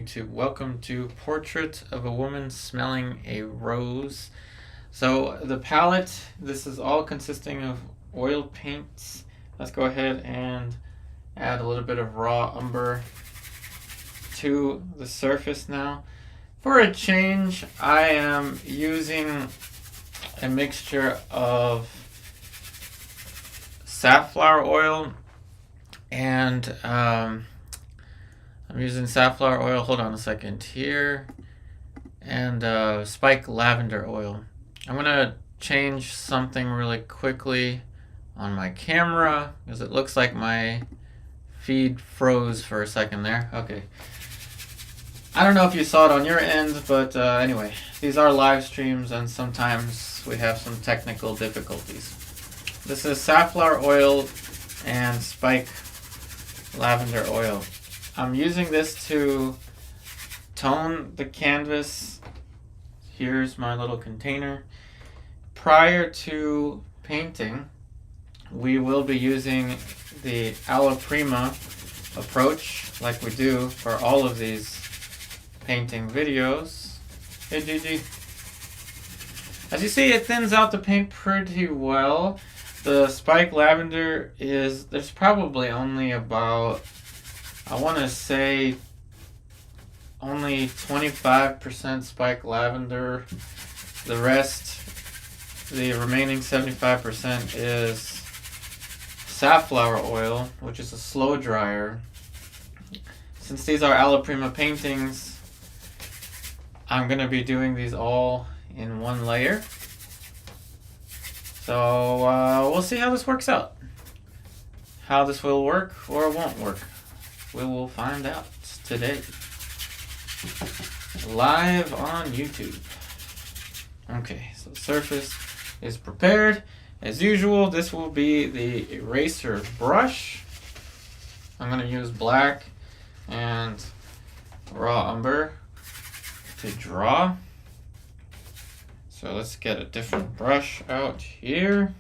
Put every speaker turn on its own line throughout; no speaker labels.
Welcome to Portrait of a Woman Smelling a Rose. So the palette, this is all consisting of oil paints. Let's go ahead and add a little bit of raw umber to the surface now. For a change, I am using a mixture of safflower oil and I'm using safflower oil. Hold on a second here. And spike lavender oil. I'm going to change something really quickly on my camera because it looks like my feed froze for a second there. Okay. I don't know if you saw it on your end, but anyway, these are live streams and sometimes we have some technical difficulties. This is safflower oil and spike lavender oil. I'm using this to tone the canvas. Here's my little container. Prior to painting, we will be using the alla prima approach like we do for all of these painting videos. Hey Gigi. As you see, it thins out the paint pretty well. The spike lavender there's probably only about, I want to say, only 25% spike lavender. The rest, the remaining 75% is safflower oil, which is a slow dryer. Since these are alla prima paintings, I'm going to be doing these all in one layer. So we'll see how this works out. How this will work or won't work. We will find out today. Live on YouTube. Okay, so the surface is prepared. As usual, this will be the eraser brush. I'm going to use black and raw umber to draw. So let's get a different brush out here.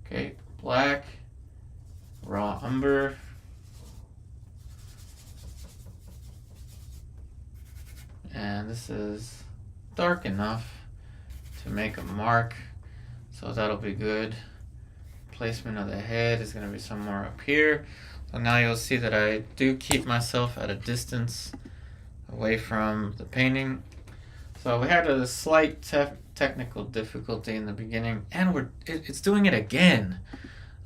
Okay, black, raw umber. And this is dark enough to make a mark, so that'll be good. Placement of the head is going to be somewhere up here. So now you'll see that I do keep myself at a distance away from the painting. So we had a slight technical difficulty in the beginning, and it's doing it again.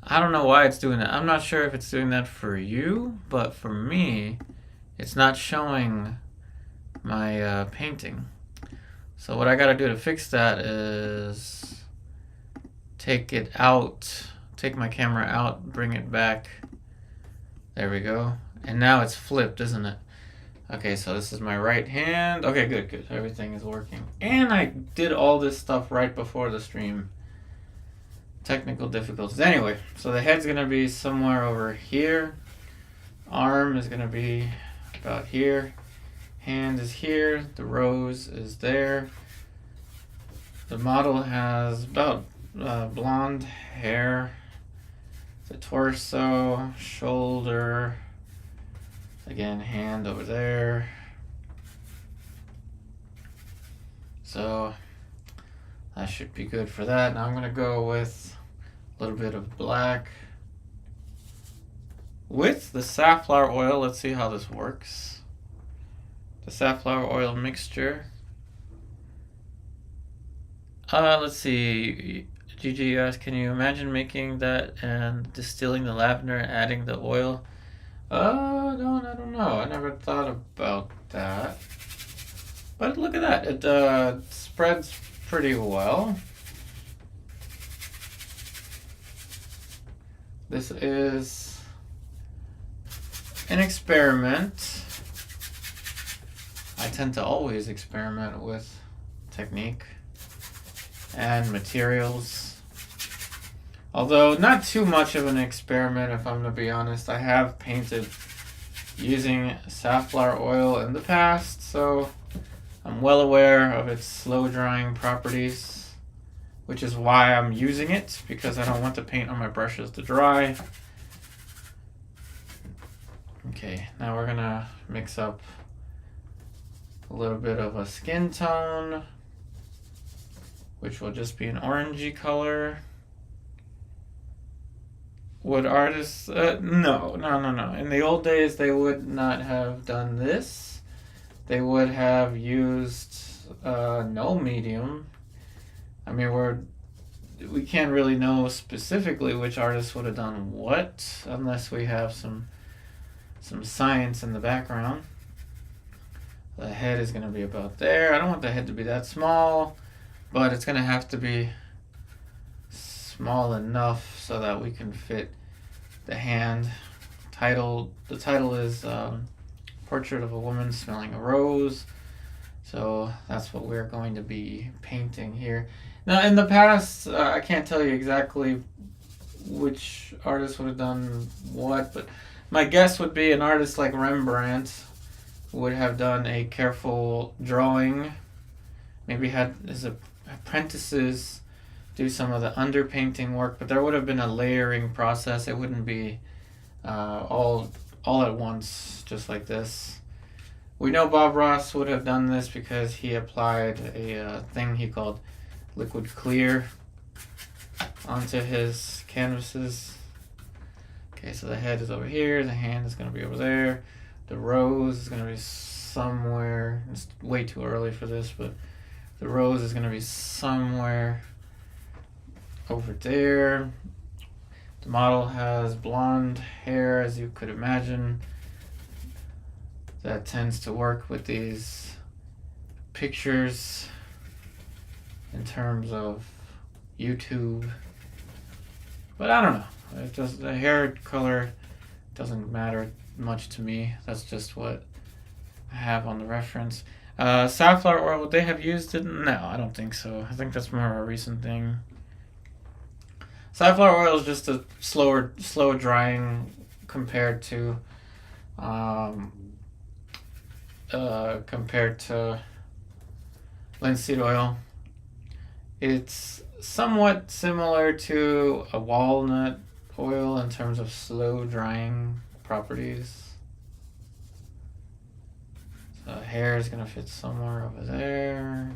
I don't know why it's doing that. I'm not sure if it's doing that for you, but for me, it's not showing my painting. So what I gotta do to fix that is take it out, take my camera out, bring it back. There we go. And now it's flipped, isn't it? Okay, so this is my right hand. Okay, good. Everything is working. And I did all this stuff right before the stream. Technical difficulties. Anyway, so the head's gonna be somewhere over here. Arm is gonna be about here. Hand is here. The rose is there. The model has about blonde hair. The torso, shoulder, again, hand over there. So that should be good for that. Now I'm going to go with a little bit of black with the safflower oil. Let's see how this works. The safflower oil mixture. Let's see. Gigi asked, can you imagine making that and distilling the lavender and adding the oil? I don't know. I never thought about that. But look at that. It spreads pretty well. This is an experiment. I tend to always experiment with technique and materials. Although not too much of an experiment, if I'm to be honest. I have painted using safflower oil in the past, so I'm well aware of its slow drying properties, which is why I'm using it, because I don't want the paint on my brushes to dry. Okay, now we're gonna mix up a little bit of a skin tone, which will just be an orangey color. Would artists, no. In the old days, they would not have done this. They would have used no medium. I mean, we can't really know specifically which artist would have done what, unless we have some science in the background. The head is going to be about there. I don't want the head to be that small, but it's going to have to be small enough so that we can fit the hand. The title is Portrait of a Woman Smelling a Rose. So that's what we're going to be painting here. Now, in the past, I can't tell you exactly which artist would have done what, but my guess would be an artist like Rembrandt would have done a careful drawing, maybe had his apprentices do some of the underpainting work, but there would have been a layering process. It wouldn't be all at once, just like this. We know Bob Ross would have done this because he applied a thing he called liquid clear onto his canvases. Okay, so the head is over here, the hand is going to be over there, the rose is going to be somewhere, it's way too early for this, but the rose is going to be somewhere over there. The model has blonde hair, as you could imagine. That tends to work with these pictures in terms of YouTube. But I don't know. The hair color doesn't matter much to me. That's just what I have on the reference. Safflower oil, would they have used it? No, I don't think so. I think that's more of a recent thing. Safflower oil is just a slow drying compared to linseed oil. It's somewhat similar to a walnut oil in terms of slow drying properties. So hair is going to fit somewhere over there.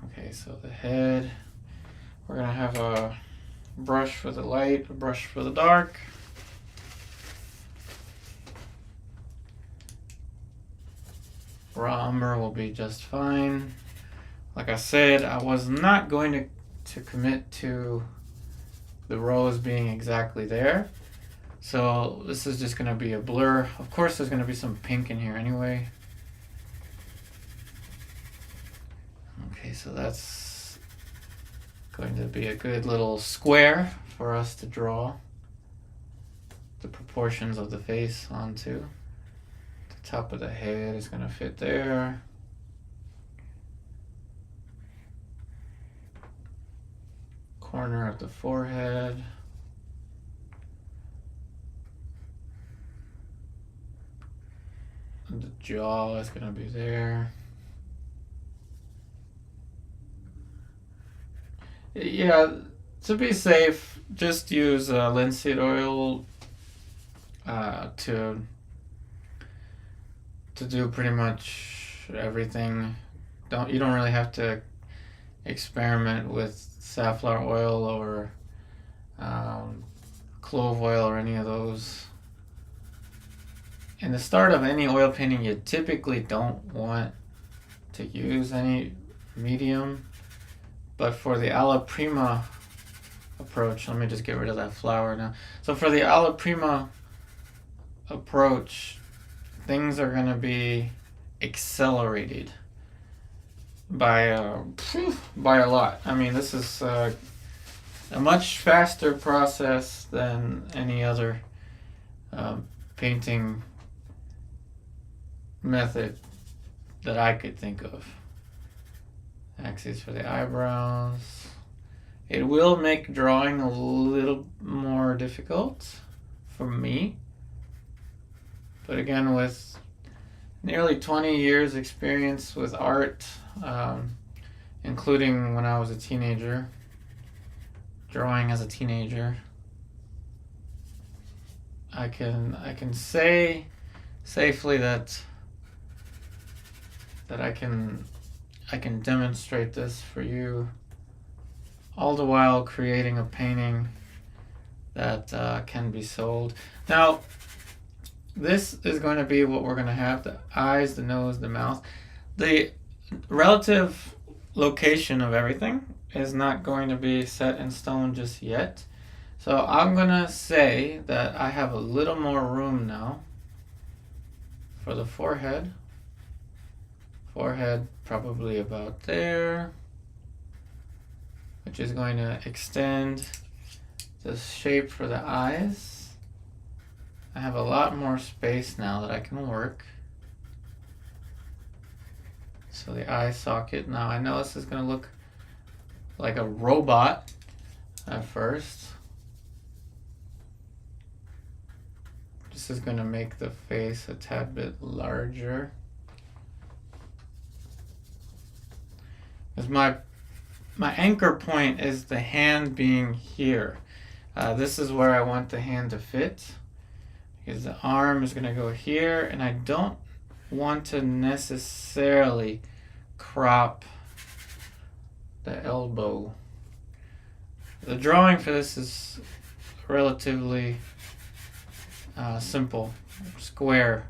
Okay, so the head, we're going to have a brush for the light, a brush for the dark. Raw umber will be just fine. Like I said, I was not going to commit to the rose being exactly there. So this is just going to be a blur. Of course, there's going to be some pink in here anyway. Okay, so that's going to be a good little square for us to draw the proportions of the face onto. The top of the head is going to fit there. Corner of the forehead. And the jaw is going to be there. Yeah, to be safe, just use linseed oil to do pretty much everything. You don't really have to experiment with safflower oil or clove oil or any of those. In the start of any oil painting, you typically don't want to use any medium. But for the alla prima approach, let me just get rid of that flower now. So for the alla prima approach, things are going to be accelerated by a lot. I mean, this is a much faster process than any other painting method that I could think of. Axes for the eyebrows. It will make drawing a little more difficult for me. But again, with nearly 20 years experience with art, including when I was a teenager, drawing as a teenager, I can say safely that I can demonstrate this for you, all the while creating a painting that can be sold. Now, this is going to be what we're going to have: the eyes, the nose, the mouth. The relative location of everything is not going to be set in stone just yet. So I'm going to say that I have a little more room now for the forehead. Forehead probably about there, which is going to extend the shape for the eyes. I have a lot more space now that I can work. So the eye socket, now I know this is going to look like a robot at first. This is going to make the face a tad bit larger. Because my anchor point is the hand being here. This is where I want the hand to fit, because the arm is going to go here, and I don't want to necessarily crop the elbow. The drawing for this is relatively simple, square.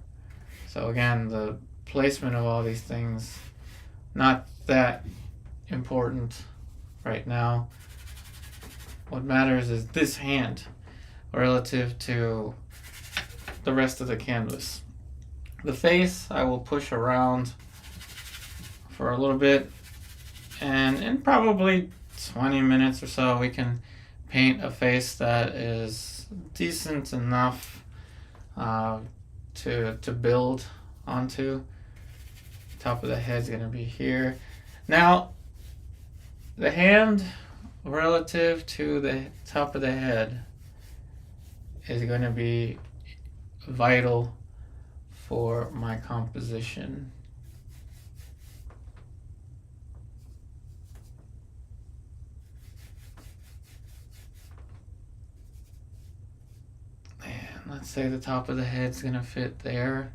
So again, the placement of all these things, not that important right now. What matters is this hand relative to the rest of the canvas. The face I will push around for a little bit, and in probably 20 minutes or so we can paint a face that is decent enough to build onto. Top of the head's going to be here. Now, the hand relative to the top of the head is going to be vital for my composition. And let's say the top of the head's going to fit there.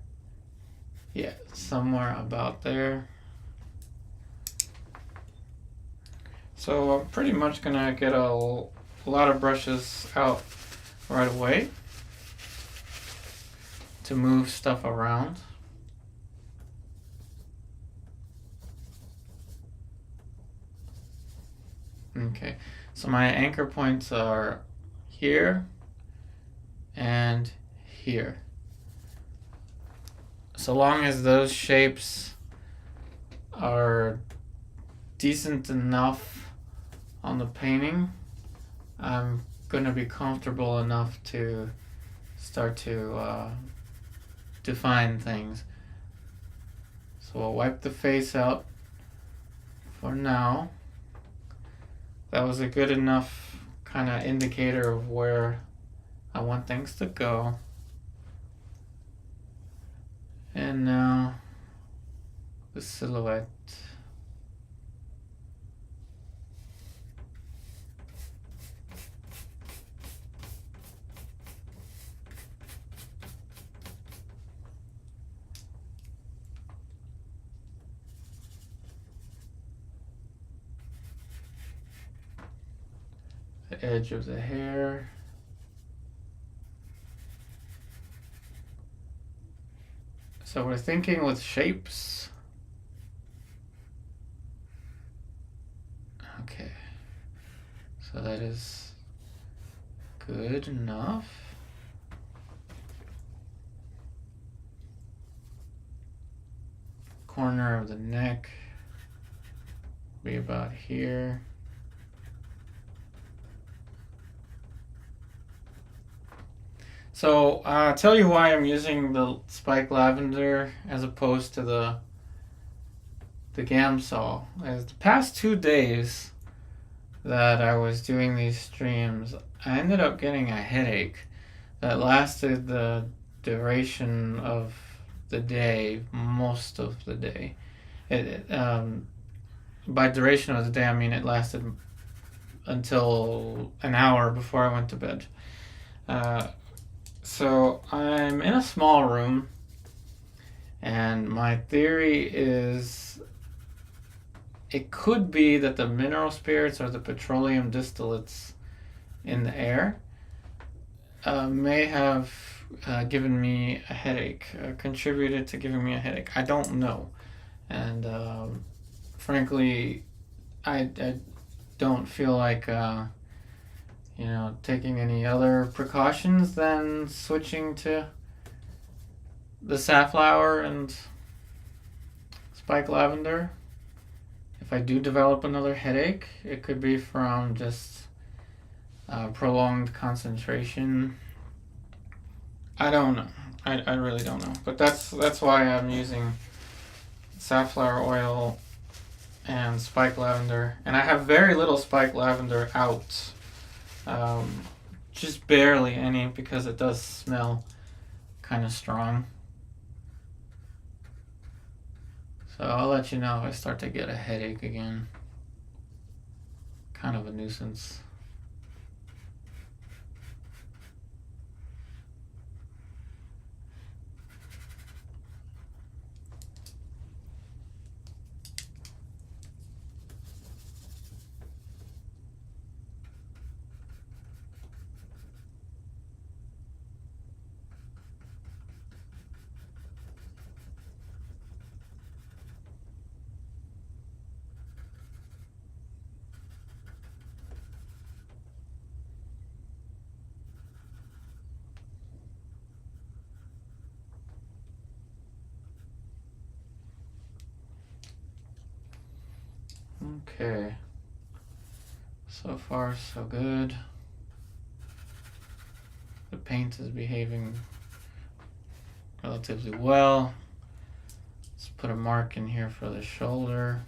Yeah, somewhere about there. So I'm pretty much going to get a lot of brushes out right away to move stuff around. Okay, so my anchor points are here and here. So long as those shapes are decent enough on the painting, I'm going to be comfortable enough to start to define things. So I'll wipe the face out for now. That was a good enough kind of indicator of where I want things to go. And now the silhouette. The edge of the hair. So we're thinking with shapes. Okay. So that is good enough. Corner of the neck be about here. So I'll tell you why I'm using the spike lavender as opposed to the the Gamsol is the past 2 days that I was doing these streams, I ended up getting a headache that lasted the duration of the day, most of the day. By duration of the day, I mean it lasted until an hour before I went to bed. So I'm in a small room, and my theory is it could be that the mineral spirits or the petroleum distillates in the air may have given me a headache, contributed to giving me a headache. I don't know. And frankly, I don't feel like taking any other precautions than switching to the safflower and spike lavender. If I do develop another headache, it could be from just prolonged concentration. I don't know. I really don't know. But that's why I'm using safflower oil and spike lavender. And I have very little spike lavender out. Just barely any, because it does smell kind of strong. So I'll let you know if I start to get a headache again. Kind of a nuisance. Okay, so far so good. The paint is behaving relatively well. Let's put a mark in here for the shoulder.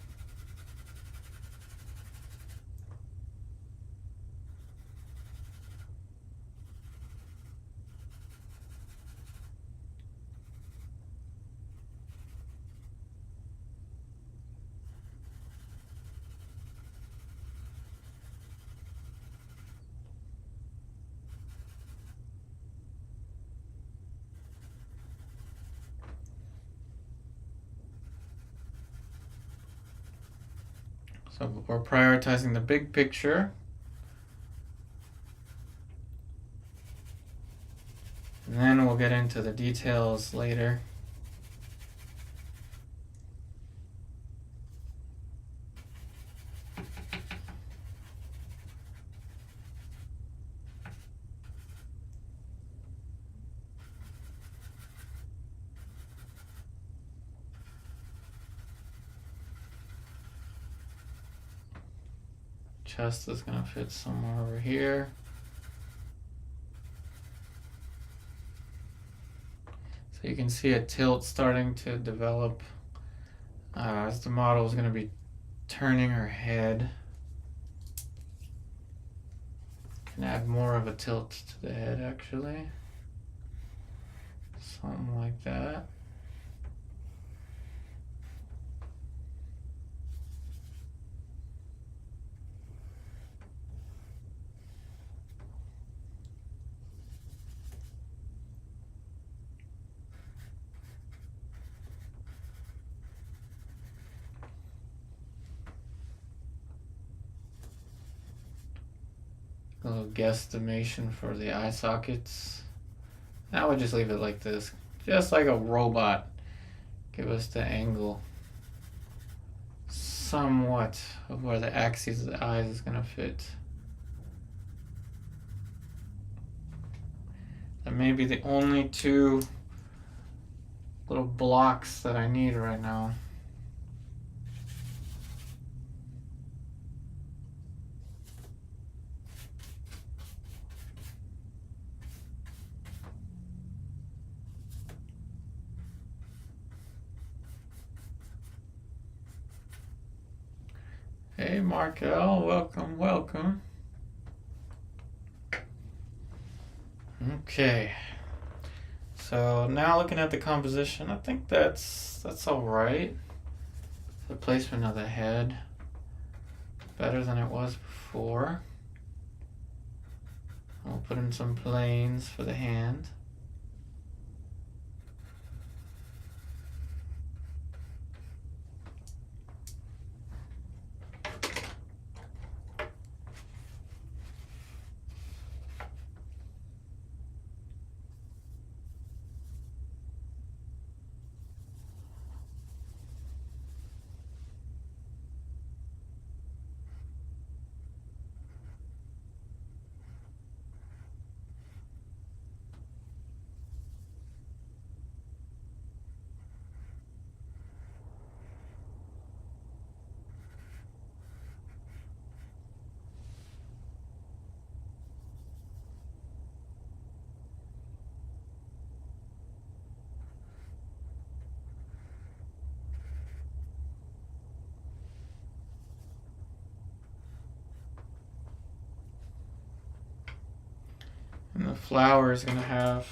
So we're prioritizing the big picture. And then we'll get into the details later. Chest is going to fit somewhere over here. So you can see a tilt starting to develop as the model is going to be turning her head. Can add more of a tilt to the head, actually. Something like that. A little guesstimation for the eye sockets. I would just leave it like this, just like a robot. Give us the angle somewhat of where the axis of the eyes is going to fit. That may be the only two little blocks that I need right now. Hey, Markel, welcome, welcome. Okay. So now looking at the composition, I think that's all right. The placement of the head, better than it was before. I'll put in some planes for the hand. And the flower is going to have,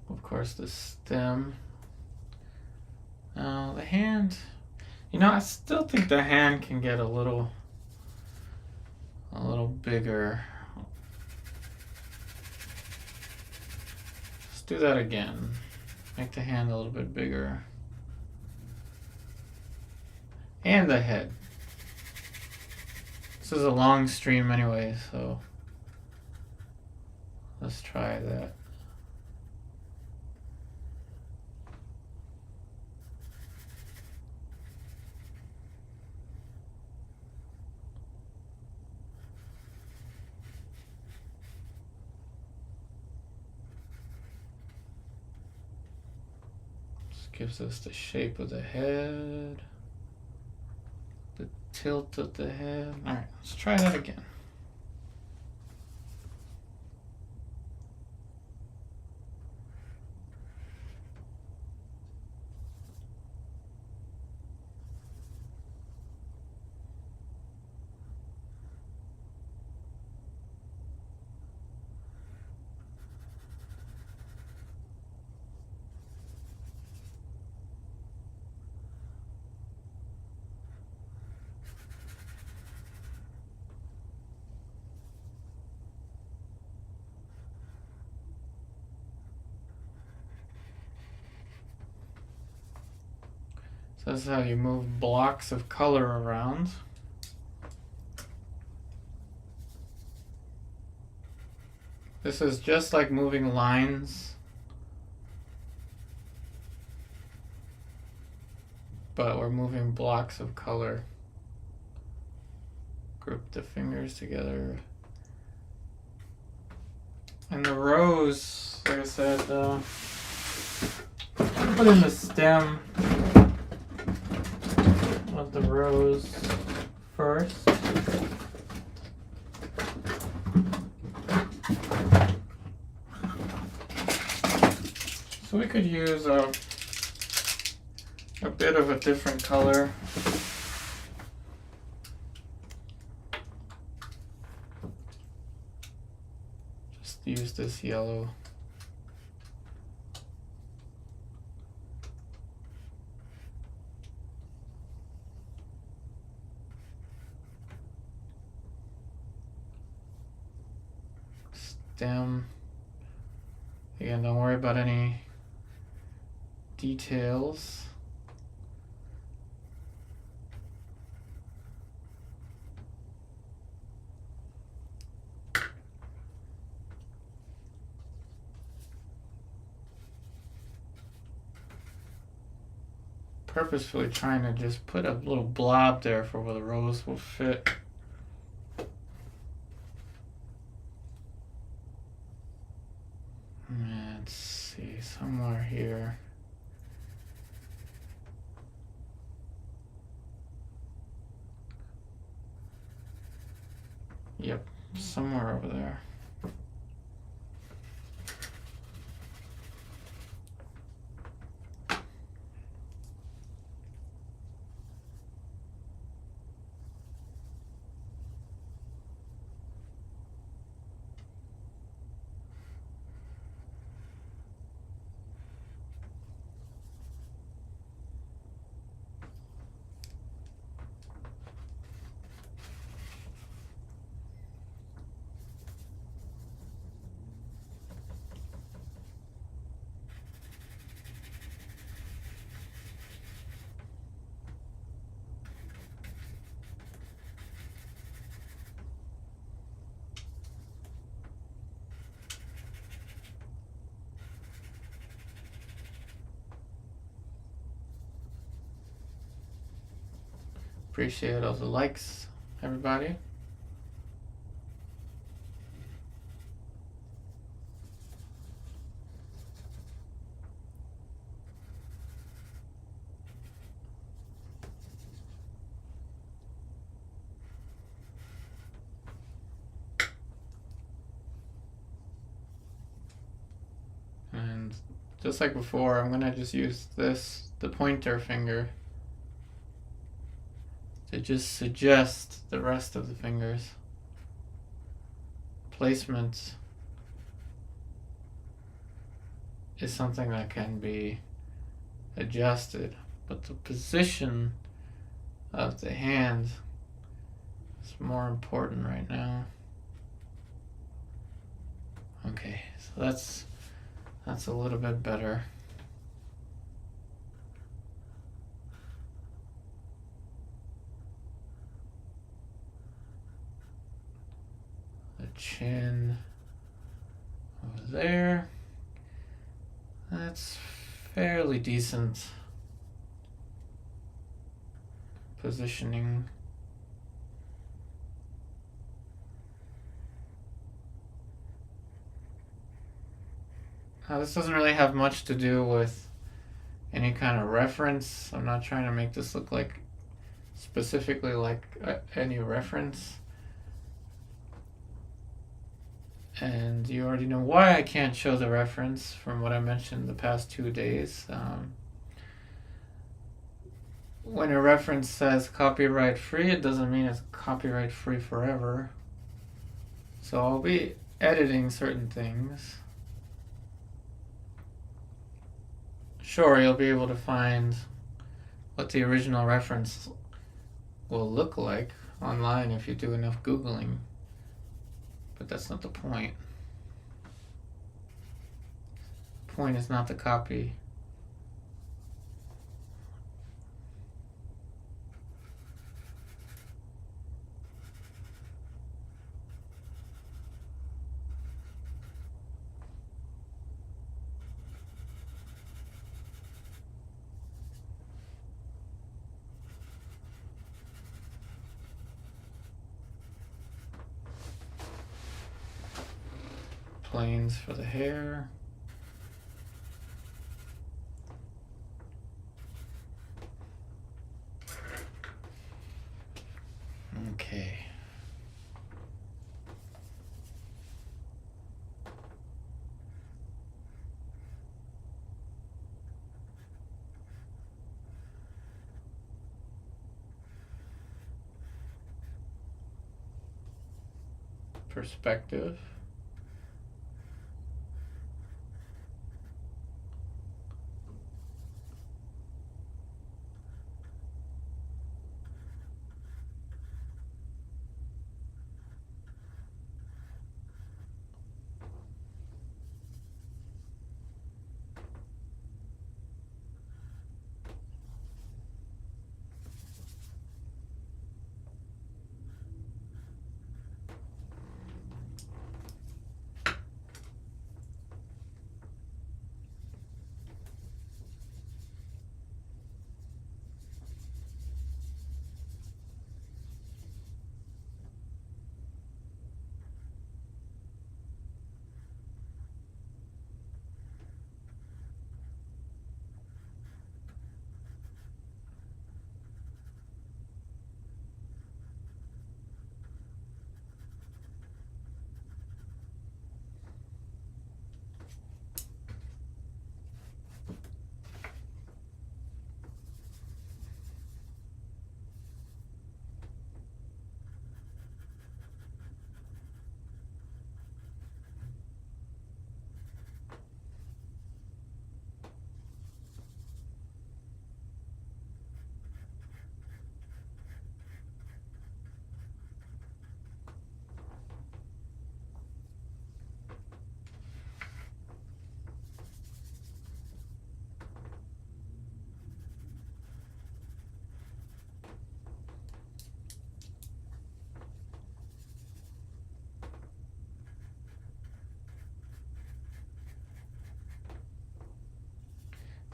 of course, the stem. Now the hand, I still think the hand can get a little bigger. Let's do that again. Make the hand a little bit bigger. And the head. This is a long stream anyway, so let's try that. This gives us the shape of the head. The tilt of the head. Alright, let's try that again. So this is how you move blocks of color around. This is just like moving lines, but we're moving blocks of color. Group the fingers together. And the rose, like I said, put in the stem of the rose first. So we could use a bit of a different color. Just use this yellow. Stem. Again, don't worry about any details. Purposefully trying to just put a little blob there for where the rose will fit. Let's see, somewhere here. Yep, somewhere over there. appreciate all the likes, everybody. And just like before, I'm gonna just use the pointer finger, to just suggest the rest of the fingers. Placement is something that can be adjusted, but the position of the hand is more important right now. Okay, so that's a little bit better. The chin over there. That's fairly decent positioning. Now, this doesn't really have much to do with any kind of reference. I'm not trying to make this look like specifically like any reference. And you already know why I can't show the reference from what I mentioned the past 2 days. When a reference says copyright free, it doesn't mean it's copyright free forever. So I'll be editing certain things. Sure, you'll be able to find what the original reference will look like online if you do enough Googling. But that's not the point. The point is not the copy. Planes for the hair. Okay. Perspective.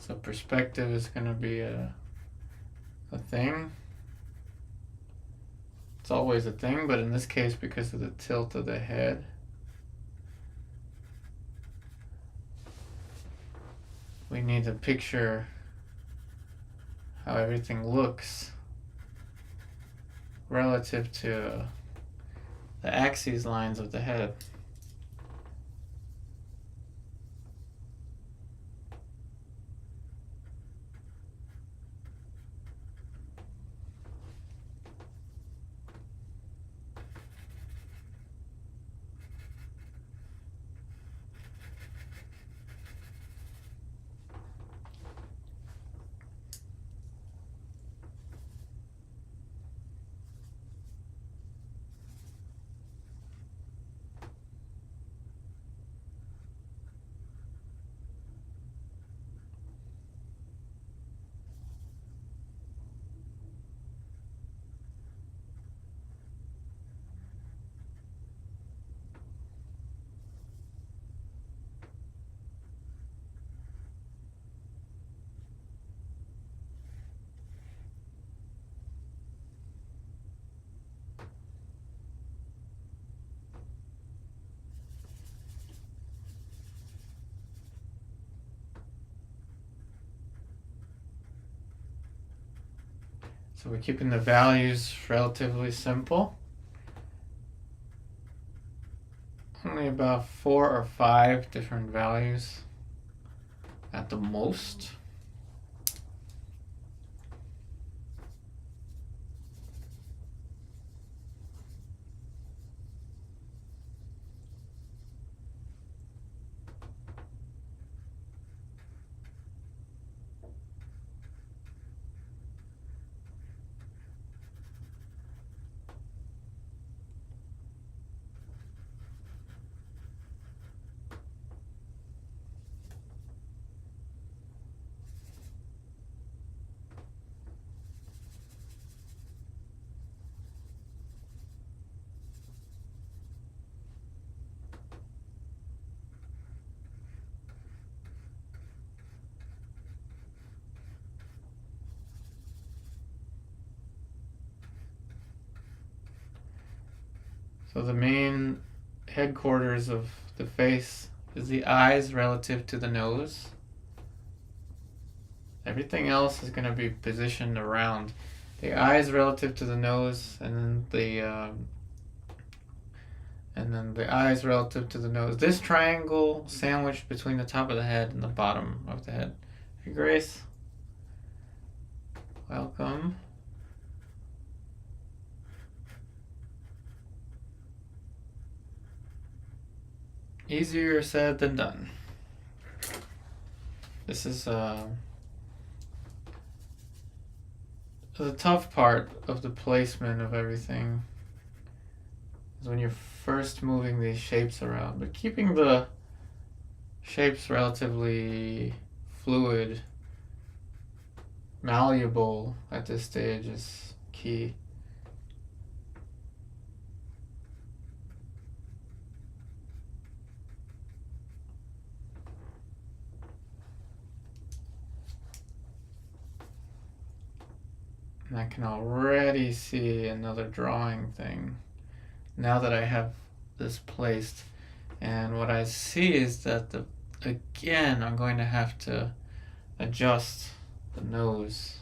So perspective is going to be a thing. It's always a thing, but in this case, because of the tilt of the head, we need to picture how everything looks relative to the axis lines of the head. So we're keeping the values relatively simple. Only about 4 or 5 different values at the most. So the main headquarters of the face is the eyes relative to the nose. Everything else is going to be positioned around the eyes relative to the nose, and then the eyes relative to the nose. This triangle sandwiched between the top of the head and the bottom of the head. Hey, Grace. Welcome. Easier said than done. This is the tough part of the placement of everything is when you're first moving these shapes around, but keeping the shapes relatively fluid, malleable at this stage is key. And I can already see another drawing thing now that I have this placed. And what I see is that again, I'm going to have to adjust the nose.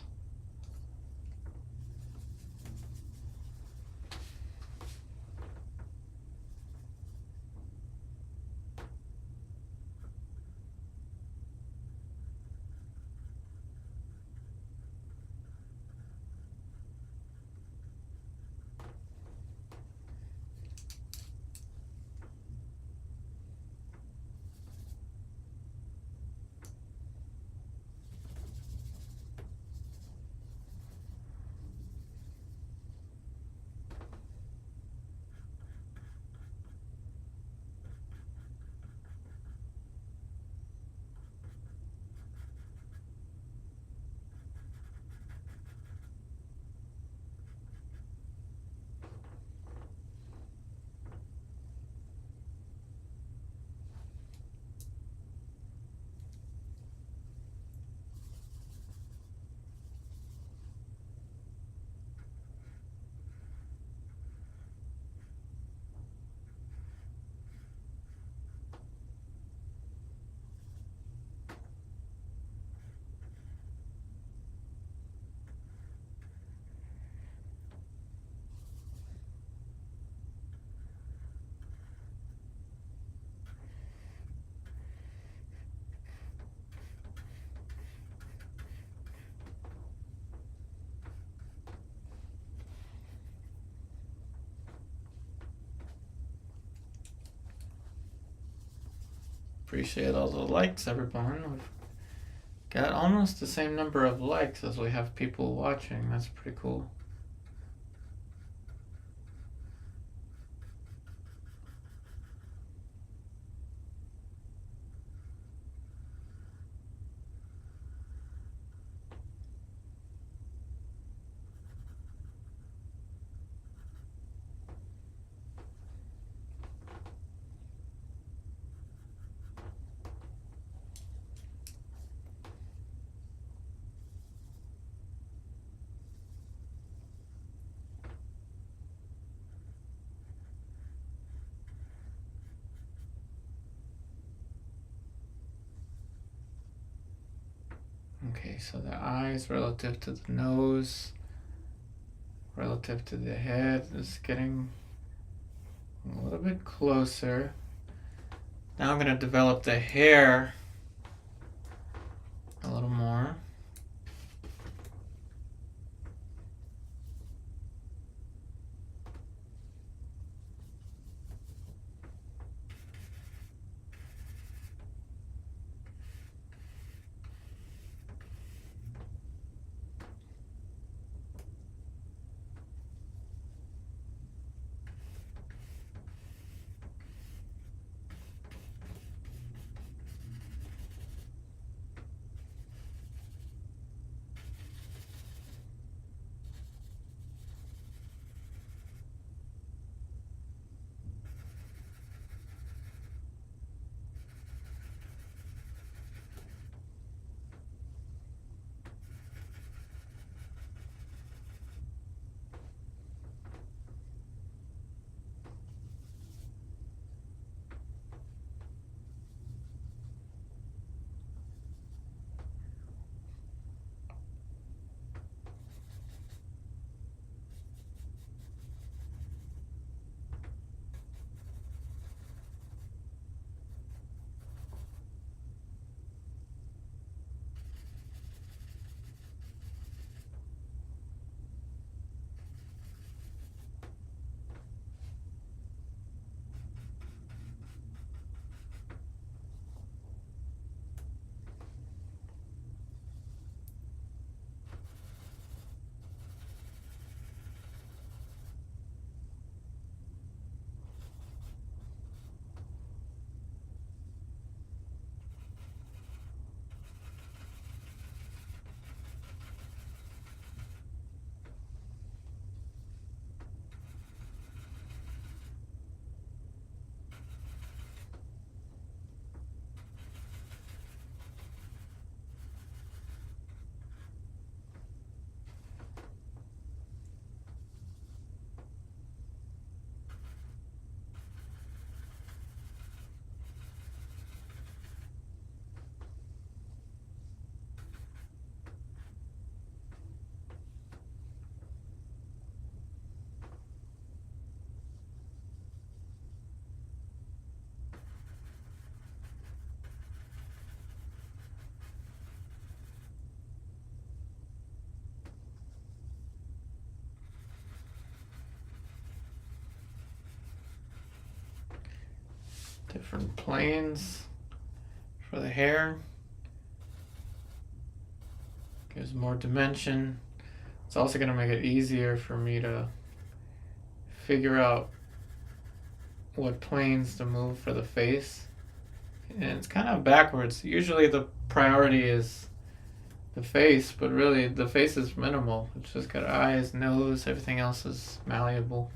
Appreciate all the likes, everyone. We've got almost the same number of likes as we have people watching. That's pretty cool. Okay, so the eyes relative to the nose, relative to the head is getting a little bit closer. Now I'm going to develop the hair a little more. Different planes for the hair. Gives more dimension. It's also going to make it easier for me to figure out what planes to move for the face. And it's kind of backwards. Usually the priority is the face, but really the face is minimal. It's just got eyes, nose, everything else is malleable.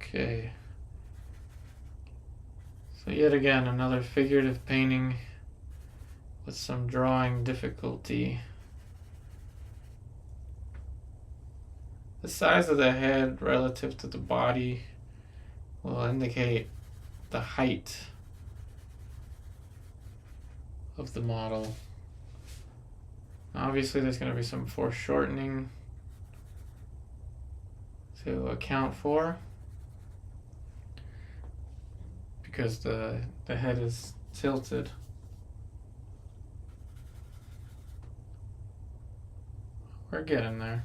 Okay. So yet again, another figurative painting with some drawing difficulty. The size of the head relative to the body will indicate the height of the model. Obviously there's going to be some foreshortening to account for, because the head is tilted. We're getting there.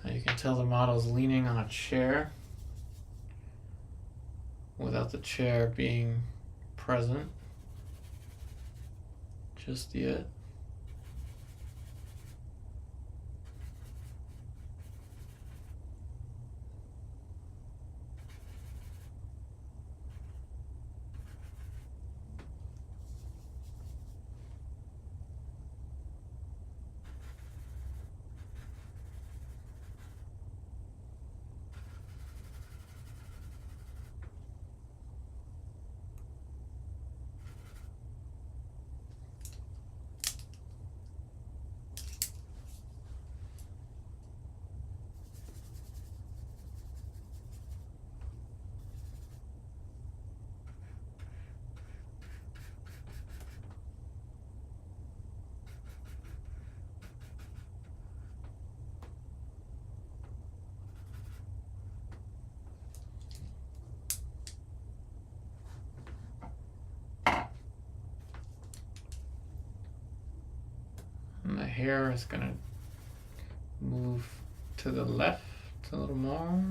Now you can tell the model's leaning on a chair without the chair being present just yet. And the hair is going to move to the left a little more.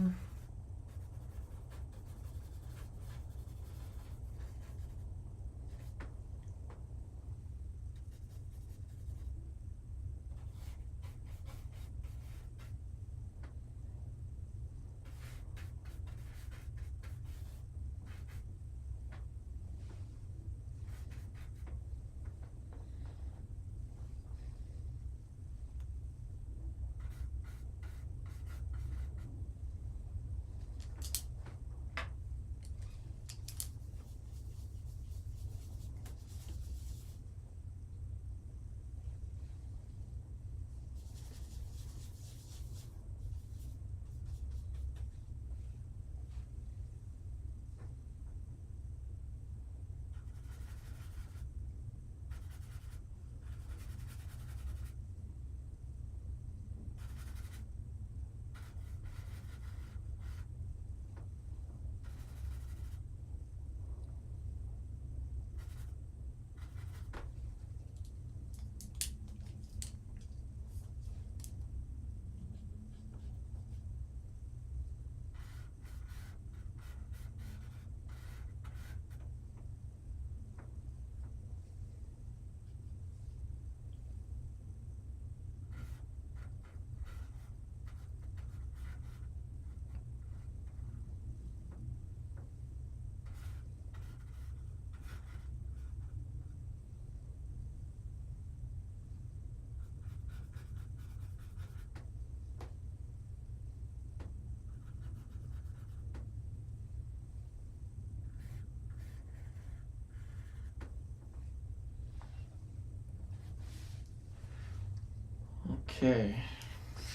Okay,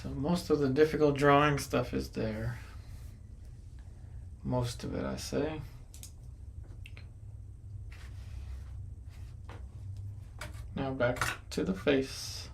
so most of the difficult drawing stuff is there. Most of it, I say. Now back to the face.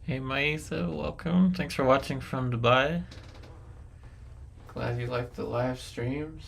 Hey Maisa, welcome. Thanks for watching from Dubai. Glad you liked the live streams.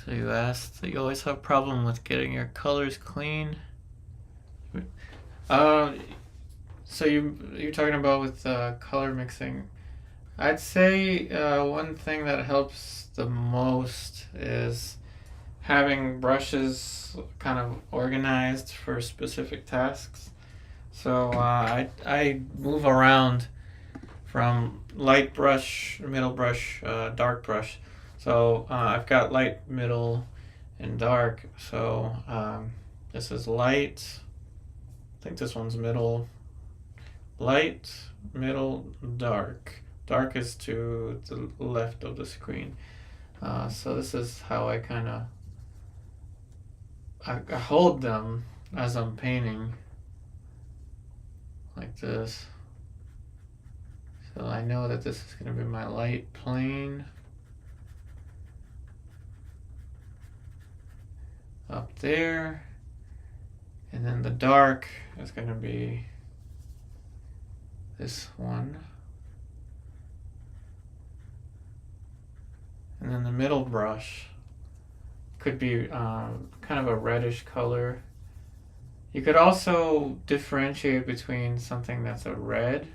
So you asked that you always have a problem with getting your colors clean. So you're talking about with color mixing. I'd say one thing that helps the most is having brushes kind of organized for specific tasks. So I move around from light brush, middle brush, dark brush. So I've got light, middle, and dark. So this is light. I think this one's middle. Light, middle, dark. Dark is to the left of the screen. So this is how I kind of I hold them as I'm painting, like this. So I know that this is going to be my light plane. Up there. And then the dark is going to be this one. And then the middle brush could be kind of a reddish color. You could also differentiate between something that's a red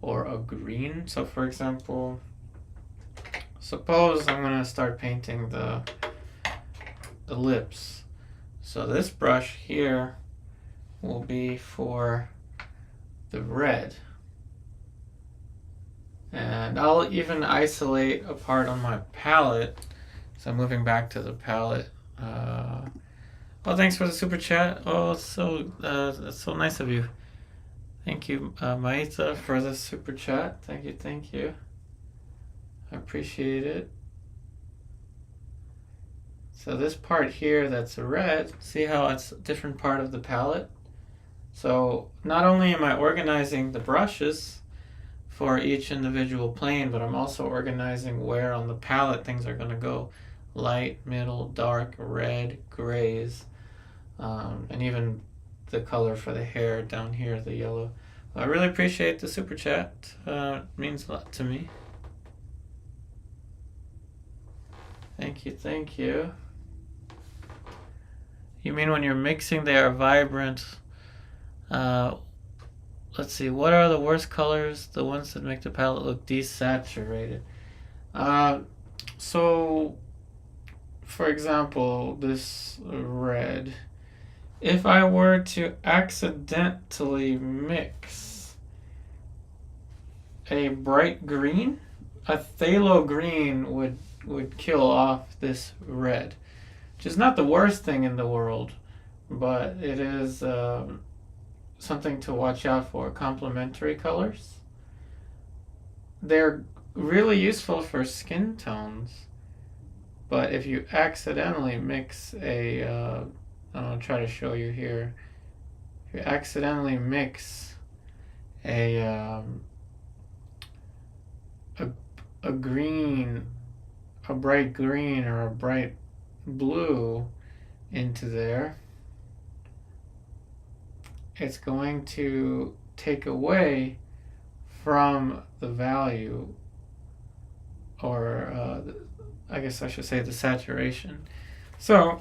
or a green. So for example, suppose I'm going to start painting the lips. So this brush here will be for the red. And I'll even isolate a part on my palette So moving back to the palette. Well, thanks for the super chat. Oh, that's so nice of you. Thank you, Maita, for the super chat. Thank you. I appreciate it. So this part here that's red, see how it's a different part of the palette? So not only am I organizing the brushes for each individual plane, but I'm also organizing where on the palette things are going to go. Light, middle, dark, red, grays, and even the color for the hair down here, the yellow. I really appreciate the super chat. It means a lot to me. Thank you. You mean when you're mixing they are vibrant? Let's see, what are the worst colors? The ones that make the palette look desaturated. So, for example, this red. If I were to accidentally mix a bright green, a phthalo green would kill off this red, which is not the worst thing in the world, but it is something to watch out for. Complementary colors. They're really useful for skin tones, but if you accidentally mix I'll try to show you here. If you accidentally mix a green, a bright green or a bright blue into there, it's going to take away from the value, or I guess I should say the saturation. So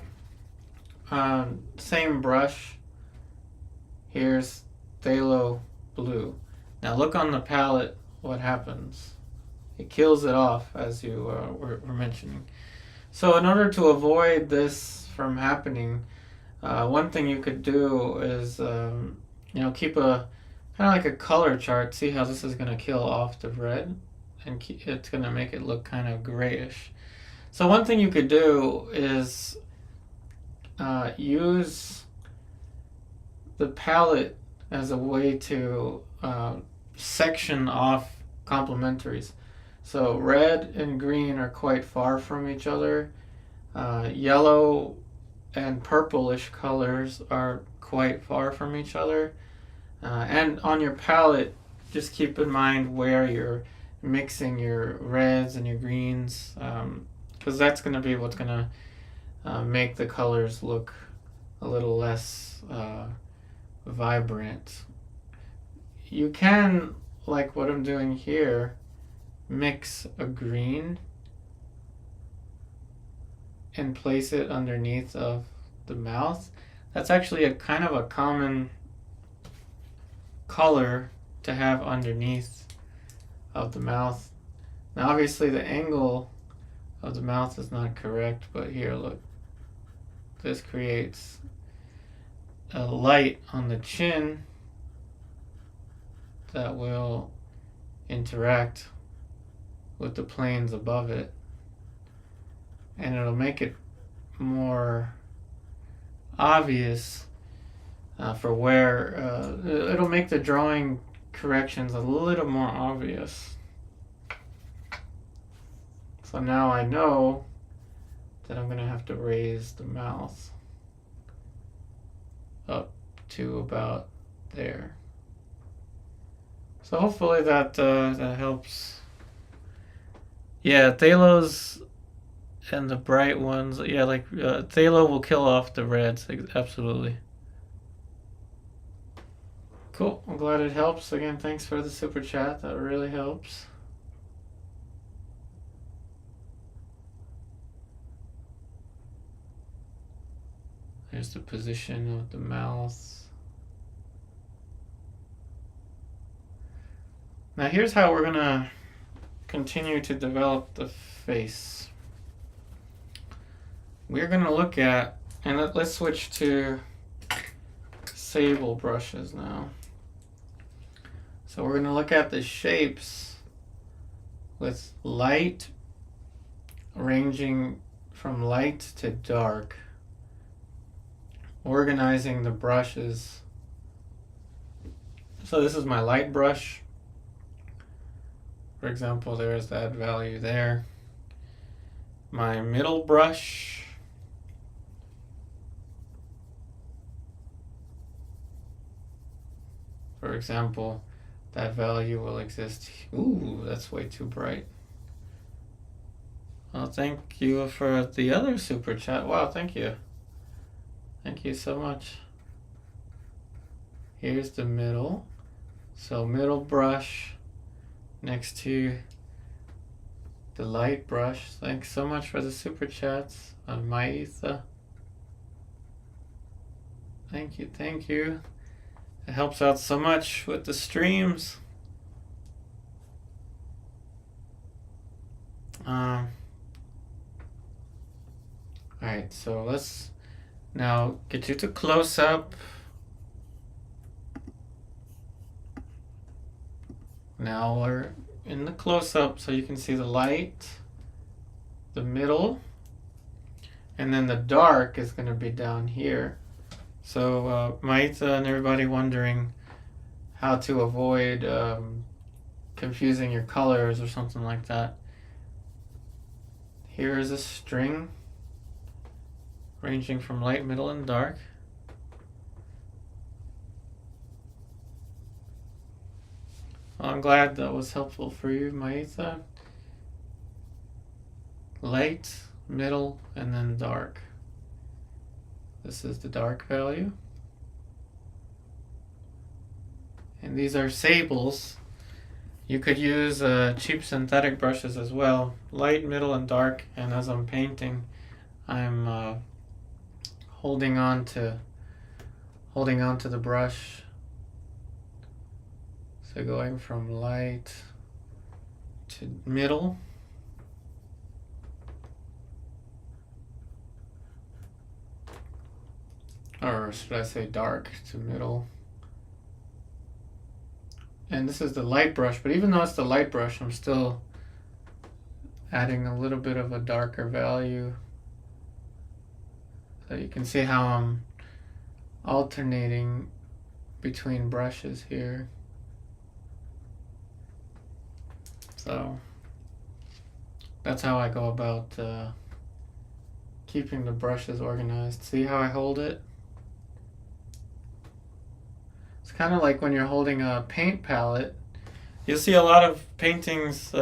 same brush, here's phthalo blue. Now look on the palette what happens. It kills it off, as you were mentioning. So in order to avoid this from happening, one thing you could do is keep a kind of like a color chart. See how this is going to kill off the red, and it's going to make it look kind of grayish. So one thing you could do is use the palette as a way to section off complementaries. So red and green are quite far from each other. Yellow and purplish colors are quite far from each other. And on your palette, just keep in mind where you're mixing your reds and your greens, because that's going to be what's going to make the colors look a little less vibrant. You can, like what I'm doing here, mix a green and place it underneath of the mouth. That's actually a kind of a common color to have underneath of the mouth. Now obviously the angle of the mouth is not correct, but here look, this creates a light on the chin that will interact with the planes above it, and it'll make it more obvious for where it'll make the drawing corrections a little more obvious. So now I know that I'm going to have to raise the mouth up to about there. So hopefully that helps. Yeah, Thalos and the bright ones. Yeah, like Thalo will kill off the reds. Absolutely. Cool. I'm glad it helps. Again, thanks for the super chat. That really helps. There's the position of the mouth. Now here's how we're gonna continue to develop the face. We're gonna look at, and let's switch to sable brushes now. So we're gonna look at the shapes with light ranging from light to dark, organizing the brushes. So this is my light brush. For example, there's that value there. My middle brush. For example, that value will exist. Ooh, that's way too bright. Well, thank you for the other super chat. Wow, thank you. Thank you so much. Here's the middle. So middle brush next to the light brush. Thanks so much for the super chats on Maitha. Thank you, thank you. It helps out so much with the streams. Alright, so let's now get you to close up. Now we're in the close up so you can see the light, the middle, and then the dark is going to be down here. So Maitha and everybody wondering how to avoid confusing your colors or something like that. Here is a string ranging from light, middle, and dark. Well, I'm glad that was helpful for you, Maitha. Light, middle, and then dark. This is the dark value. And these are sables. You could use cheap synthetic brushes as well. Light, middle, and dark. And as I'm painting, I'm holding on to the brush. So going from light to middle. Or should I say dark to middle. And this is the light brush, but even though it's the light brush, I'm still adding a little bit of a darker value. So you can see how I'm alternating between brushes here. So that's how I go about keeping the brushes organized. See how I hold it? It's kind of like when you're holding a paint palette. You'll see a lot of paintings,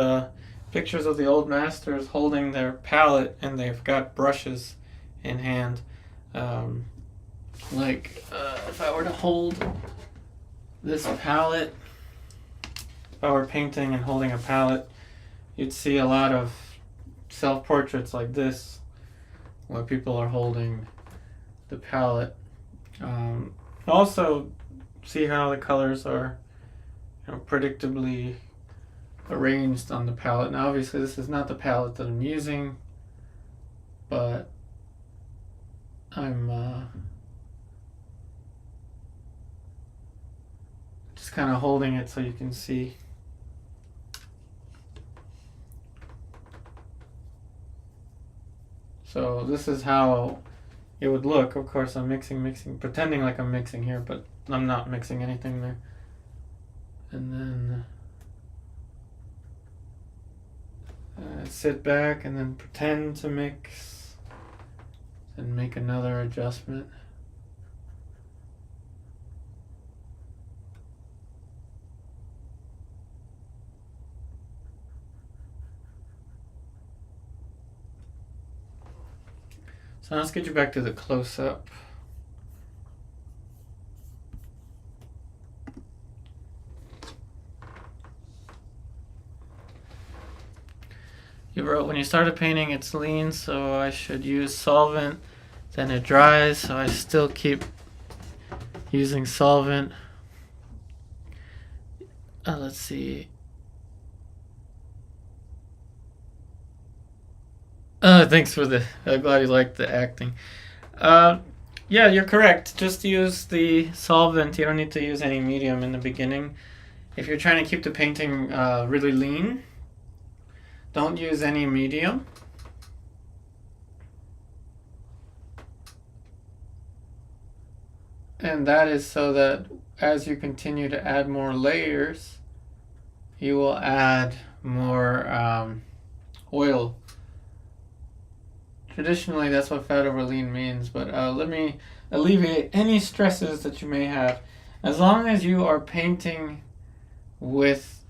pictures of the old masters holding their palette and they've got brushes in hand. If I were to hold this palette, if I were painting and holding a palette, you'd see a lot of self-portraits like this where people are holding the palette. Also, see how the colors are, predictably arranged on the palette. Now, obviously, this is not the palette that I'm using, but I'm just kind of holding it so you can see. So this is how it would look. Of course, I'm mixing, pretending like I'm mixing here, but I'm not mixing anything there. And then sit back and then pretend to mix and make another adjustment. So let's get you back to the close-up. You wrote, when you started painting, it's lean, so I should use solvent. Then it dries, so I still keep using solvent. Let's see. Thanks for the. I'm glad you liked the acting. Yeah, you're correct. Just use the solvent. You don't need to use any medium in the beginning. If you're trying to keep the painting really lean, don't use any medium. And that is so that as you continue to add more layers, you will add more oil. Traditionally, that's what fat over lean means, but let me alleviate any stresses that you may have. As long as you are painting with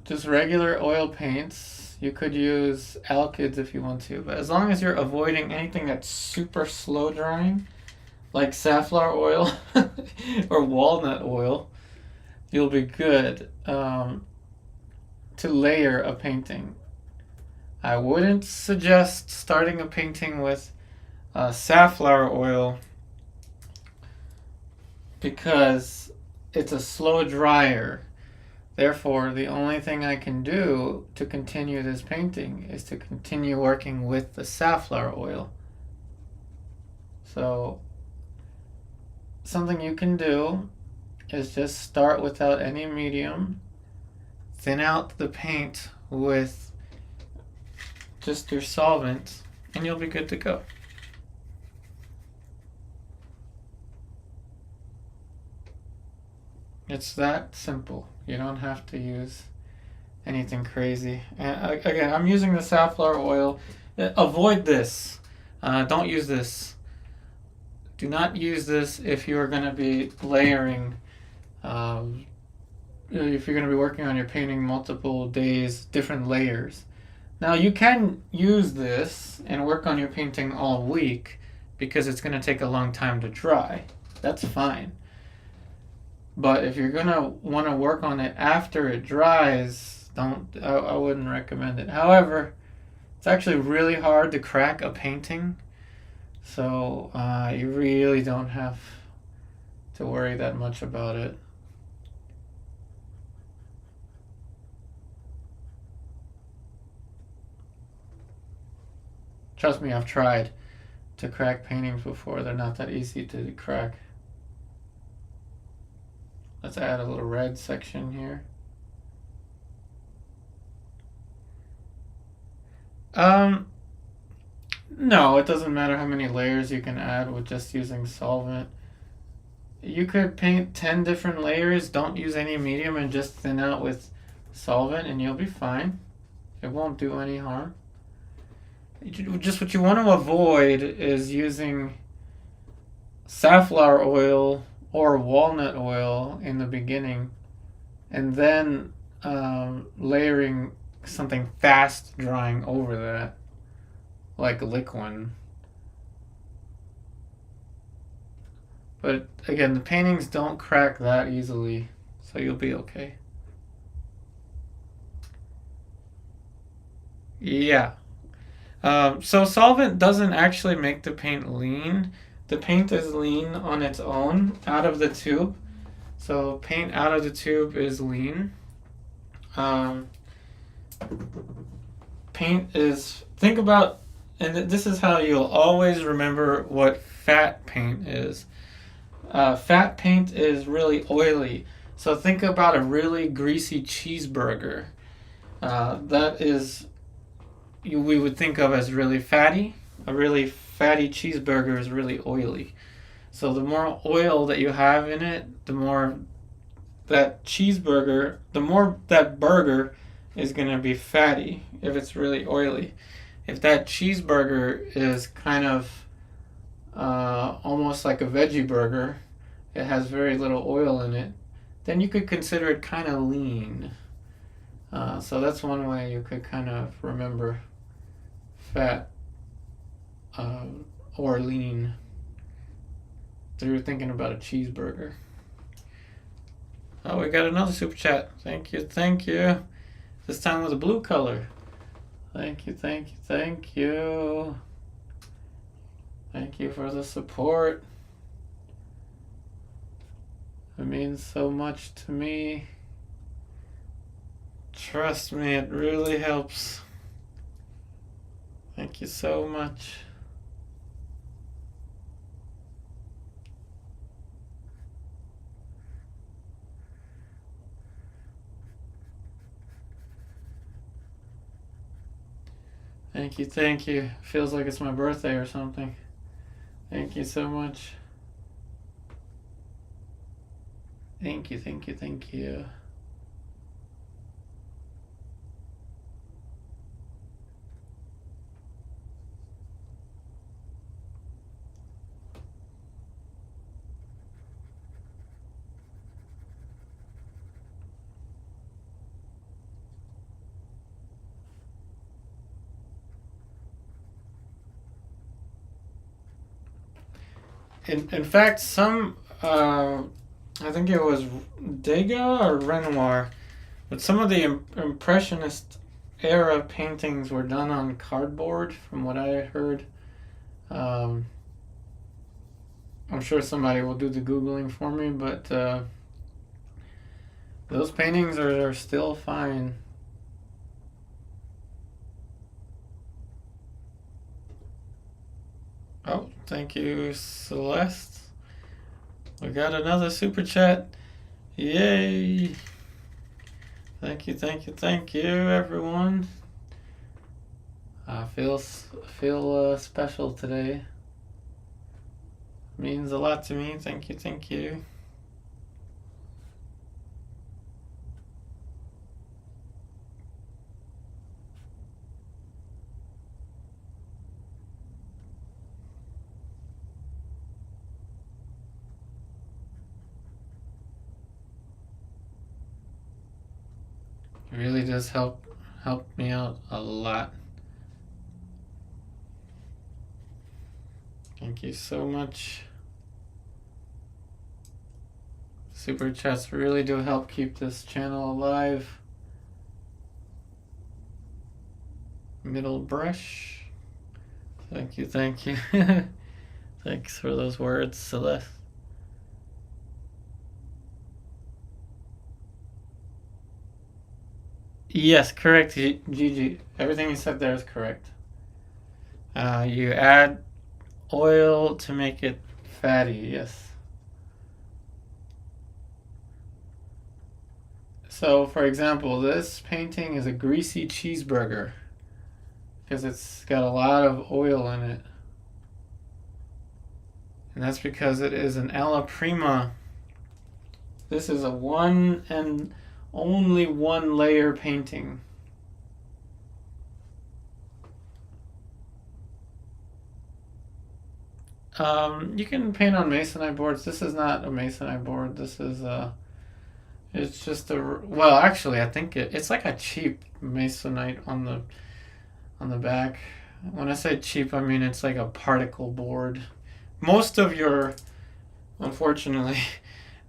just regular oil paints, you could use alkyds if you want to, but as long as you're avoiding anything that's super slow drying, like safflower oil or walnut oil, you'll be good to layer a painting. I wouldn't suggest starting a painting with safflower oil because it's a slow dryer. Therefore, the only thing I can do to continue this painting is to continue working with the safflower oil. So, something you can do is just start without any medium, thin out the paint with just your solvent, and you'll be good to go. It's that simple. You don't have to use anything crazy. And again, I'm using the safflower oil. Avoid this. Don't use this. Do not use this if you are going to be layering. If you're going to be working on your painting multiple days, different layers. Now you can use this and work on your painting all week because it's going to take a long time to dry. That's fine. But if you're going to want to work on it after it dries, I wouldn't recommend it. However, it's actually really hard to crack a painting, so you really don't have to worry that much about it. Trust me, I've tried to crack paintings before. They're not that easy to crack. Let's add a little red section here. No, it doesn't matter how many layers you can add with just using solvent. You could paint 10 different layers, don't use any medium, and just thin out with solvent, and you'll be fine. It won't do any harm. Just what you want to avoid is using safflower oil or walnut oil in the beginning and then layering something fast drying over that, like liquid. But again, the paintings don't crack that easily, so you'll be okay. Yeah. So solvent doesn't actually make the paint lean. The paint is lean on its own out of the tube. So paint out of the tube is lean. Paint is, think about, and this is how you'll always remember what fat paint is. Fat paint is really oily. So think about a really greasy cheeseburger. That is, we would think of as really fatty. A really fatty cheeseburger is really oily. So the more oil that you have in it, the more that cheeseburger, the more that burger is going to be fatty if it's really oily. If that cheeseburger is kind of almost like a veggie burger, it has very little oil in it, then you could consider it kind of lean. So that's one way you could kind of remember fat or lean through thinking about a cheeseburger. Oh, we got another super chat. Thank you, thank you. This time with a blue color. Thank you, thank you, thank you. Thank you for the support. It means so much to me. Trust me, it really helps. Thank you so much. Thank you, thank you. Feels like it's my birthday or something. Thank you so much. Thank you, thank you, thank you. In fact, some, I think it was Degas or Renoir, but some of the Impressionist era paintings were done on cardboard, from what I heard. I'm sure somebody will do the Googling for me, but those paintings are still fine. Oh, thank you, Celeste. We got another super chat. Yay! Thank you, thank you, thank you, everyone. I feel special today. Means a lot to me. Thank you, thank you. It really does help me out a lot. Thank you so much. Super chats really do help keep this channel alive. Middle brush. Thank you, thank you. Thanks for those words, Celeste. Yes, correct, Gigi. Everything you said there is correct. You add oil to make it fatty, yes. So, for example, this painting is a greasy cheeseburger because it's got a lot of oil in it. And that's because it is an alla prima. This is a one and only one layer painting. You can paint on masonite boards. This is not a masonite board. This is it's just a, well, actually, I think it's like a cheap masonite on the back. When I say cheap, I mean it's like a particle board. Unfortunately,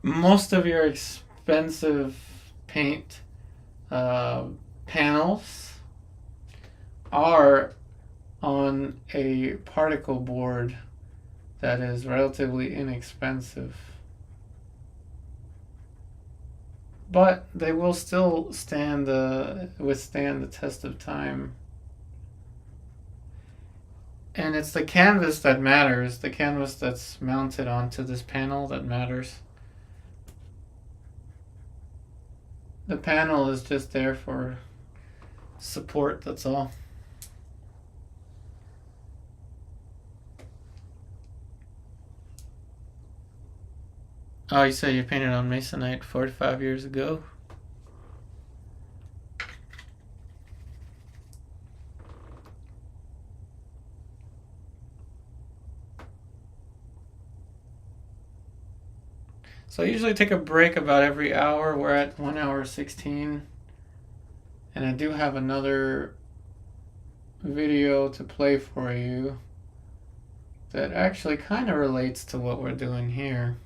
most of your expensive paint panels are on a particle board that is relatively inexpensive. But they will still withstand the test of time. And it's the canvas that matters, the canvas that's mounted onto this panel that matters. The panel is just there for support, that's all. Oh, you said you painted on masonite 45 years ago? So I usually take a break about every hour. We're at 1 hour 16. And I do have another video to play for you that actually kind of relates to what we're doing here.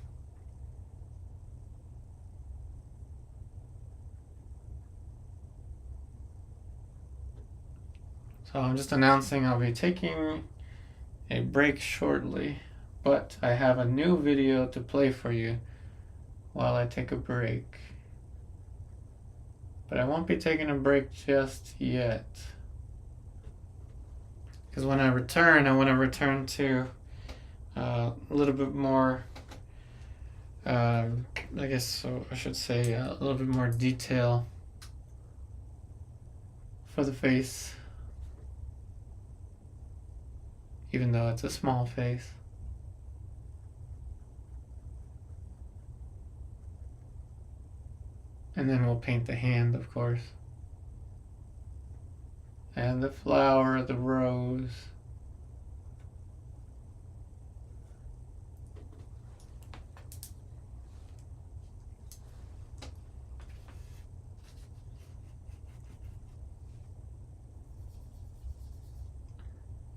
So I'm just announcing I'll be taking a break shortly, but I have a new video to play for you while I take a break. But I won't be taking a break just yet, because when I return, I want to return to a little bit more, I guess so I should say a little bit more detail for the face, even though it's a small face. And then we'll paint the hand, of course. And the flower, the rose.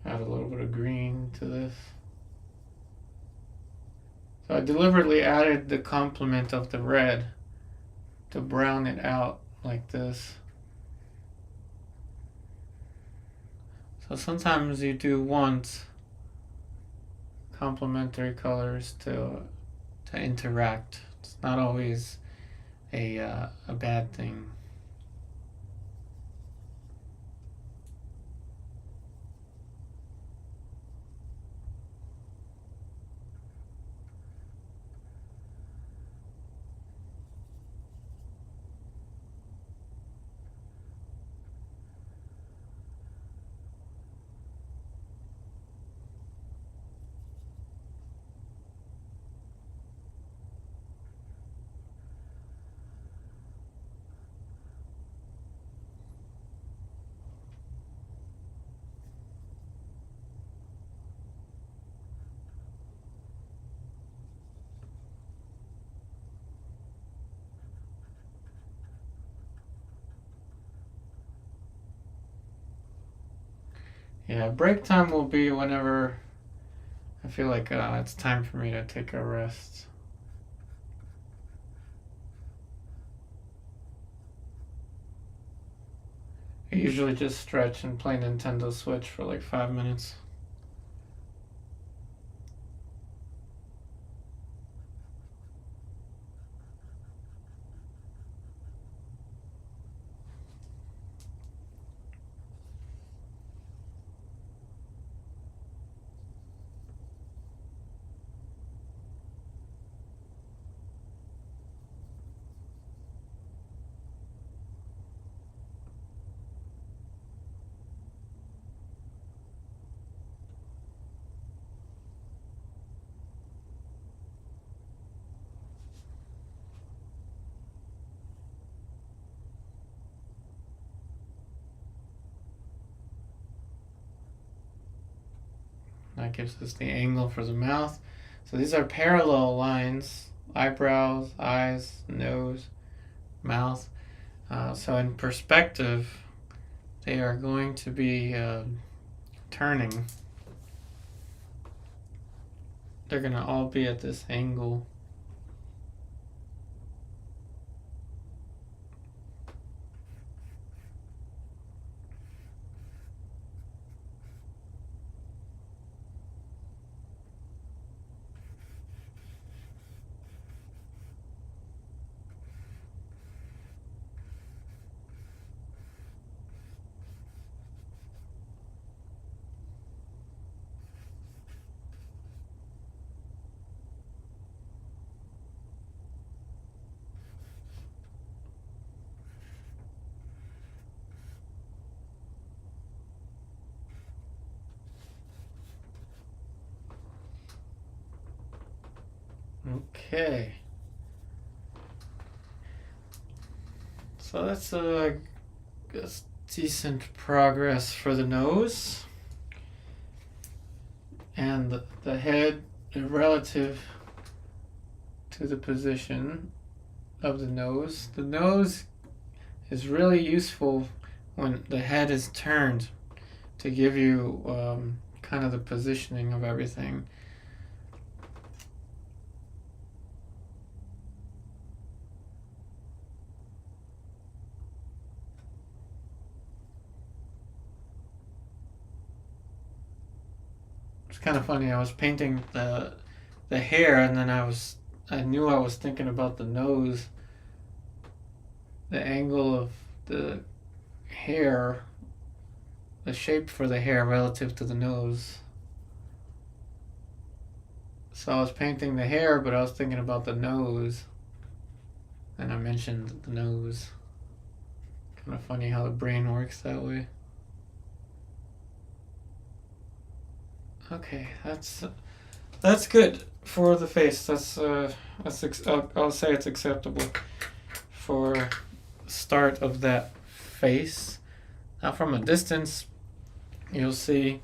Add a little bit of green to this. So I deliberately added the complement of the red to brown it out like this. So sometimes you do want complementary colors to interact. It's not always a bad thing. Yeah, break time will be whenever I feel like it's time for me to take a rest. I usually just stretch and play Nintendo Switch for like 5 minutes. That gives us the angle for the mouth. So these are parallel lines: eyebrows, eyes, nose, mouth. So in perspective, they are going to be turning. They're going to all be at this angle. Okay. So that's decent progress for the nose. And the head relative to the position of the nose. The nose is really useful when the head is turned to give you kind of the positioning of everything. It's kind of funny. I was painting the hair, and then I knew I was thinking about the nose, the angle of the hair, the shape for the hair relative to the nose. So I was painting the hair, but I was thinking about the nose, and I mentioned the nose. Kind of funny how the brain works that way. Okay, that's good for the face. I'll say it's acceptable. for start of that face. Now from a distance, you'll see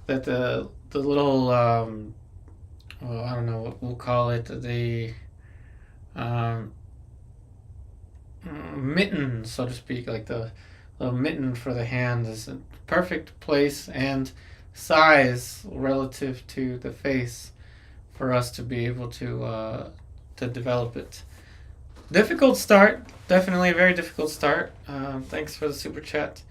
that the little well, I don't know what we'll call it, the mitten, so to speak, like the mitten for the hand is a perfect place and size relative to the face for us to be able to develop it. Difficult start, definitely a very difficult start. Thanks for the super chat,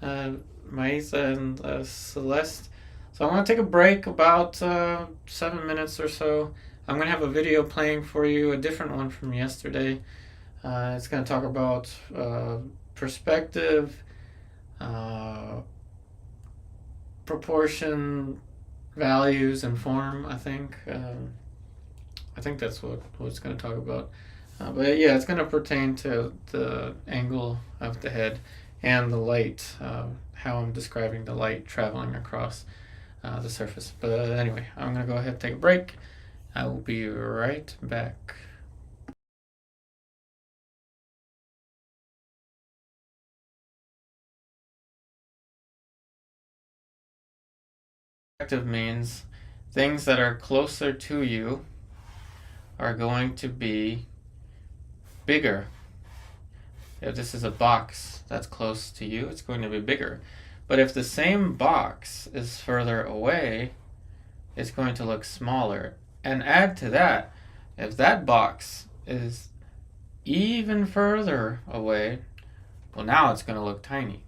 Maisa and Celeste. So I'm going to take a break about 7 minutes or so. I'm going to have a video playing for you, a different one from yesterday. It's going to talk about perspective, proportion, values, and form, I think. I think that's what it's going to talk about. But yeah, it's going to pertain to the angle of the head and the light, how I'm describing the light traveling across the surface. But anyway, I'm going to go ahead and take a break. I will be right back. Perspective means things that are closer to you are going to be bigger. If this is a box that's close to you, it's going to be bigger. But if the same box is further away, it's going to look smaller. And add to that, if that box is even further away, well, now it's going to look tiny.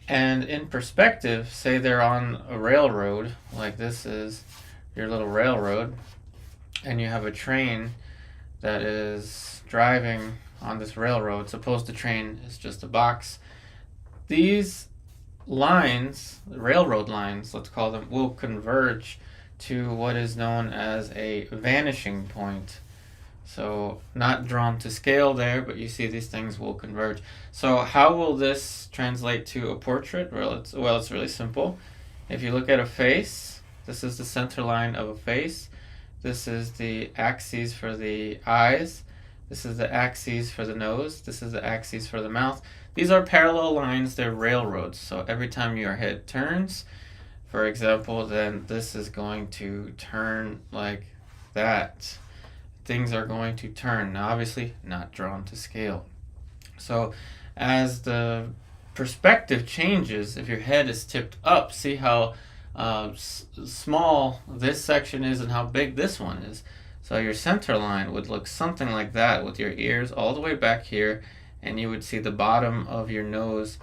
And in perspective, say they're on a railroad, like this is your little railroad, and you have a train that is driving on this railroad. Suppose the train is just a box. These lines, railroad lines, let's call them, will converge to what is known as a vanishing point. So not drawn to scale there, but you see these things will converge. So how will this translate to a portrait? Well, it's really simple. If you look at a face, this is the center line of a face. This is the axis for the eyes. This is the axis for the nose. This is the axis for the mouth. These are parallel lines. They're railroads. So every time your head turns, for example, then this is going to turn like that. Things are going to turn. Now, obviously, not drawn to scale. So as the perspective changes, if your head is tipped up, see how small this section is and how big this one is. So your center line would look something like that with your ears all the way back here, and you would see the bottom of your nose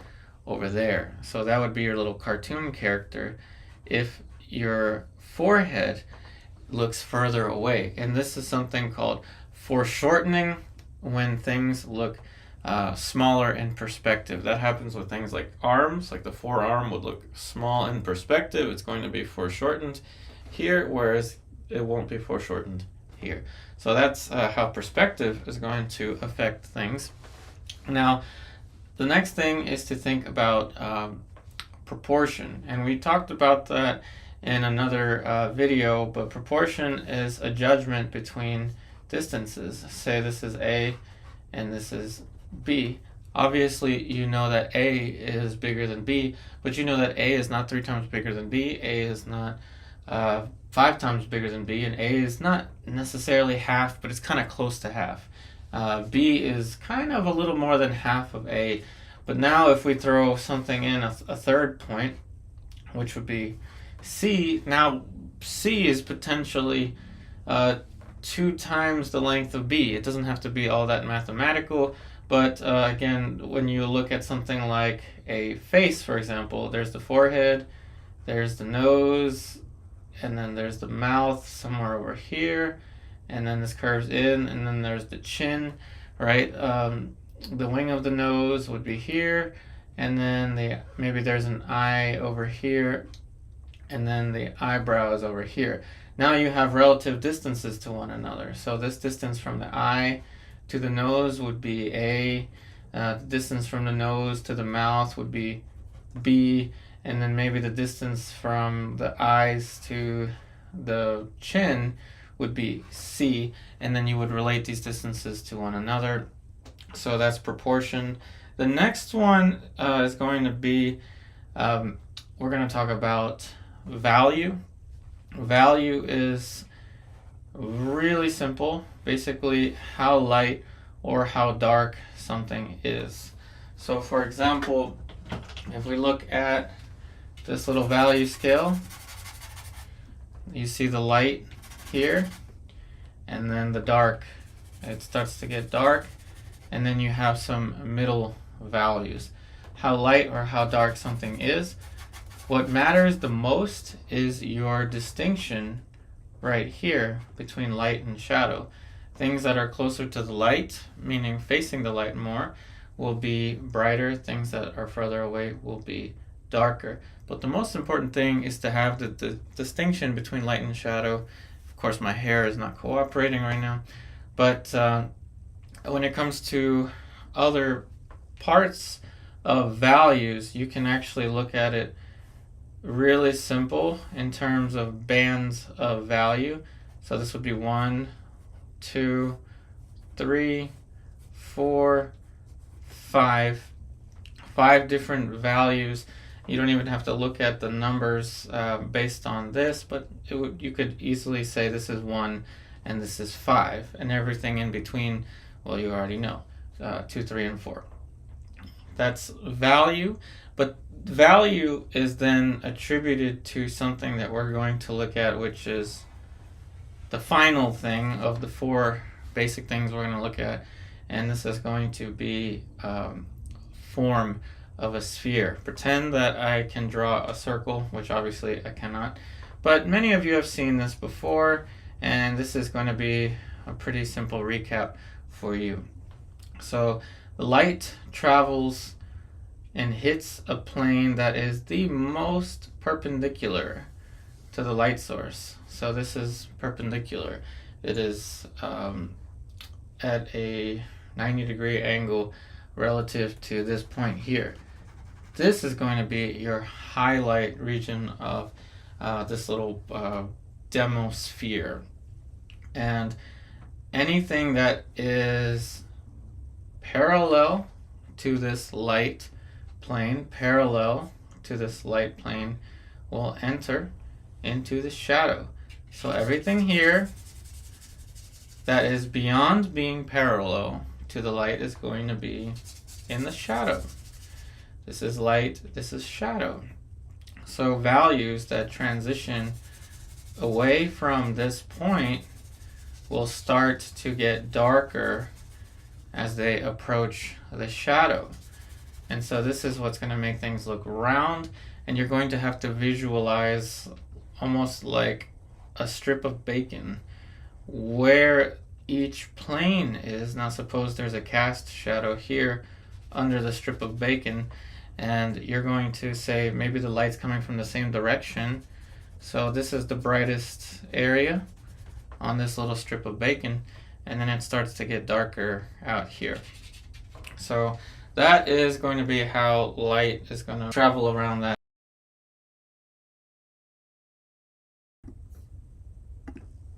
over there. So that would be your little cartoon character if your forehead looks further away. And this is something called foreshortening, when things look smaller in perspective. That happens with things like arms, like the forearm would look small in perspective. It's going to be foreshortened here, whereas it won't be foreshortened here. So that's how perspective is going to affect things. Now, the next thing is to think about proportion. And we talked about that in another video, but proportion is a judgment between distances. Say this is A and this is B. Obviously, you know that A is bigger than B, but you know that A is not 3 times bigger than B, A is not 5 times bigger than B, and A is not necessarily half, but it's kind of close to half. B is kind of a little more than half of A, but now if we throw something in a third point, which would be C, now C is potentially 2 times the length of B. It doesn't have to be all that mathematical, but again, when you look at something like a face, for example, there's the forehead, there's the nose, and then there's the mouth somewhere over here, and then this curves in, and then there's the chin, right? The wing of the nose would be here, and then maybe there's an eye over here, and then the eyebrow is over here. Now you have relative distances to one another. So this distance from the eye to the nose would be A, the distance from the nose to the mouth would be B, and then maybe the distance from the eyes to the chin would be C, and then you would relate these distances to one another. So that's proportion. The next one is going to be, we're going to talk about value. Value is really simple. Basically, how light or how dark something is. So for example, if we look at this little value scale, you see the light here, and then the dark. It starts to get dark, and then you have some middle values. How light or how dark something is. What matters the most is your distinction right here between light and shadow. Things that are closer to the light, meaning facing the light more, will be brighter. Things that are further away will be darker. But the most important thing is to have the distinction between light and shadow. Of course, my hair is not cooperating right now. But when it comes to other parts of values, you can actually look at it really simple in terms of bands of value. So this would be 1, 2, 3, 4, 5. 5 different values. You don't even have to look at the numbers based on this, but you could easily say this is 1 and this is 5, and everything in between, well, you already know, 2, 3, and 4. That's value, but value is then attributed to something that we're going to look at, which is the final thing of the 4 basic things we're going to look at, and this is going to be form of a sphere. Pretend that I can draw a circle, which obviously I cannot, but many of you have seen this before, and this is going to be a pretty simple recap for you. So the light travels and hits a plane that is the most perpendicular to the light source. So this is perpendicular. It is at a 90-degree angle relative to this point here. This is going to be your highlight region of this little demo sphere. And anything that is parallel to this light plane, will enter into the shadow. So everything here that is beyond being parallel to the light is going to be in the shadow. This is light, this is shadow. So values that transition away from this point will start to get darker as they approach the shadow. And so this is what's going to make things look round, and you're going to have to visualize almost like a strip of bacon where each plane is. Now suppose there's a cast shadow here under the strip of bacon, and you're going to say maybe the light's coming from the same direction. So this is the brightest area on this little strip of bacon, and then it starts to get darker out here. So that is going to be how light is going to travel around that.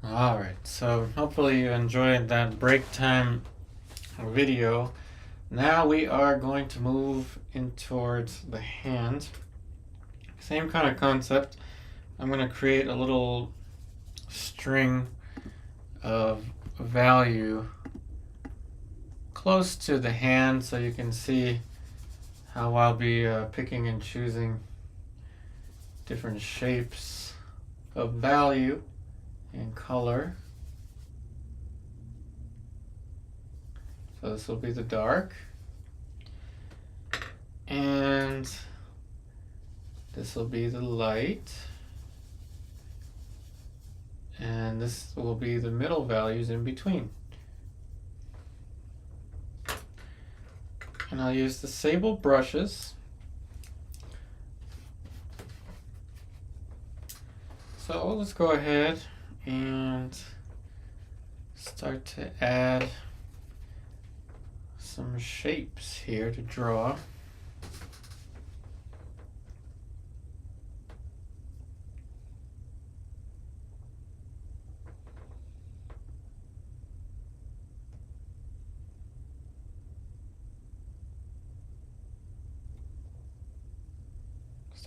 Alright, so hopefully you enjoyed that break time video. Now we are going to move in towards the hand. Same kind of concept. I'm going to create a little string of value close to the hand so you can see how I'll be picking and choosing different shapes of value and color. So this will be the dark, and this will be the light, and this will be the middle values in between. And I'll use the sable brushes. So let's go ahead and start to add some shapes here to draw.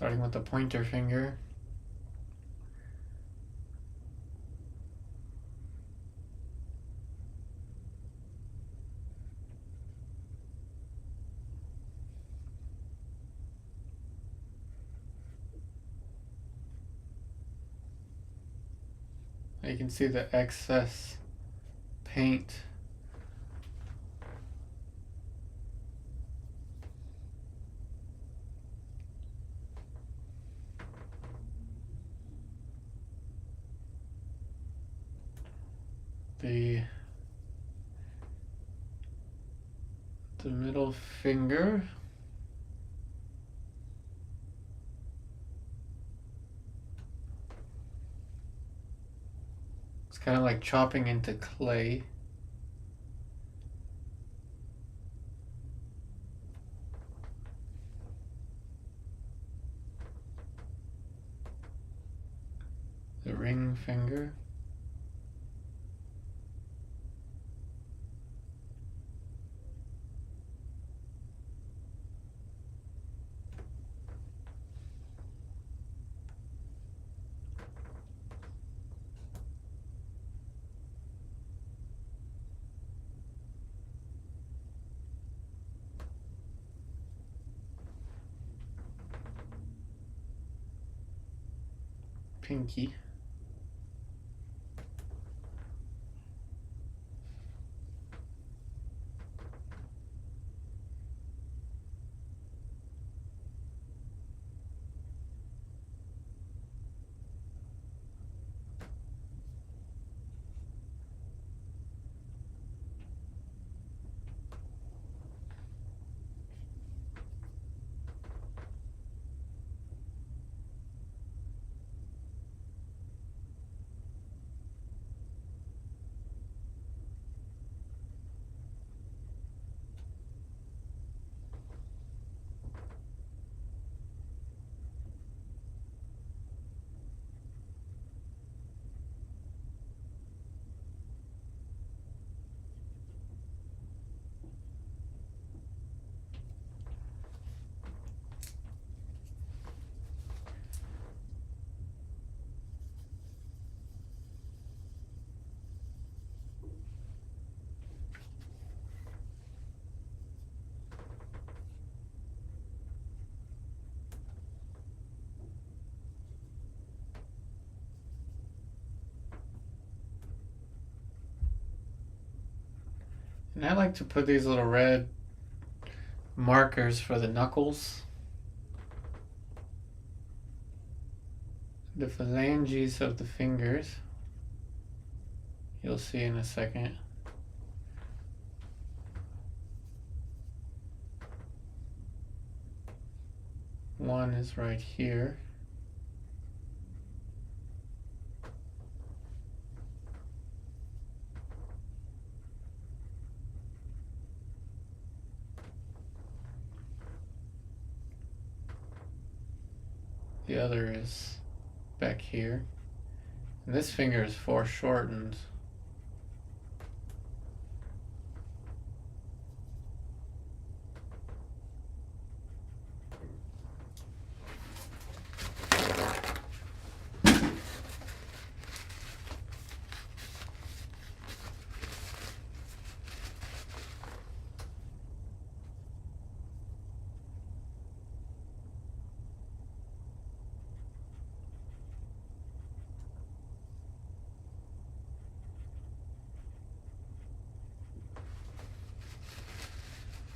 starting with the pointer finger. You can see the excess paint. The middle finger. It's kind of like chopping into clay. The ring finger. Pinky. And I like to put these little red markers for the knuckles. The phalanges of the fingers. You'll see in a second. One is right here. The other is back here. And this finger is foreshortened.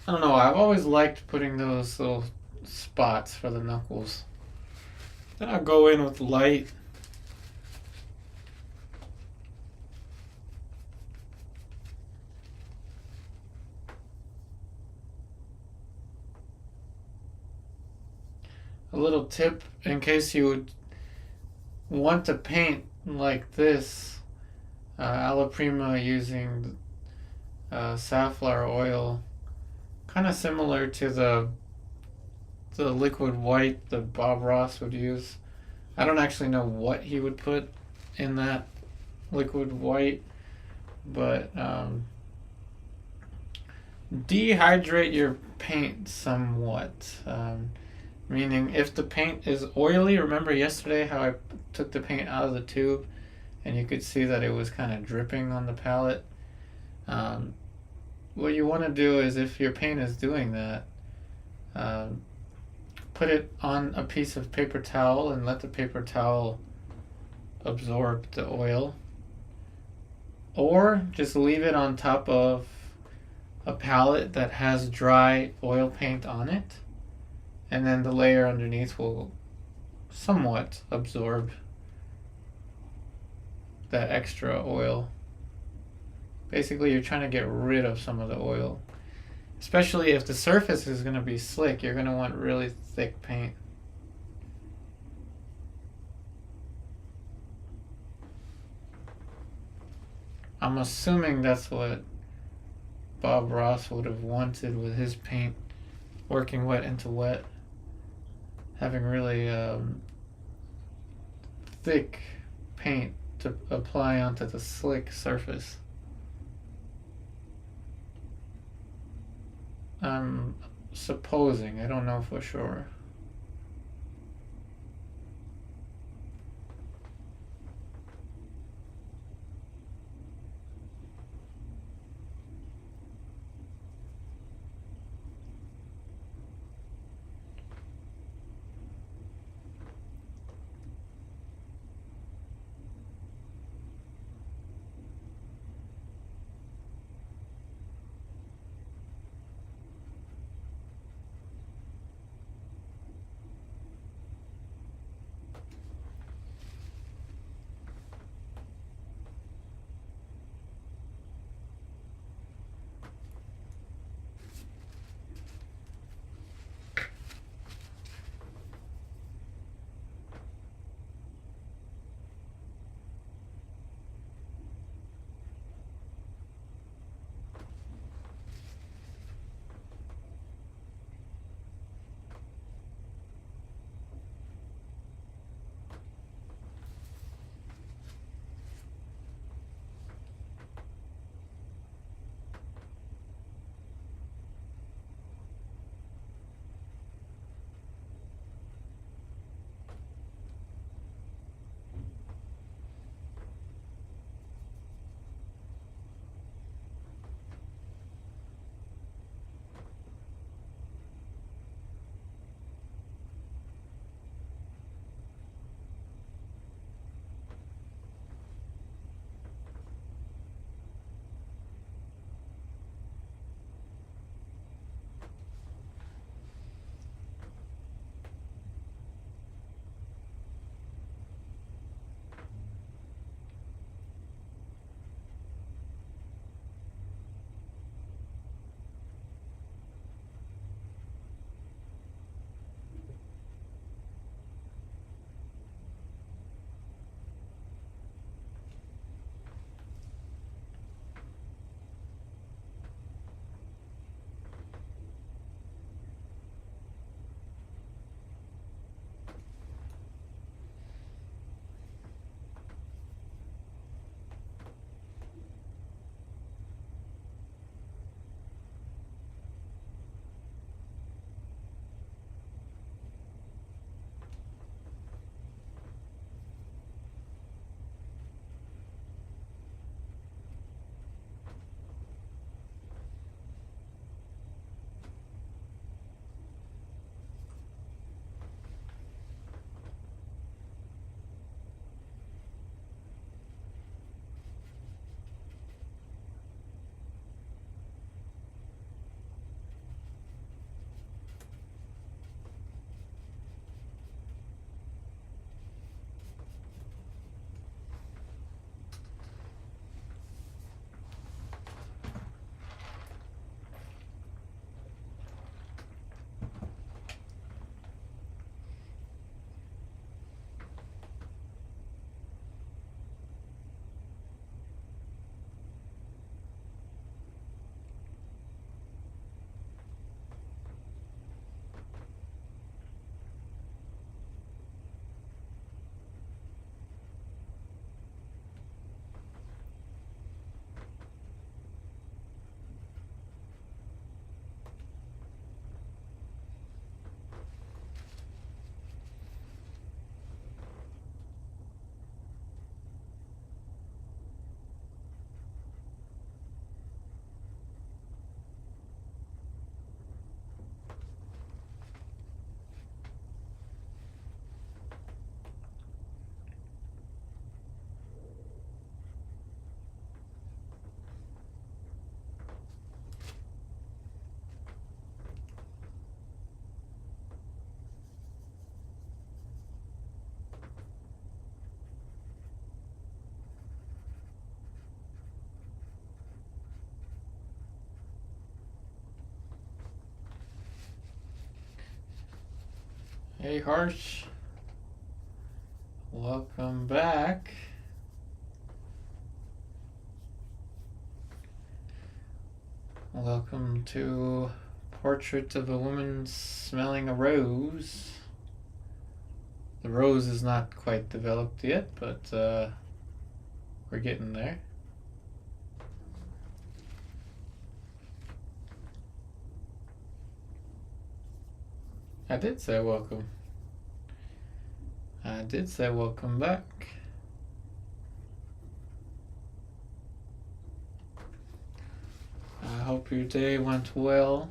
I don't know, I've always liked putting those little spots for the knuckles. Then I'll go in with light. A little tip in case you would want to paint like this, alla prima using safflower oil, kind of similar to the liquid white that Bob Ross would use. I don't actually know what he would put in that liquid white, but dehydrate your paint somewhat. Meaning if the paint is oily, remember yesterday how I took the paint out of the tube and you could see that it was kind of dripping on the palette? What you want to do is, if your paint is doing that, put it on a piece of paper towel and let the paper towel absorb the oil. Or just leave it on top of a palette that has dry oil paint on it, and then the layer underneath will somewhat absorb that extra oil. Basically, you're trying to get rid of some of the oil. Especially if the surface is going to be slick, you're going to want really thick paint. I'm assuming that's what Bob Ross would have wanted with his paint, working wet into wet, having really thick paint to apply onto the slick surface. I'm supposing, I don't know for sure. Hey, Harsh. Welcome back. Welcome to Portrait of a Woman Smelling a Rose. The rose is not quite developed yet, but we're getting there. I did say welcome. I did say welcome back. I hope your day went well.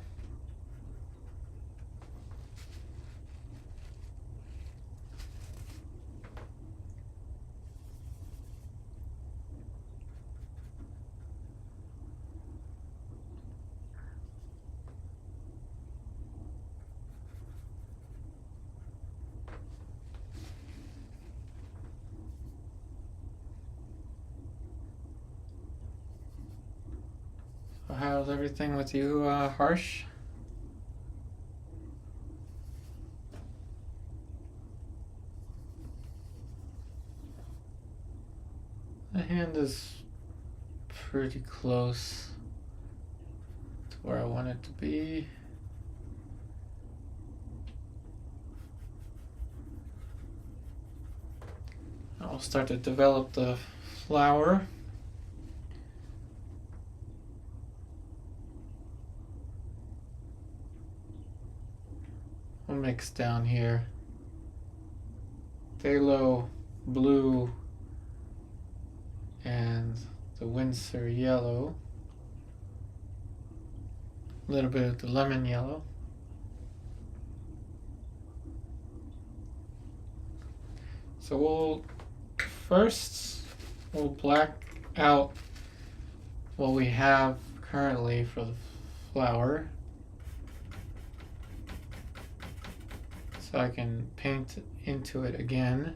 So how's everything with you, Harsh? The hand is pretty close to where I want it to be. I'll start to develop the flower. I'll mix down here phthalo blue and the Windsor yellow, a little bit of the lemon yellow. So we'll black out what we have currently for the flower, so I can paint into it again.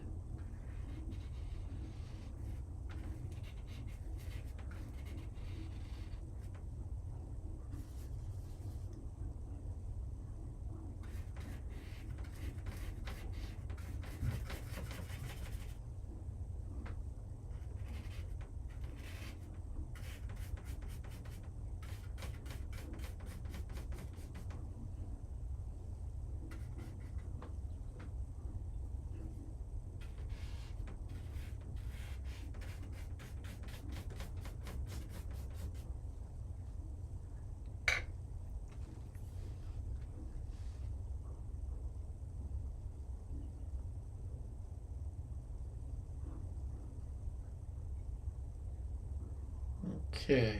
Okay.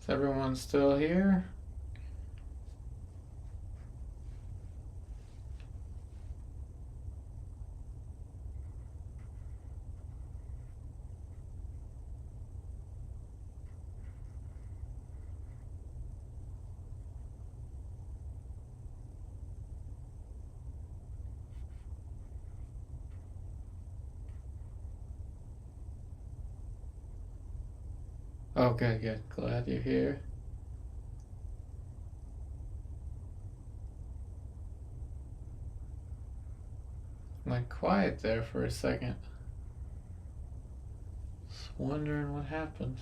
Is everyone still here? Okay, good. Glad you're here. Went quiet there for a second. Just wondering what happened.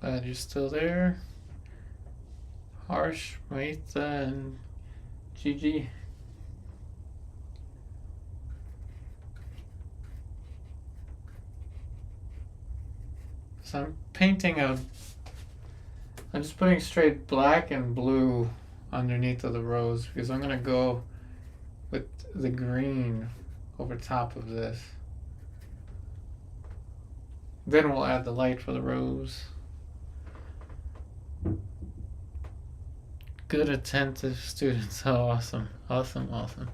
Glad you're still there. Harsh, Maitha, and Gigi. So I'm painting I'm just putting straight black and blue underneath of the rose because I'm gonna go with the green over top of this. Then we'll add the light for the rose. Good attentive students. Oh, awesome. Awesome, awesome.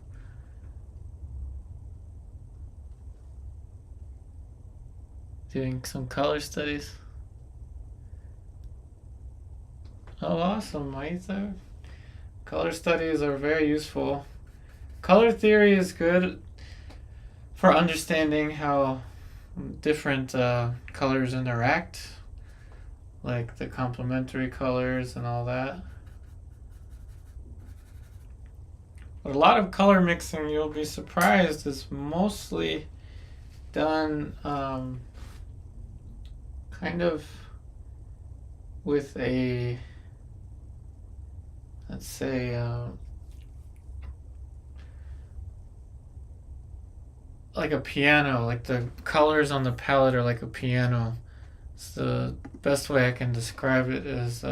Doing some color studies. Oh, awesome, Maitha. Color studies are very useful. Color theory is good for understanding how different colors interact, like the complementary colors and all that. But a lot of color mixing, you'll be surprised, is mostly done kind of with a, let's say, like a piano. Like the colors on the palette are like a piano. It's the best way I can describe it is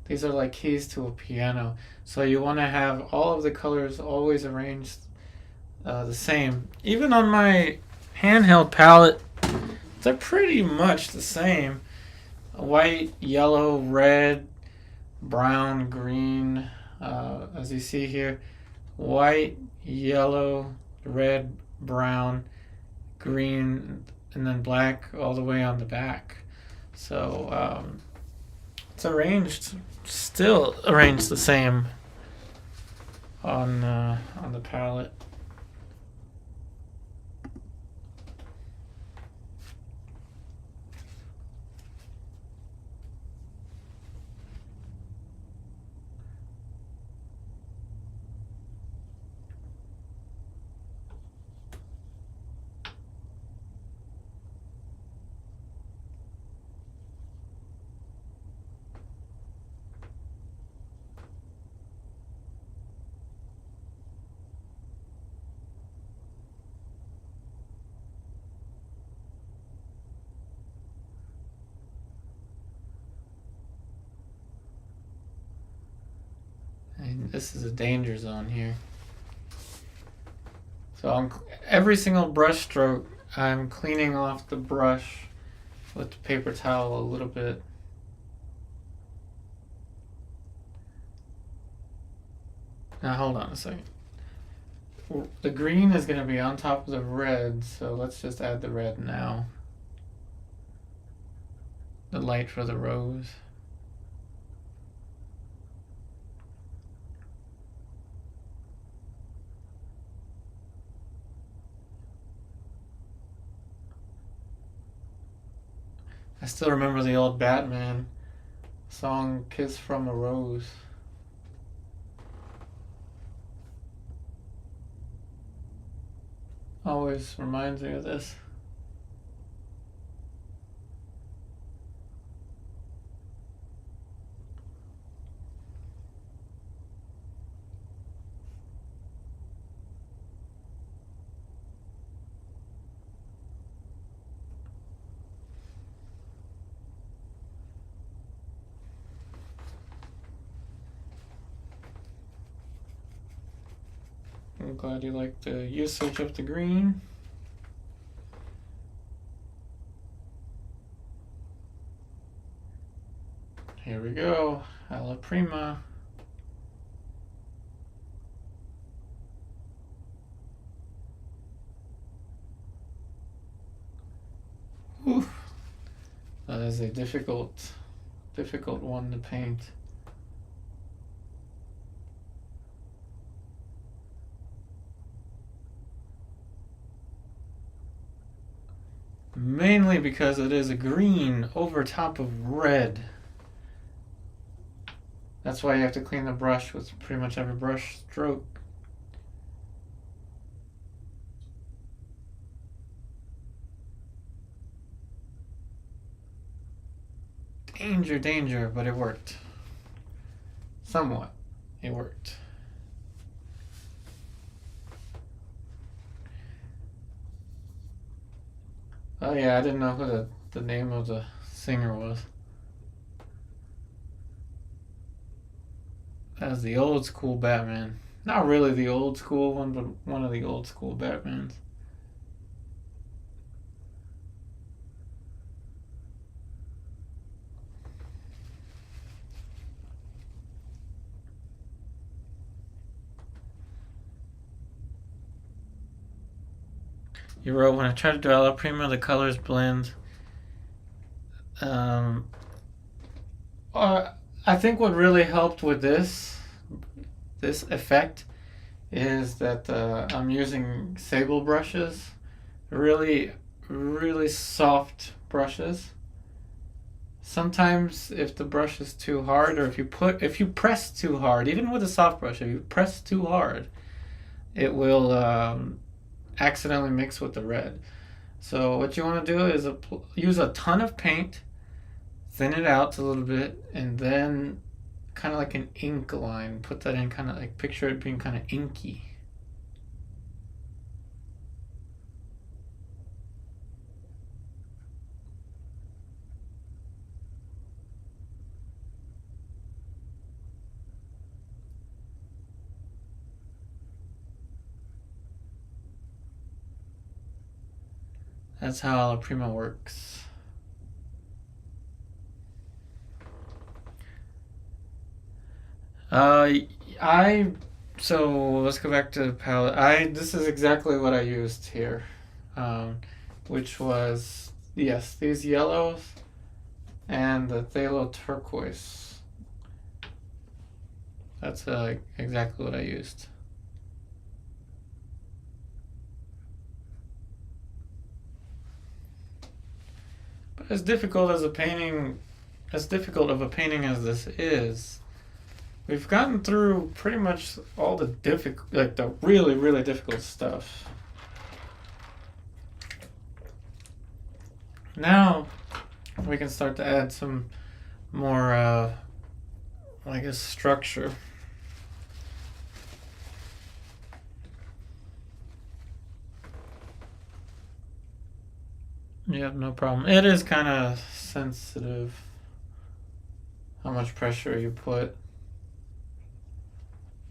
these are like keys to a piano. So you want to have all of the colors always arranged the same. Even on my handheld palette, they're pretty much the same. White, yellow, red, brown, green. As you see here, white, yellow, red, brown, green, and then black all the way on the back. So it's arranged, still arranged the same on the palette. And this is a danger zone here. So every single brush stroke, I'm cleaning off the brush with the paper towel a little bit. Now hold on a second. The green is going to be on top of the red, so let's just add the red now. The light for the rose. I still remember the old Batman song, Kiss from a Rose. Always reminds me of this. I'm glad you like the usage of the green. Here we go, alla prima. Whew. That is a difficult one to paint. Mainly because it is a green over top of red. That's why you have to clean the brush with pretty much every brush stroke. Danger danger, danger, but it worked. Somewhat. It worked. Oh yeah, I didn't know who the name of the singer was. That's the old school Batman. Not really the old school one, but one of the old school Batmans. You wrote, when I try to do alla prima, the colors blend. I think what really helped with this effect is that I'm using sable brushes, really, really soft brushes. Sometimes if the brush is too hard, or if you press too hard, even with a soft brush, if you press too hard, it will accidentally mix with the red. So what you want to do is use a ton of paint, thin it out a little bit, and then kind of like an ink line, put that in, kind of like, picture it being kind of inky. That's how alla prima works. So let's go back to the palette. This is exactly what I used here, which was, yes, these yellows and the phthalo turquoise. That's exactly what I used. But as difficult of a painting as this is, we've gotten through pretty much all the the really, really difficult stuff. Now we can start to add some more, I guess, structure. Yeah, no problem. It is kind of sensitive how much pressure you put.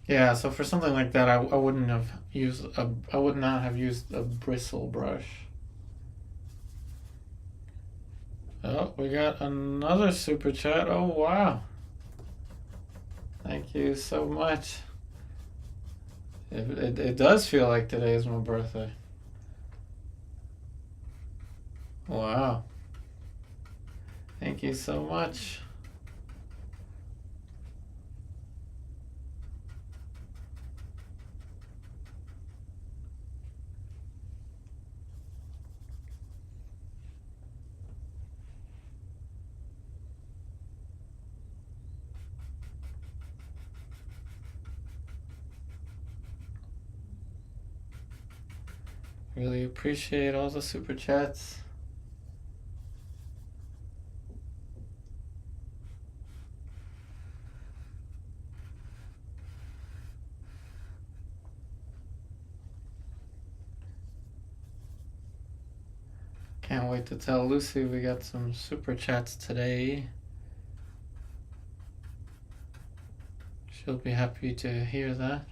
Yeah, so for something like that, I would not have used a bristle brush. Oh, we got another super chat. Oh wow! Thank you so much. It does feel like today is my birthday. Wow. Thank you so much. Really appreciate all the super chats. Can't wait to tell Lucy we got some super chats today. She'll be happy to hear that.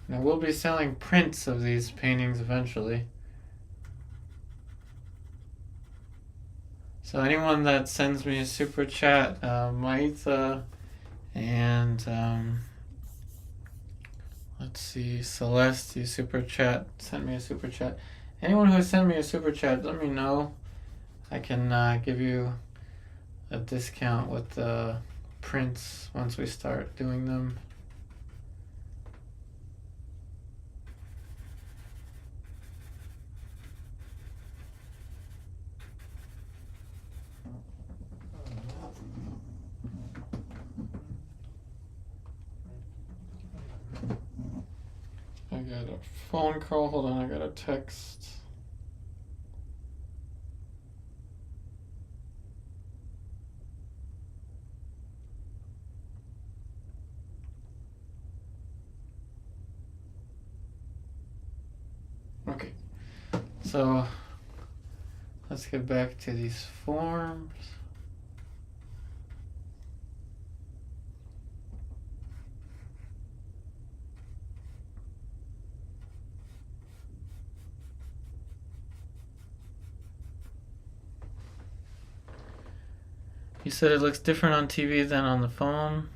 Now we'll be selling prints of these paintings eventually. So anyone that sends me a super chat, Maitha and let's see, Celeste, you sent me a super chat. Anyone who sent me a super chat, let me know. I can give you a discount with the prints once we start doing them. got a phone call. Hold on, I got a text. Okay, so let's get back to these forms. You said it looks different on TV than on the phone.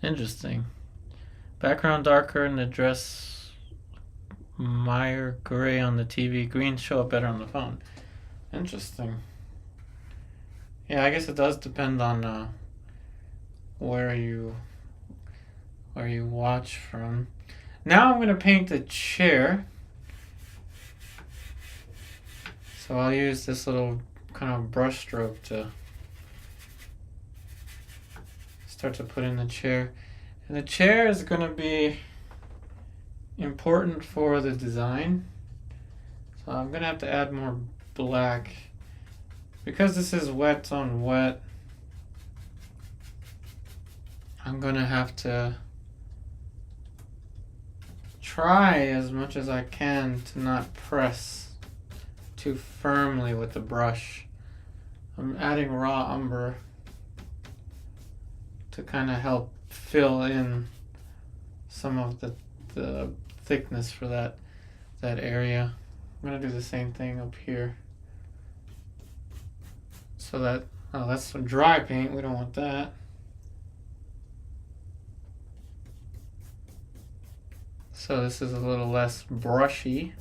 Interesting. Background darker and the dress Meyer gray on the TV. Green show up better on the phone. Interesting. Yeah, I guess it does depend on where you watch from. Now I'm gonna paint the chair. So I'll use this little kind of brush stroke to start to put in the chair. And the chair is going to be important for the design. So I'm going to have to add more black. Because this is wet on wet, I'm going to have to try as much as I can to not press too firmly with the brush. I'm adding raw umber to kind of help fill in some of the thickness for that area. I'm gonna do the same thing up here. So that, oh, that's some dry paint, we don't want that. So this is a little less brushy.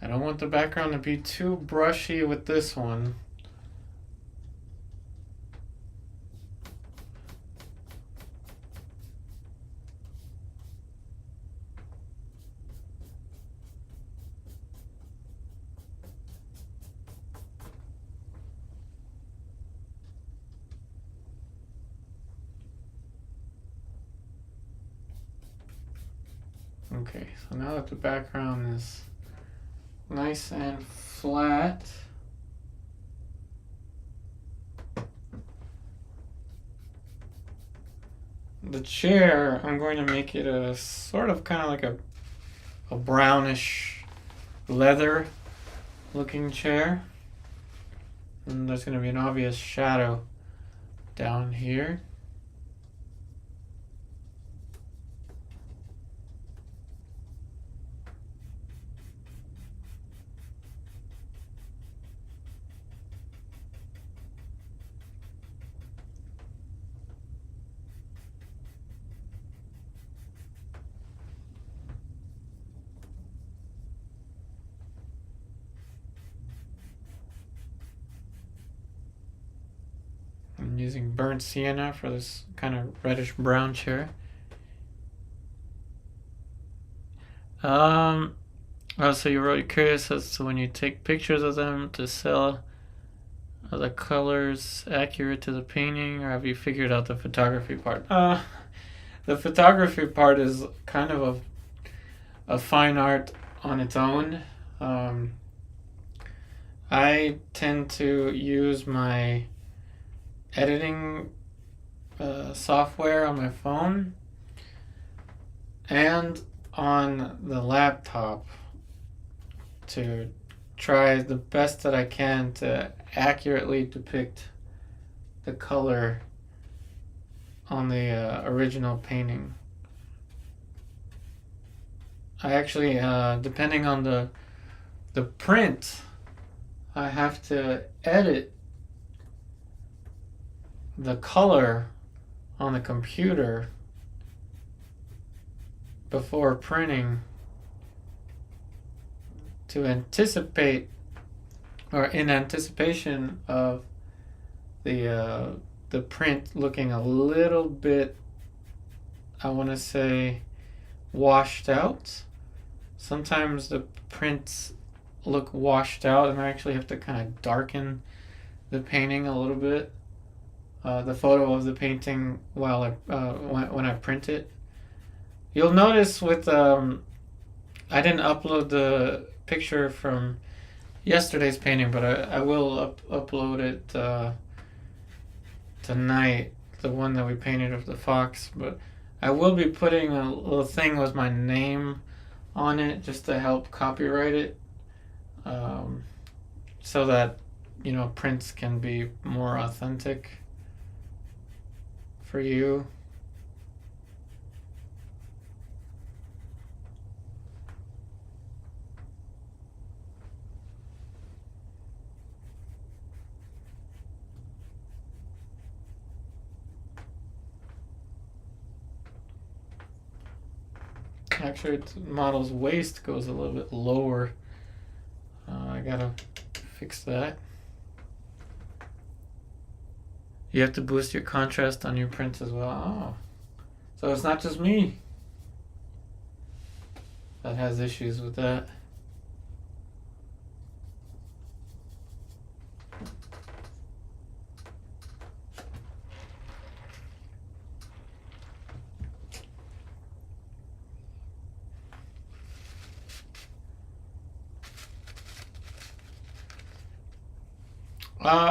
I don't want the background to be too brushy with this one. Okay, so now that the background is nice and flat, the chair, I'm going to make it a sort of kind of like a brownish leather looking chair. And there's going to be an obvious shadow down here. I'm using burnt sienna for this kind of reddish brown chair. Oh, so you're really curious as to when you take pictures of them to sell, are the colors accurate to the painting, or have you figured out the photography part? The photography part is kind of a fine art on its own. I tend to use my editing software on my phone and on the laptop to try the best that I can to accurately depict the color on the original painting. I actually, depending on the print, I have to edit the color on the computer before printing to anticipate, or in anticipation of the print looking a little bit, I want to say, washed out. Sometimes the prints look washed out, and I actually have to kind of darken the painting a little bit. The photo of the painting while when I print it. You'll notice with I didn't upload the picture from yesterday's painting, but I will upload it tonight, the one that we painted of the fox. But I will be putting a little thing with my name on it just to help copyright it, so that prints can be more authentic for you. Actually, the model's waist goes a little bit lower. I gotta fix that. You have to boost your contrast on your prints as well. Oh, so it's not just me that has issues with that.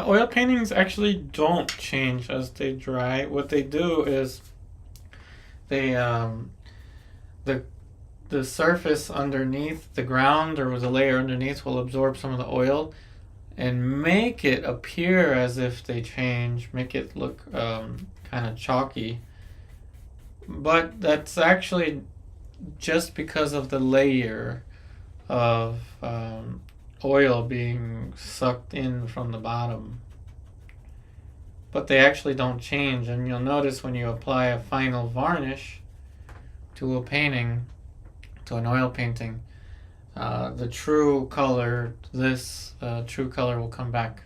Oil paintings actually don't change as they dry. What they do is they the surface underneath the ground, or the layer underneath, will absorb some of the oil and make it appear as if they change, make it look kind of chalky. But that's actually just because of the layer of oil being sucked in from the bottom. But they actually don't change, and you'll notice when you apply a final varnish to a painting, to an oil painting, the true color, this true color will come back.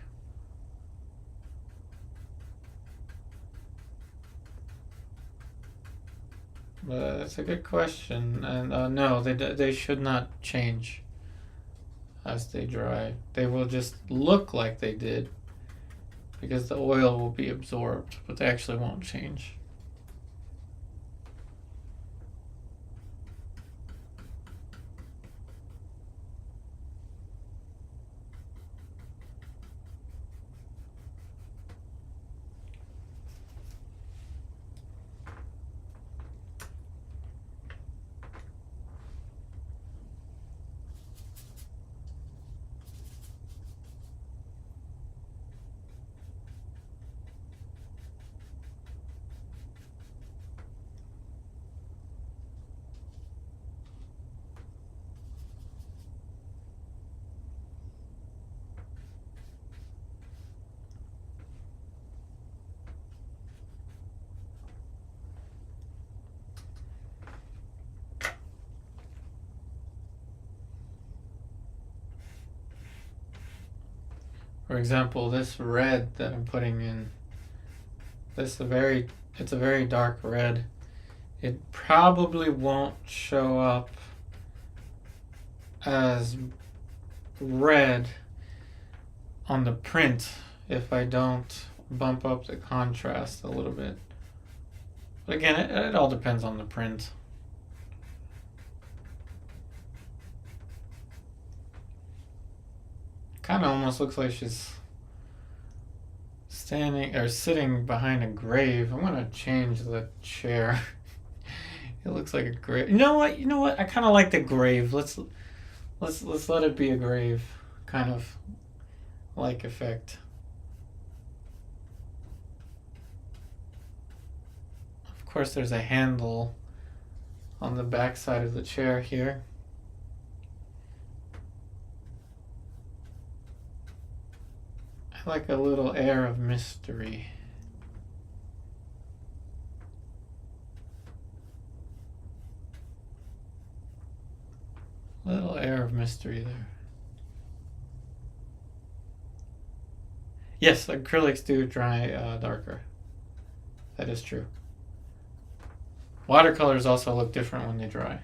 But it's a good question, and no, they should not change as they dry. They will just look like they did because the oil will be absorbed, but they actually won't change. For example, this red that I'm putting in, it's a very dark red. It probably won't show up as red on the print if I don't bump up the contrast a little bit. But again, it all depends on the print. Kind of almost looks like she's standing or sitting behind a grave. I'm gonna change the chair. It looks like a grave. You know what? I kind of like the grave. Let's let it be a grave kind of like effect. Of course, there's a handle on the back side of the chair here. I like a little air of mystery. mystery there. Yes, acrylics do dry darker. That is true. Watercolors also look different when they dry.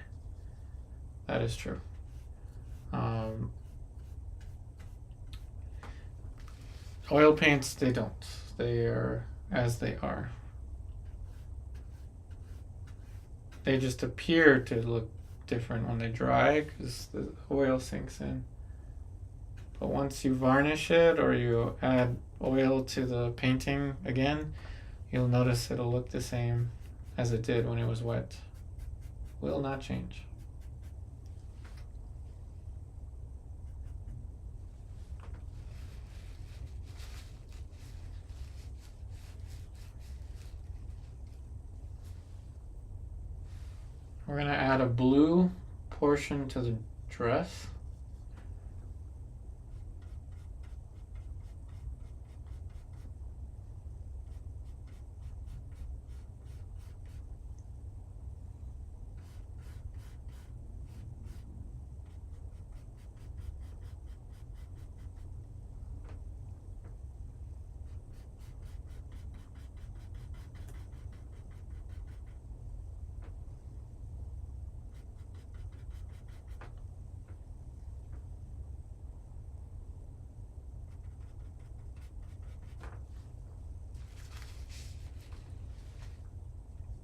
That is true. Oil paints, they don't. They are as they are. They just appear to look different when they dry because the oil sinks in. But once you varnish it or you add oil to the painting again, you'll notice it'll look the same as it did when it was wet. Will not change. We're going to add a blue portion to the dress.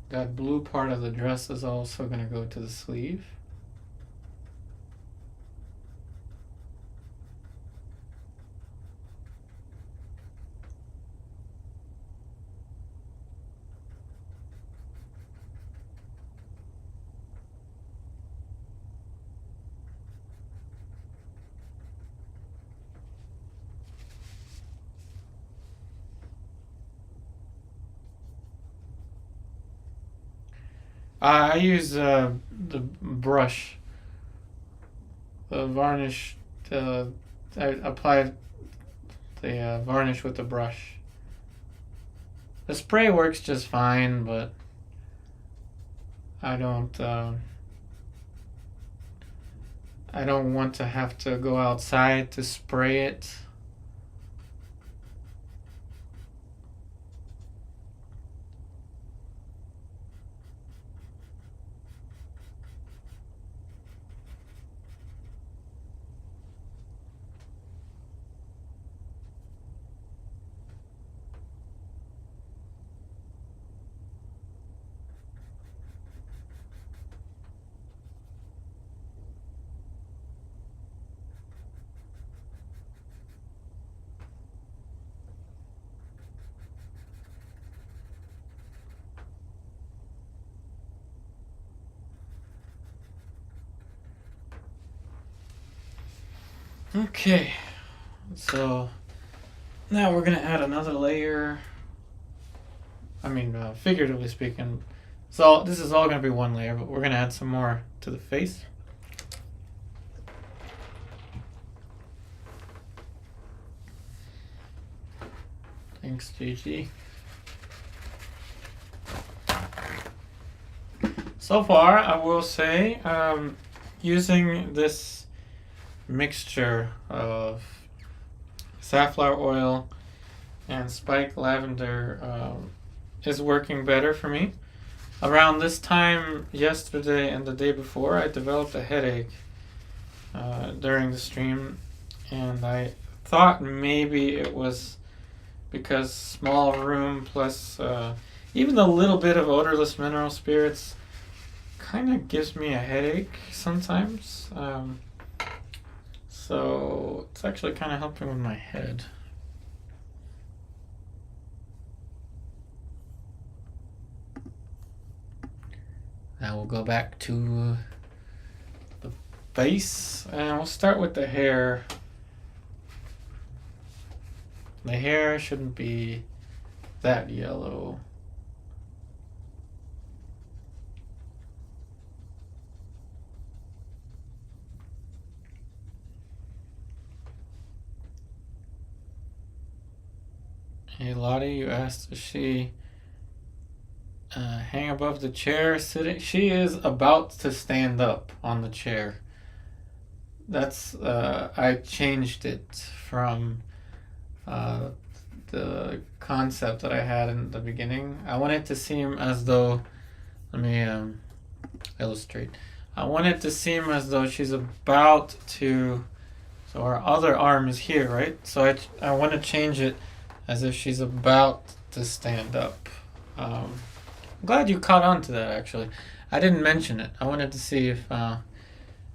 That blue part of the dress is also going to go to the sleeve. I use the brush, the varnish. I apply the varnish with the brush. The spray works just fine, but I don't want to have to go outside to spray it. Okay, so now we're gonna add another layer. I mean, figuratively speaking. So this is all gonna be one layer, but we're gonna add some more to the face. Thanks, JG. So far, I will say, using this mixture of safflower oil and spike lavender is working better for me. Around this time yesterday and the day before, I developed a headache during the stream, and I thought maybe it was because small room plus even a little bit of odorless mineral spirits kind of gives me a headache sometimes. So it's actually kind of helping with my head. Now we'll go back to the face and we'll start with the hair. The hair shouldn't be that yellow. Hey Lottie, you asked if she hang above the chair sitting. She is about to stand up on the chair. that's I changed it from uh, the concept that I had in the beginning. I want it to seem as though, let me illustrate. I want it to seem as though she's about to, so our other arm is here, right? So I want to change it as if she's about to stand up. I'm glad you caught on to that, actually. I didn't mention it. I wanted to see if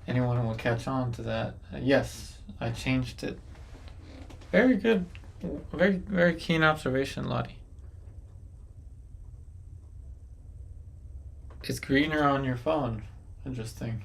anyone will catch on to that. Yes, I changed it. Very good. Very, very keen observation, Lottie. It's greener on your phone. Interesting.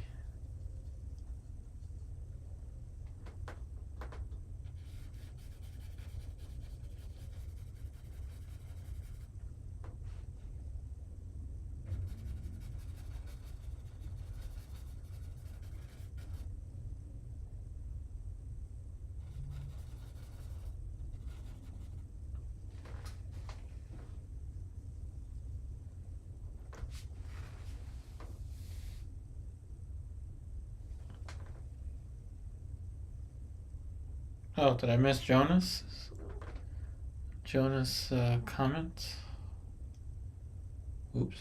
Oh, did I miss Jonas? Jonas comment? Oops.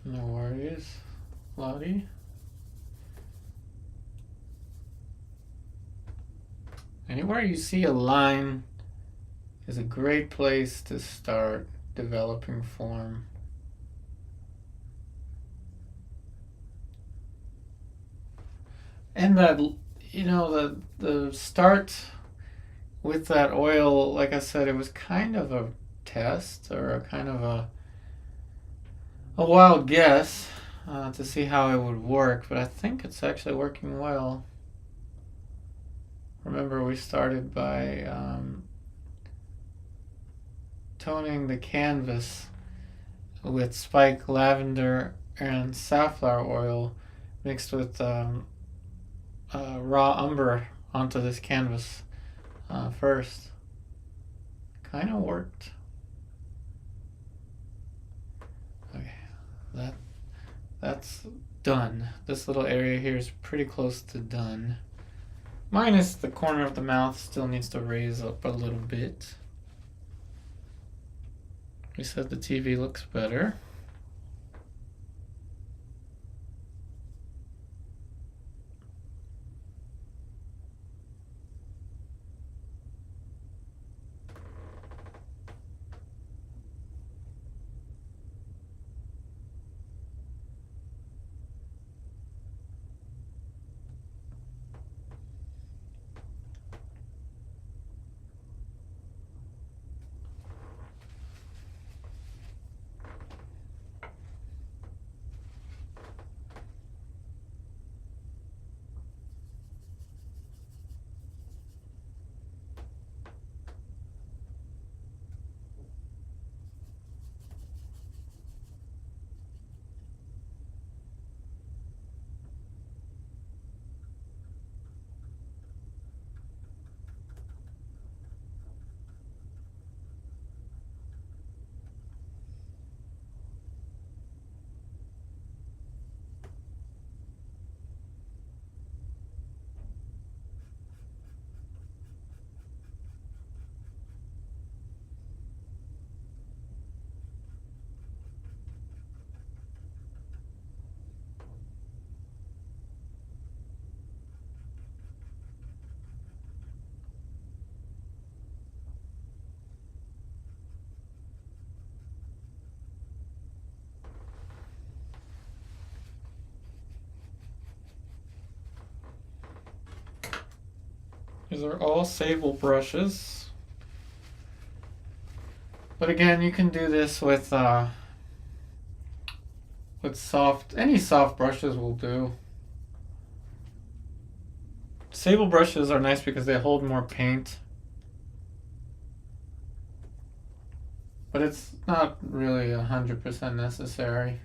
No worries, Lottie. Anywhere you see a line is a great place to start developing form. And that, the start with that oil, like I said, it was kind of a test or a kind of a wild guess to see how it would work, but I think it's actually working well. Remember, we started by toning the canvas with spike lavender and safflower oil mixed with raw umber onto this canvas first. Kind of worked. Okay, that's done. This little area here is pretty close to done. Minus the corner of the mouth still needs to raise up a little bit. We said the TV looks better. These are all sable brushes. But again, you can do this with any soft brushes will do. Sable brushes are nice because they hold more paint. But it's not really 100% necessary.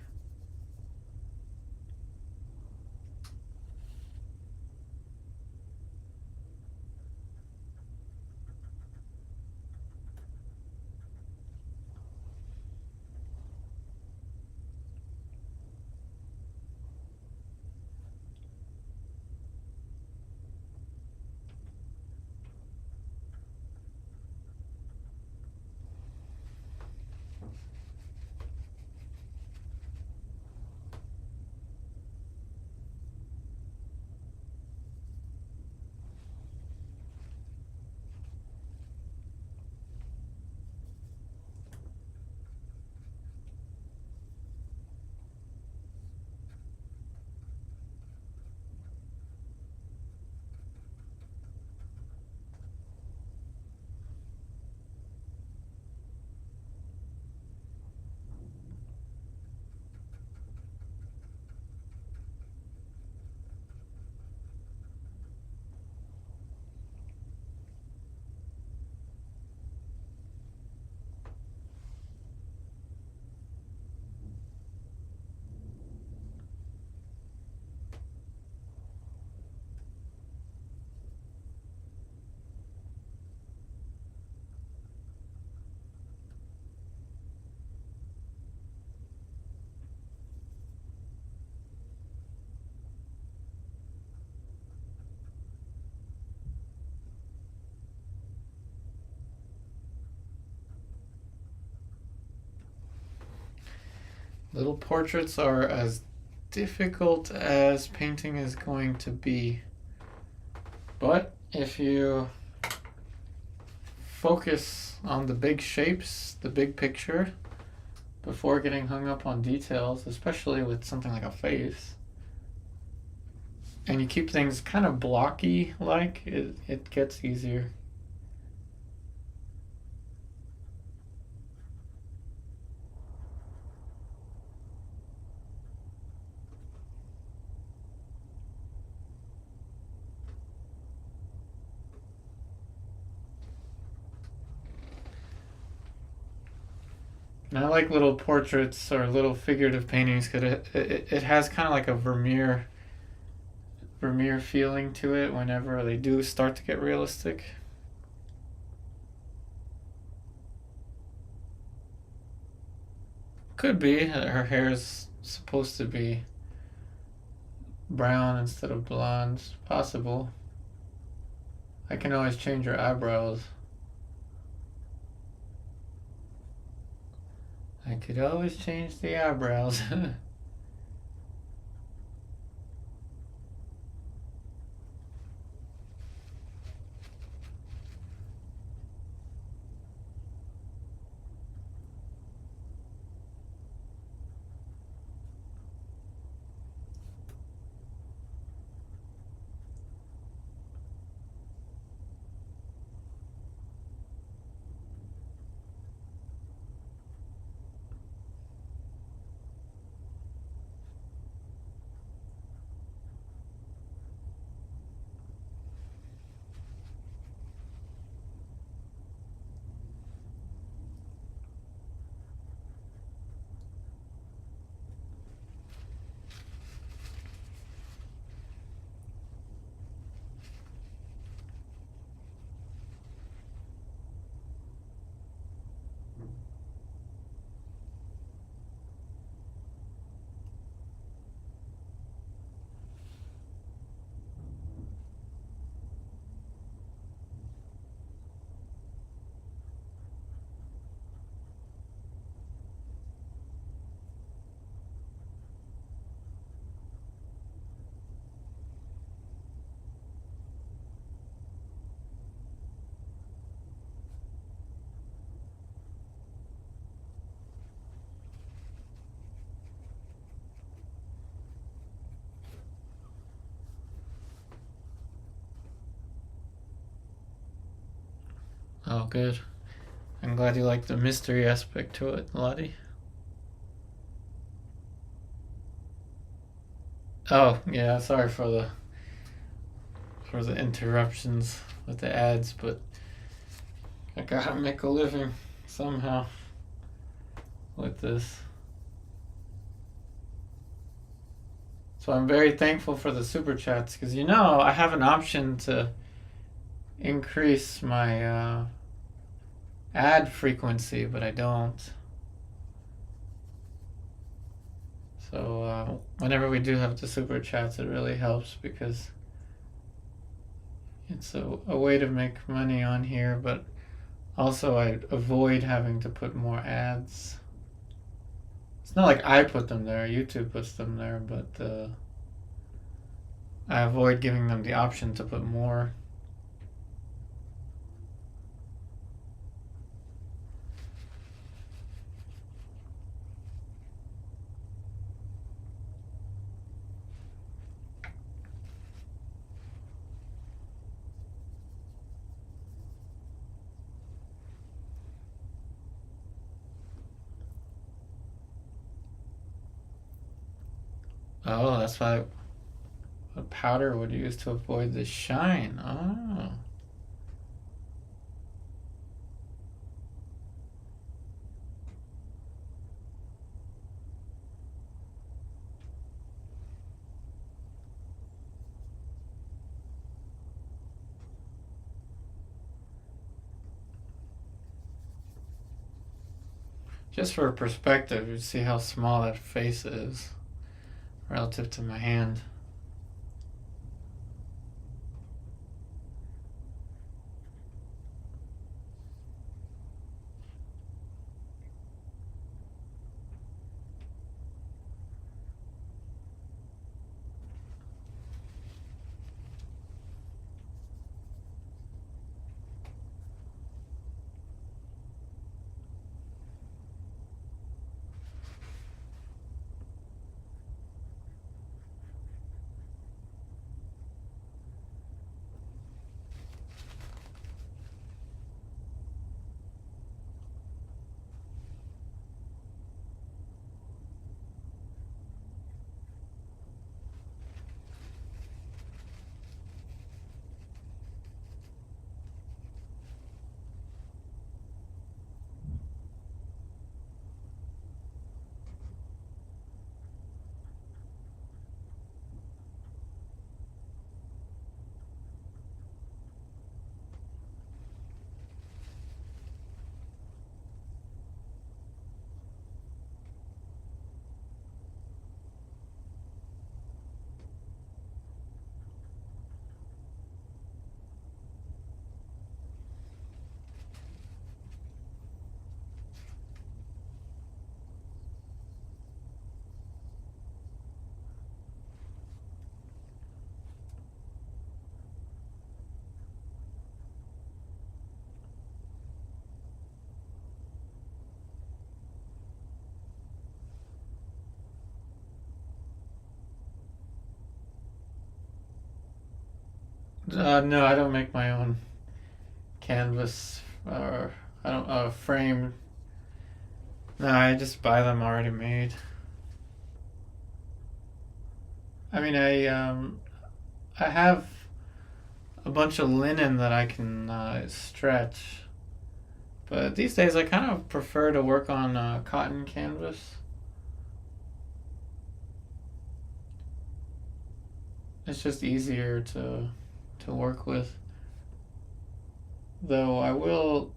Little portraits are as difficult as painting is going to be. But if you focus on the big shapes, the big picture, before getting hung up on details, especially with something like a face, and you keep things kind of blocky like, it gets easier. And I like little portraits or little figurative paintings because it has kind of like a Vermeer feeling to it whenever they do start to get realistic. Could be her hair is supposed to be brown instead of blonde. Possible. I can always change her eyebrows. I could always change the eyebrows. Oh, good. I'm glad you like the mystery aspect to it, Lottie. Oh, yeah, sorry for the interruptions with the ads, but I gotta make a living somehow with this. So I'm very thankful for the super chats because I have an option to increase my ad frequency, but I don't. So whenever we do have the super chats, it really helps because it's a way to make money on here, but also I avoid having to put more ads. It's not like I put them there, YouTube puts them there, but I avoid giving them the option to put more. Oh, that's why a powder would use to avoid the shine. Oh. Just for perspective, you see how small that face is relative to my hand. No, I don't make my own canvas or I don't frame. No, I just buy them already made. I mean, I have a bunch of linen that I can stretch, but these days I kind of prefer to work on cotton canvas. It's just easier to work with. Though I will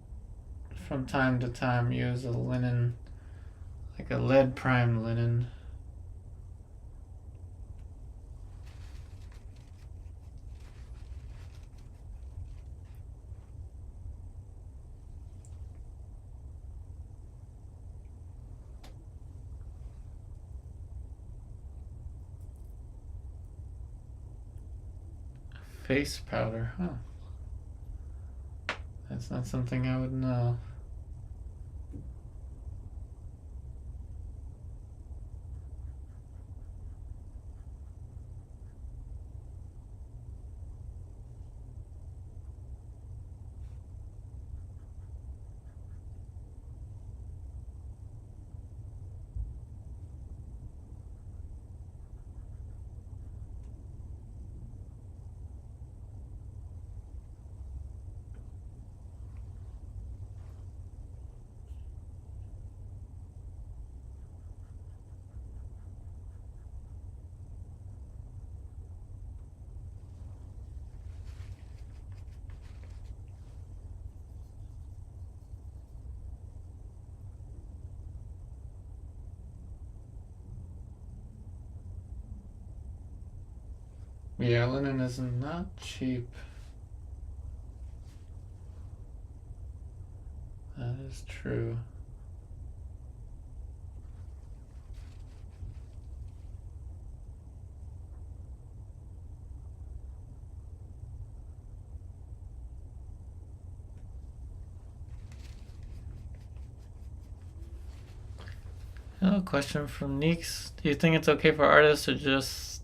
from time to time use a linen, like a lead primed linen. Face powder, huh? That's not something I would know. Yeah, linen is not cheap. That is true. Oh, question from Neeks. Do you think it's okay for artists to just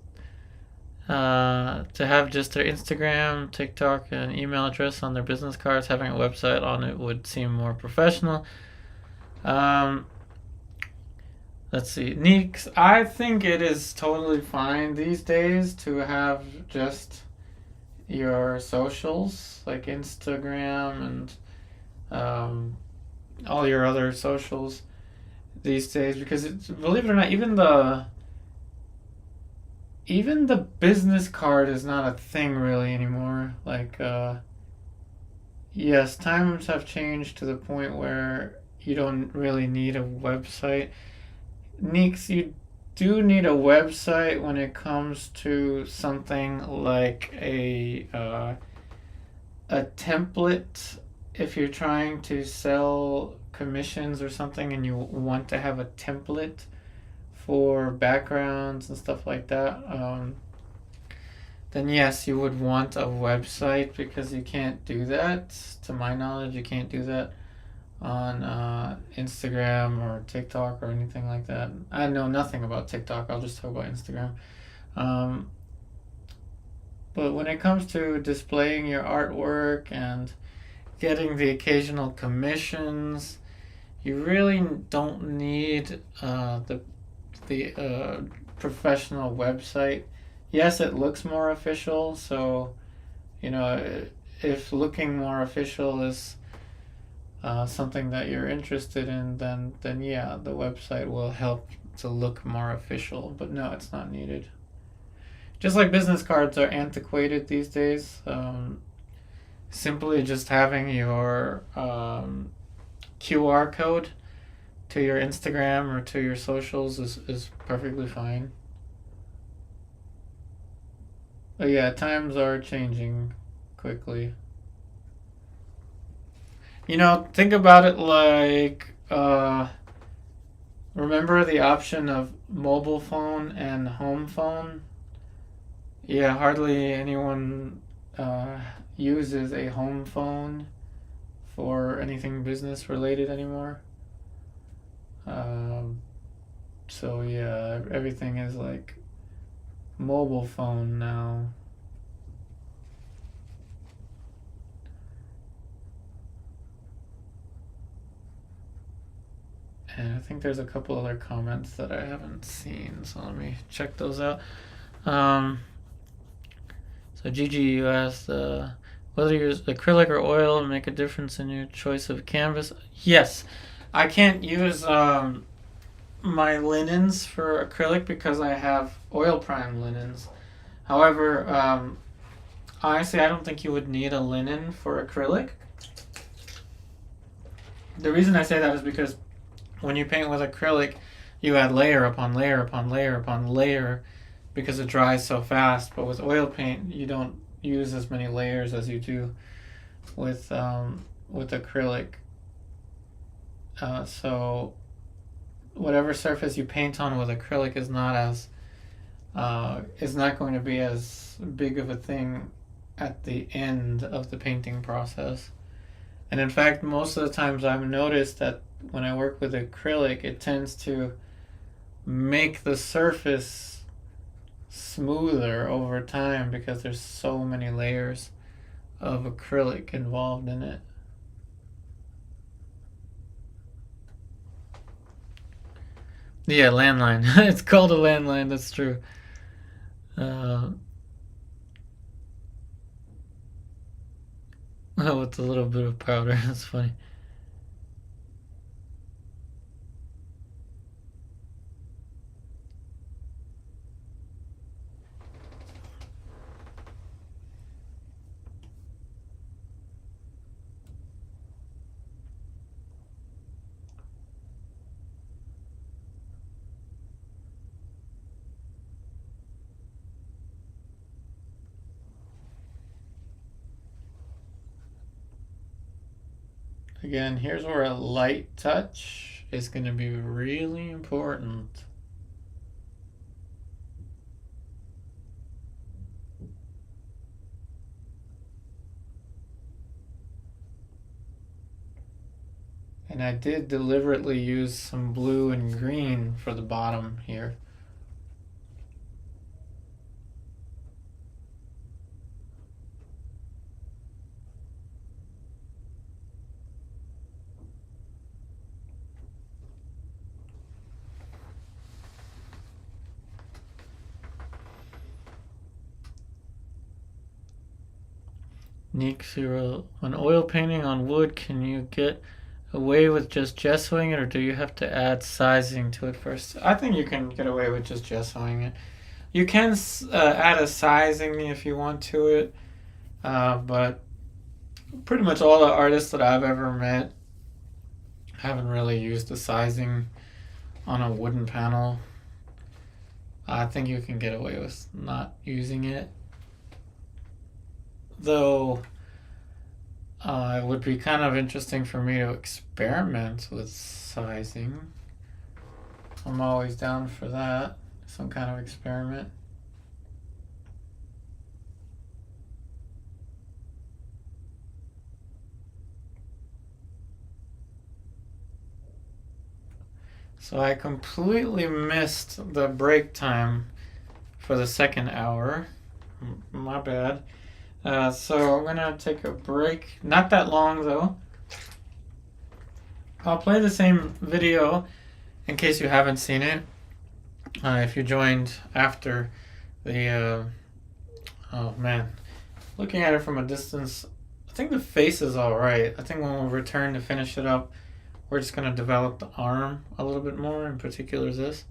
to have just their Instagram, TikTok, and email address on their business cards? Having a website on it would seem more professional. Um, let's see, Neeks. I think it is totally fine these days to have just your socials like Instagram and all your other socials these days, because believe it or not, even the business card is not a thing really anymore. Like, yes, times have changed to the point where you don't really need a website. Neeks, you do need a website when it comes to something like a template. If you're trying to sell commissions or something and you want to have a template for backgrounds and stuff like that, then yes, you would want a website, because you can't do that. To my knowledge, you can't do that on Instagram or TikTok or anything like that. I know nothing about TikTok. I'll just talk about Instagram. Um, but when it comes to displaying your artwork and getting the occasional commissions, you really don't need the professional website. Yes, it looks more official, so you know, if looking more official is something that you're interested in, then yeah, the website will help to look more official. But no, it's not needed. Just like business cards are antiquated these days, simply just having your QR code to your Instagram or to your socials is perfectly fine. But yeah, times are changing quickly. You know, think about it like remember the option of mobile phone and home phone? Yeah, hardly anyone uses a home phone for anything business related anymore. Um, so yeah, everything is like mobile phone now. And I think there's a couple other comments that I haven't seen, so let me check those out. So Gigi, you asked whether you use acrylic or oil make a difference in your choice of canvas. Yes, I can't use my linens for acrylic because I have oil prime linens. However, honestly, I don't think you would need a linen for acrylic. The reason I say that is because when you paint with acrylic, you add layer upon layer upon layer upon layer because it dries so fast. But with oil paint, you don't use as many layers as you do with acrylic. So whatever surface you paint on with acrylic is not going to be as big of a thing at the end of the painting process. And in fact, most of the times I've noticed that when I work with acrylic, it tends to make the surface smoother over time because there's so many layers of acrylic involved in it. Yeah, landline. It's called a landline, that's true. Oh, with a little bit of powder. That's funny. again, here's where a light touch is going to be really important. And I did deliberately use some blue and green for the bottom here. Nick Zero, when oil painting on wood, can you get away with just gessoing it, or do you have to add sizing to it first? I think you can get away with just gessoing it. You can add a sizing if you want to it, but pretty much all the artists that I've ever met haven't really used the sizing on a wooden panel. I think you can get away with not using it. Though it would be kind of interesting for me to experiment with sizing. I'm always down for that, some kind of experiment. So I completely missed the break time for the second hour. My bad. So I'm gonna take a break. Not that long though. I'll play the same video in case you haven't seen it. If you joined after the, oh man, looking at it from a distance, I think the face is alright. I think when we return to finish it up, we're just gonna develop the arm a little bit more, in particular this.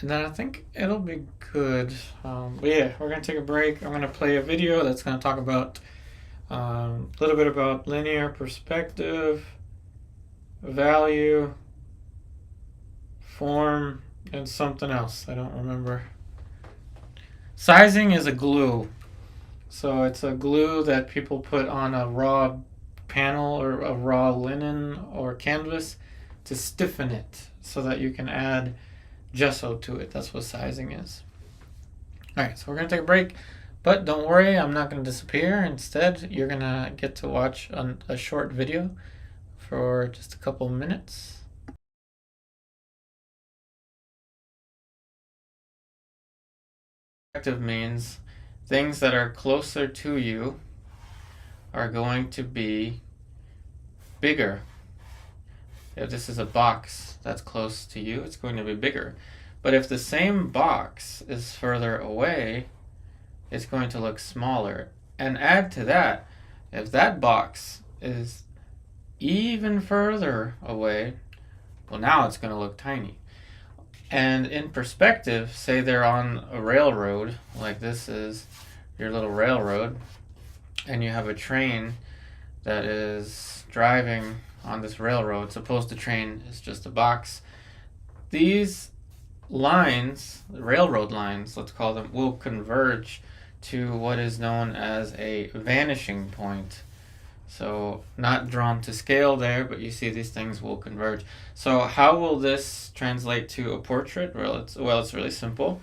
And then I think it'll be good. But yeah, we're going to take a break. I'm going to play a video that's going to talk about a little bit about linear perspective, value, form, and something else. I don't remember. Sizing is a glue. So it's a glue that people put on a raw panel or a raw linen or canvas to stiffen it so that you can add gesso to it. That's what sizing is. Alright, so we're going to take a break, but don't worry, I'm not going to disappear. Instead, you're going to get to watch a short video for just a couple minutes. Perspective means things that are closer to you are going to be bigger. If this is a box that's close to you, it's going to be bigger. But if the same box is further away, it's going to look smaller. And add to that, if that box is even further away, well, now it's going to look tiny. And in perspective, say they're on a railroad, like this is your little railroad, and you have a train that is driving on this railroad. Suppose the train is just a box. These lines, railroad lines, let's call them, will converge to what is known as a vanishing point. So not drawn to scale there, but you see these things will converge. So how will this translate to a portrait? Well, it's really simple.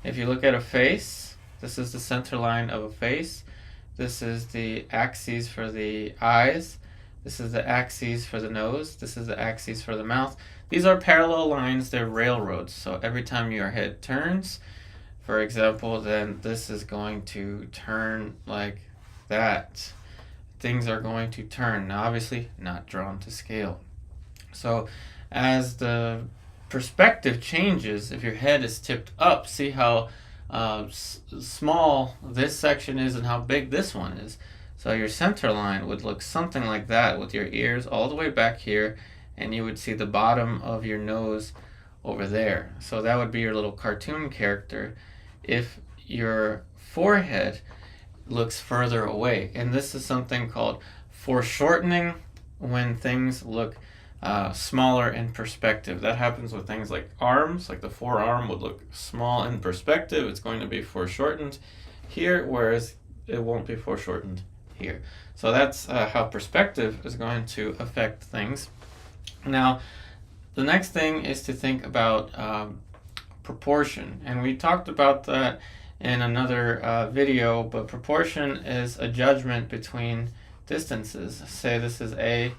If you look at a face, this is the center line of a face. This is the axis for the eyes. This is the axis for the nose. This is the axis for the mouth. These are parallel lines. They're railroads. So every time your head turns, for example, then this is going to turn like that. Things are going to turn. Now, obviously, not drawn to scale. So as the perspective changes, if your head is tipped up, see how small this section is and how big this one is. So your center line would look something like that with your ears all the way back here, and you would see the bottom of your nose over there. So that would be your little cartoon character if your forehead looks further away. And this is something called foreshortening, when things look smaller in perspective. That happens with things like arms, like the forearm would look small in perspective. It's going to be foreshortened here, whereas it won't be foreshortened here. So that's how perspective is going to affect things. Now, the next thing is to think about proportion, and we talked about that in another video, but proportion is a judgment between distances. Say this is A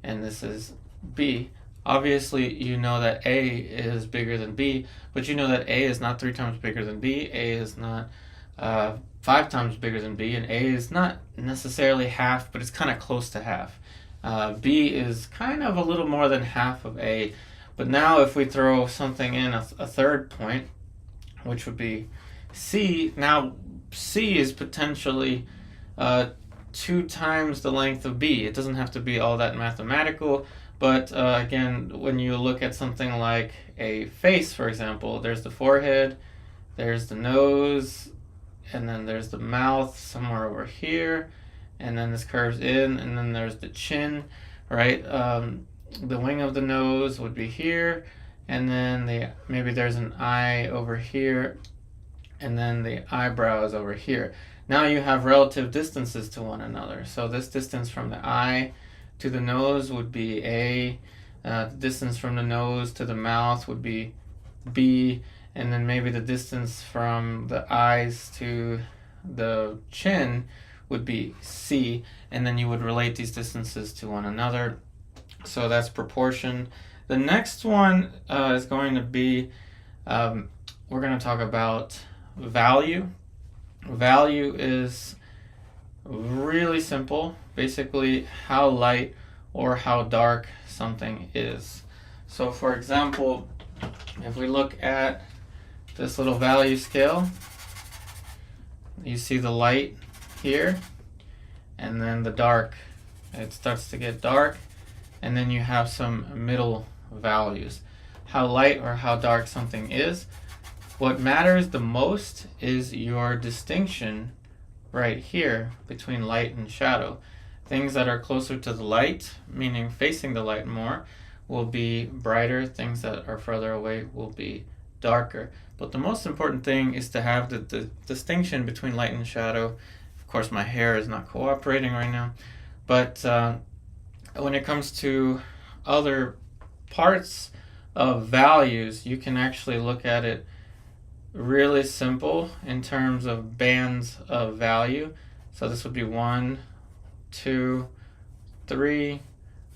and this is B. Obviously, you know that A is bigger than B, but you know that A is not 3 times bigger than B, A is not 5 times bigger than B, and A is not necessarily half, but it's kind of close to half. B is kind of a little more than half of A, but now if we throw something in a third point, which would be C, now C is potentially 2 times the length of B. It doesn't have to be all that mathematical, but again, when you look at something like a face, for example, there's the forehead, there's the nose, and then there's the mouth somewhere over here, and then this curves in, and then there's the chin, right? The wing of the nose would be here, and then maybe there's an eye over here, and then the eyebrows over here. Now you have relative distances to one another. So this distance from the eye to the nose would be A, the distance from the nose to the mouth would be B, and then maybe the distance from the eyes to the chin would be C, and then you would relate these distances to one another. So that's proportion. The next one is going to be, we're going to talk about value. Value is really simple, basically how light or how dark something is. So for example, if we look at this little value scale, you see the light here, and then the dark. It starts to get dark, and then you have some middle values. How light or how dark something is. What matters the most is your distinction right here between light and shadow. Things that are closer to the light, meaning facing the light more, will be brighter. Things that are further away will be darker. But the most important thing is to have the distinction between light and shadow. Of course, my hair is not cooperating right now. But when it comes to other parts of values, you can actually look at it really simple in terms of bands of value. So this would be 1, 2, 3,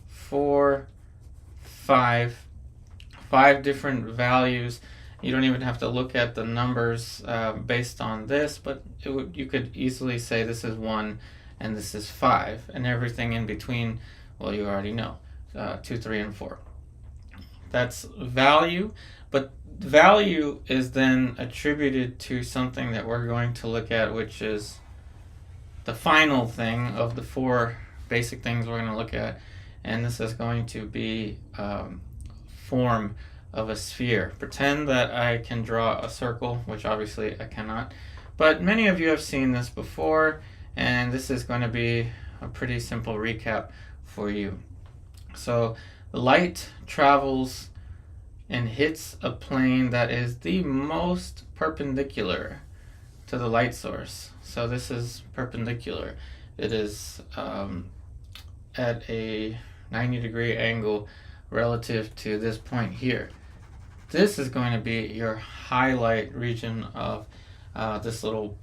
4, 5. 5 different values. You don't even have to look at the numbers based on this, but you could easily say this is 1 and this is 5, and everything in between, well, you already know, 2, 3, and 4. That's value, but value is then attributed to something that we're going to look at, which is the final thing of the 4 basic things we're going to look at, and this is going to be form of a sphere. Pretend that I can draw a circle, which obviously I cannot, but many of you have seen this before, and this is going to be a pretty simple recap for you. So the light travels and hits a plane that is the most perpendicular to the light source. So this is perpendicular. It is at a 90-degree angle relative to this point here. This is going to be your highlight region of this little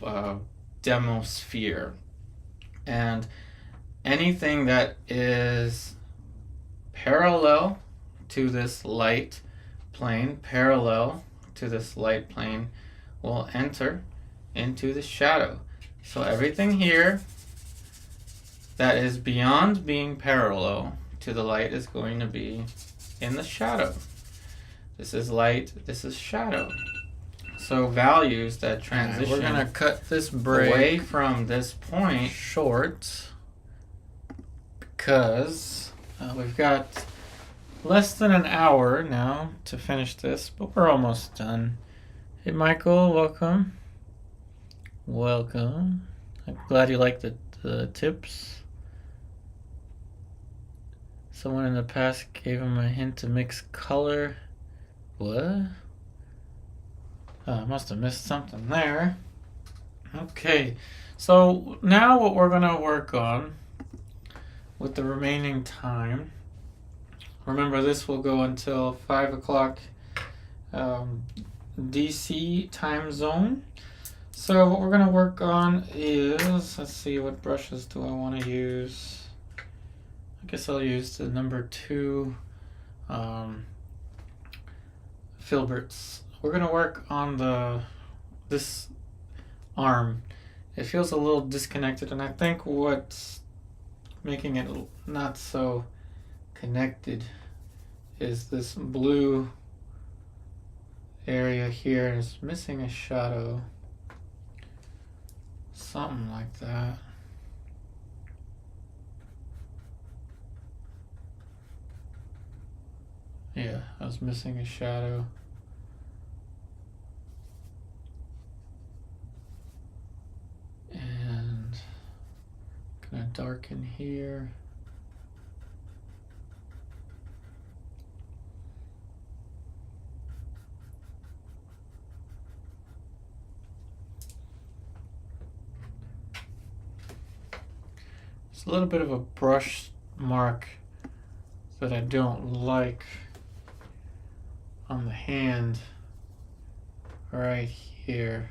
demo sphere. And anything that is parallel to this light plane, will enter into the shadow. So everything here that is beyond being parallel to the light is going to be in the shadow. This is light, this is shadow. So values that transition. We're going to cut this break away from this point short because we've got less than an hour now to finish this, but we're almost done. Hey Michael, welcome. Welcome. I'm glad you like the tips. Someone in the past gave him a hint to mix color. What? I must have missed something there. Okay, So now what we're gonna work on with the remaining time, remember this will go until 5 o'clock DC time zone. So what we're gonna work on is, let's see, what brushes do I want to use? I guess I'll use the number 2 filberts. We're gonna work on this arm. It feels a little disconnected, and I think what's making it not so connected is this blue area here is missing a shadow. Something like that. Yeah, I was missing a shadow. And gonna darken here. It's a little bit of a brush mark that I don't like on the hand right here.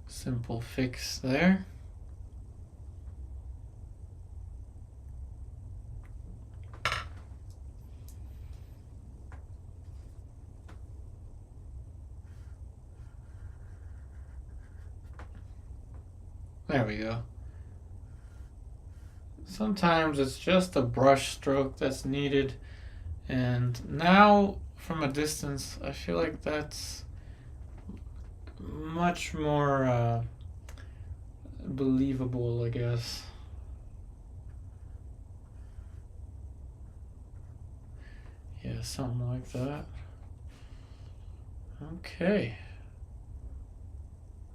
Simple fix there. There we go. Sometimes it's just a brush stroke that's needed, and now from a distance I feel like that's much more believable, I guess. Yeah, something like that. Okay.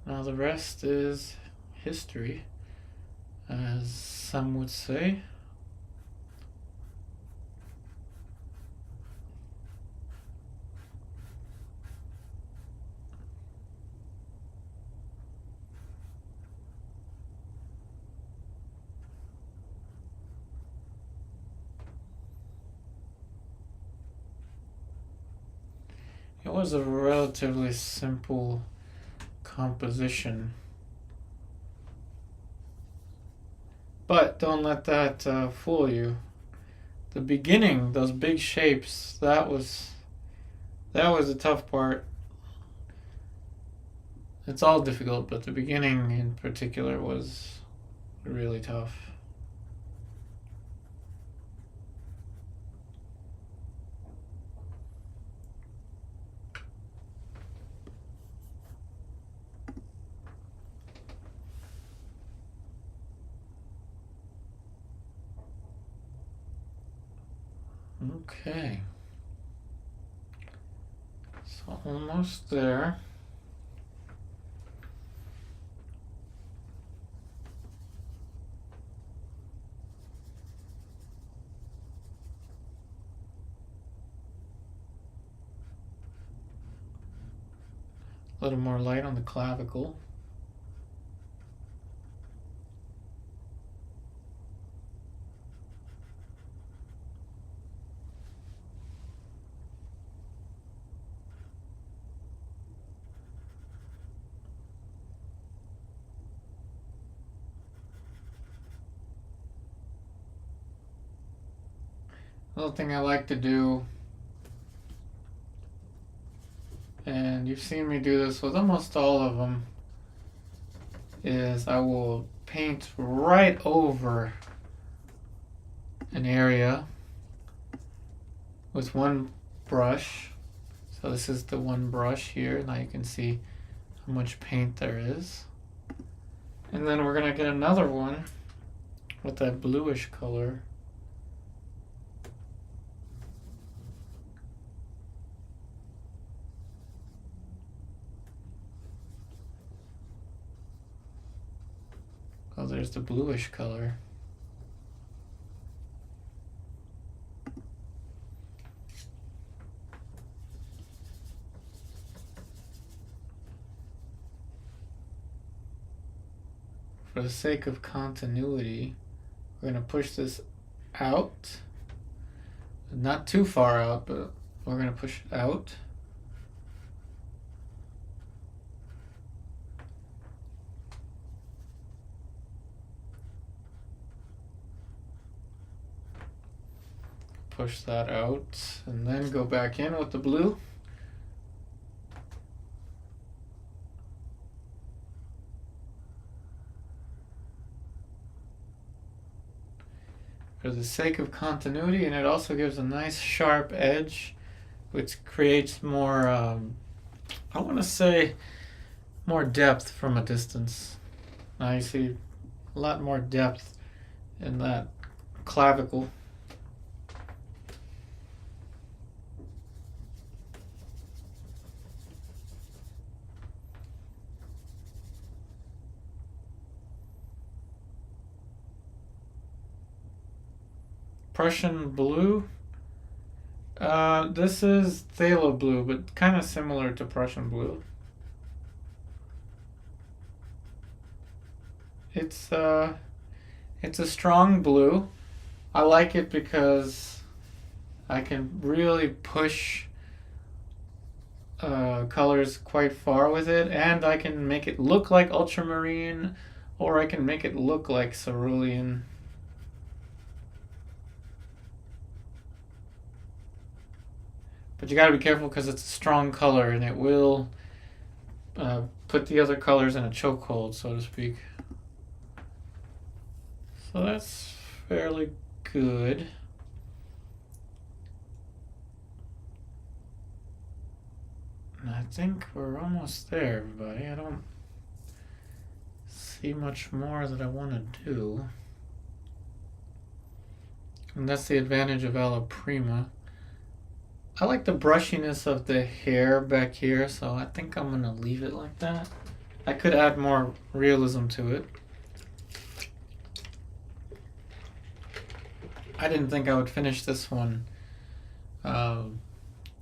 Now the rest is history, as some would say. It was a relatively simple composition. But don't let that fool you. The beginning, those big shapes, that was the tough part. It's all difficult, but the beginning in particular was really tough. Okay. So almost there. A little more light on the clavicle. Another thing I like to do, and you've seen me do this with almost all of them, is I will paint right over an area with one brush. So this is the one brush here. Now you can see how much paint there is. And then we're gonna get another one with that bluish color. Oh, there's the bluish color. for the sake of continuity, we're going to push this out. Not too far out, but we're going to push it out. Push that out, and then go back in with the blue. For the sake of continuity, and it also gives a nice sharp edge, which creates more, I want to say, more depth from a distance. Now you see a lot more depth in that clavicle. Prussian blue. This is phthalo blue, but kind of similar to Prussian blue. It's a strong blue. I like it because I can really push colors quite far with it, and I can make it look like ultramarine, or I can make it look like cerulean. But you gotta be careful because it's a strong color and it will put the other colors in a chokehold, so to speak. So that's fairly good. And I think we're almost there, everybody. I don't see much more that I want to do. And that's the advantage of Alla Prima. I like the brushiness of the hair back here, so I think I'm going to leave it like that. I could add more realism to it. I didn't think I would finish this one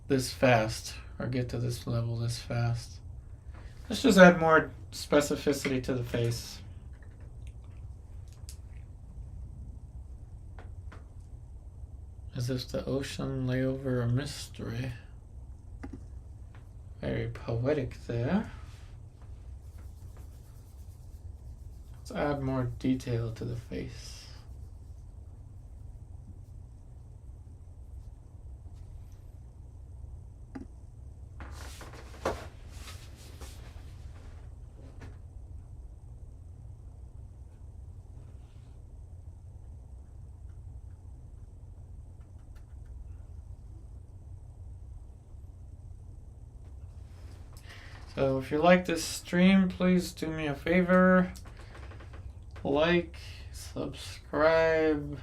this fast, or get to this level this fast. Let's just add more specificity to the face. As if the ocean lay over a mystery. Very poetic there. Let's add more detail to the face. So if you like this stream, please do me a favor. Like, subscribe,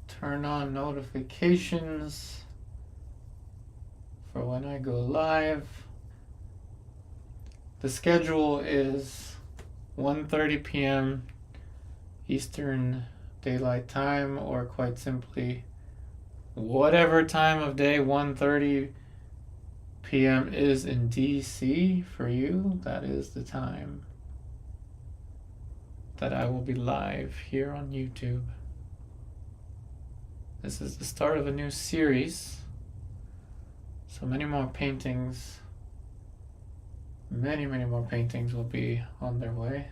turn on notifications for when I go live. The schedule is 1:30 p.m. Eastern Daylight Time, or quite simply, whatever time of day 1:30 p.m. is in DC for you, that is the time that I will be live here on YouTube. This is the start of a new series, so many more paintings, many more paintings will be on their way.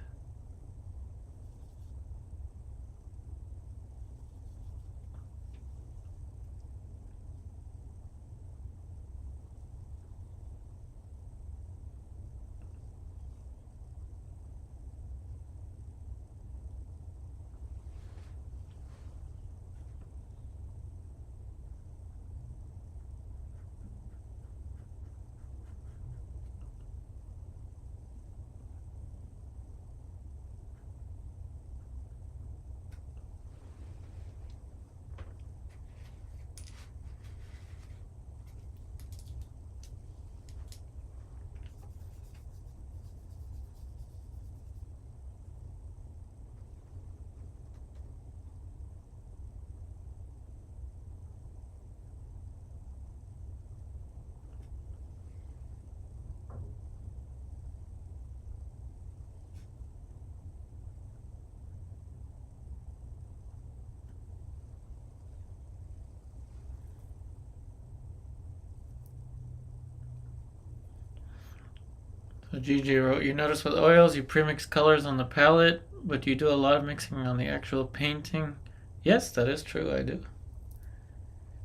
So GG wrote, you notice with oils you premix colors on the palette, but you do a lot of mixing on the actual painting. Yes, that is true, I do.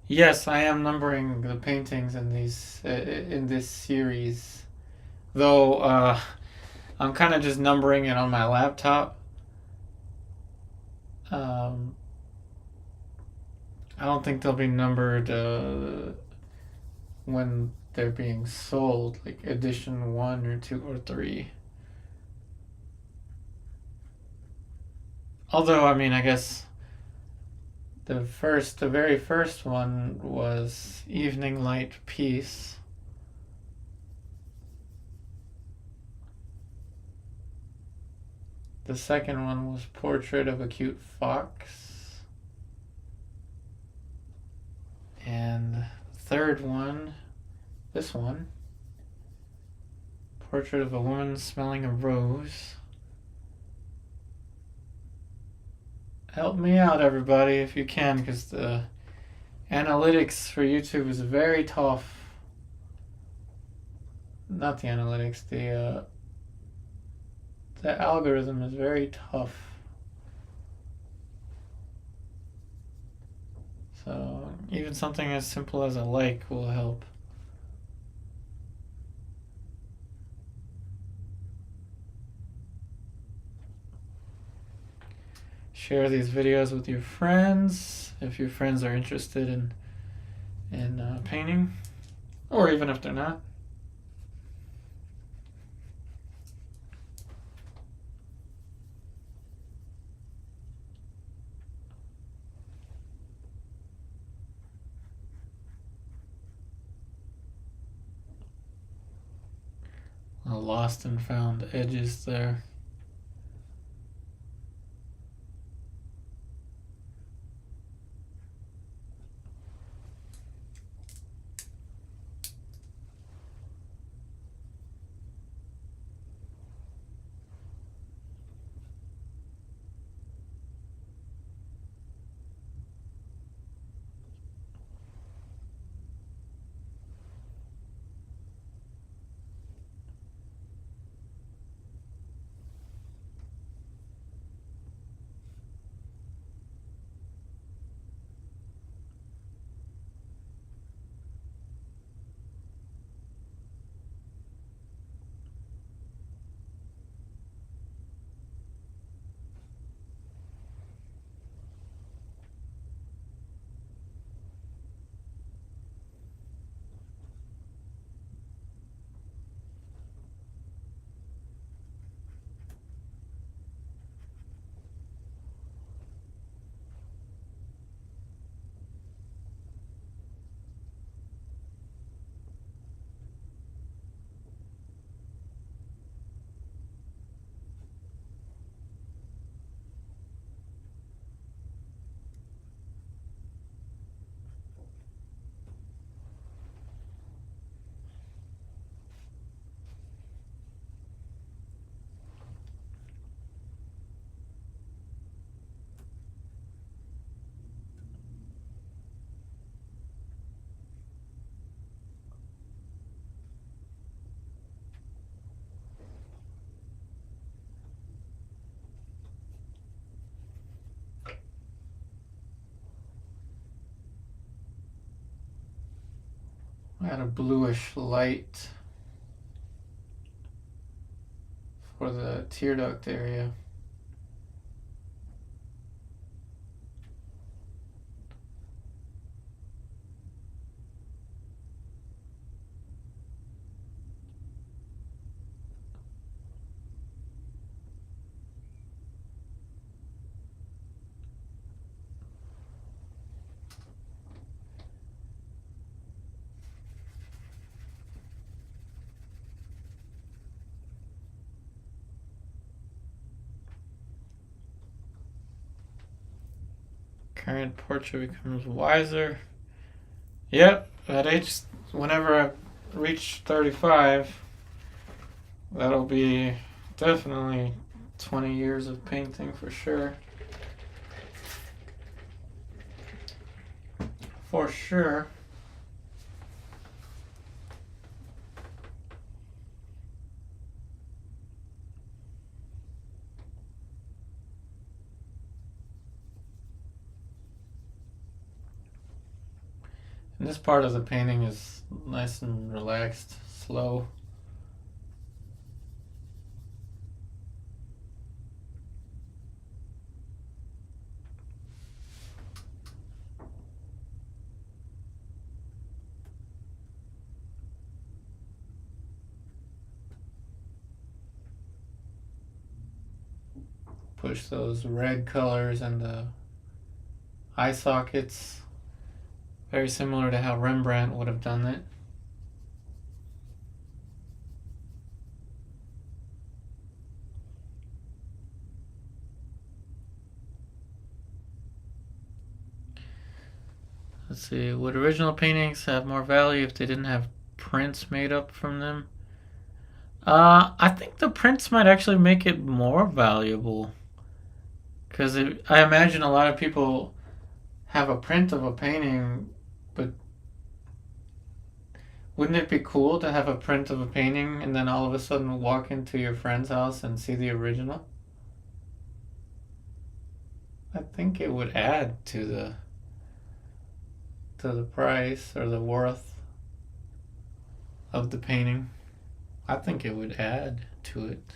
Yes, I am numbering the paintings in this series, though I'm kind of just numbering it on my laptop. I don't think they'll be numbered when they're being sold, like edition 1 or 2 or 3. Although, I mean, I guess the very first one was Evening Light Peace. The second one was Portrait of a Cute Fox. And the third one, this one, Portrait of a Woman Smelling a Rose. Help me out, everybody, if you can, because the analytics for YouTube is very tough. Not the analytics, the algorithm is very tough. So even something as simple as a like will help. Share these videos with your friends if your friends are interested in painting, or even if they're not. Lost and found edges there. Add a bluish light for the tear duct area. Current portrait becomes wiser. Yep, at age, whenever I reach 35, that'll be definitely 20 years of painting for sure. For sure. And this part of the painting is nice and relaxed, slow. Push those red colors and the eye sockets. Very similar to how Rembrandt would have done it. Let's see, would original paintings have more value if they didn't have prints made up from them? I think the prints might actually make it more valuable. Because I imagine a lot of people have a print of a painting, but wouldn't it be cool to have a print of a painting and then all of a sudden walk into your friend's house and see the original? I think it would add to the price or the worth of the painting. I think it would add to it.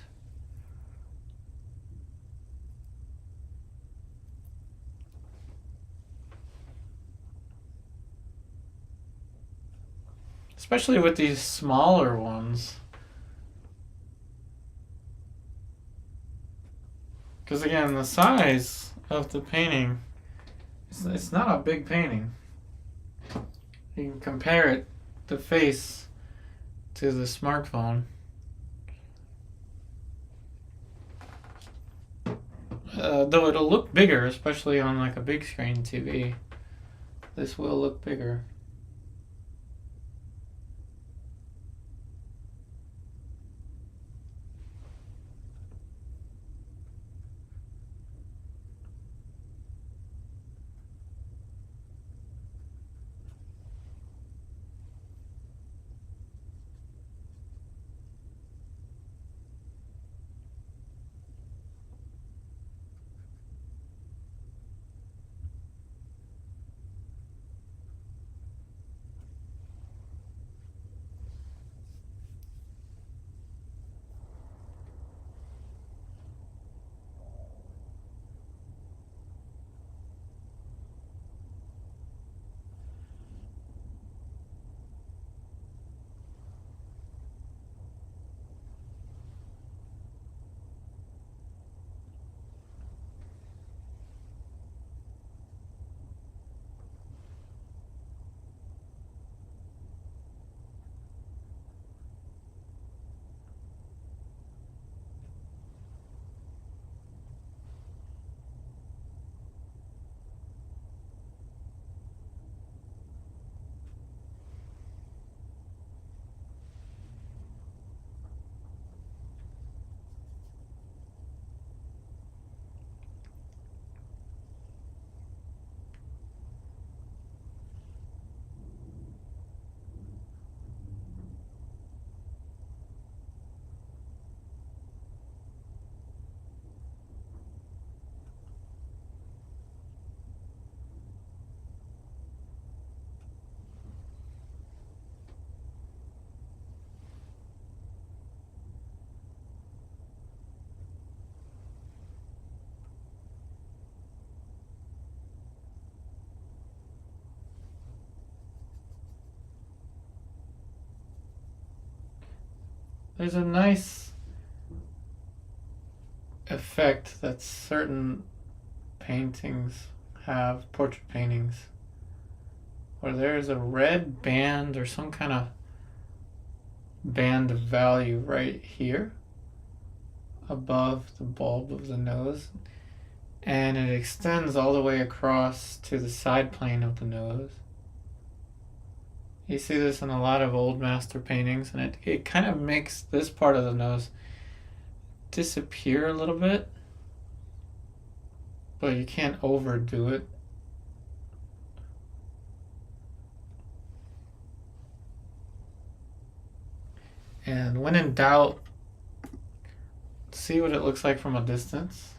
Especially with these smaller ones. Because again, the size of the painting, it's not a big painting. You can compare it, the face, to the smartphone. Though it'll look bigger, especially on like a big screen TV. This will look bigger. There's a nice effect that certain paintings have, portrait paintings, where there's a red band or some kind of band of value right here above the bulb of the nose, and it extends all the way across to the side plane of the nose. You see this in a lot of old master paintings, and it kind of makes this part of the nose disappear a little bit, but you can't overdo it. And when in doubt, see what it looks like from a distance.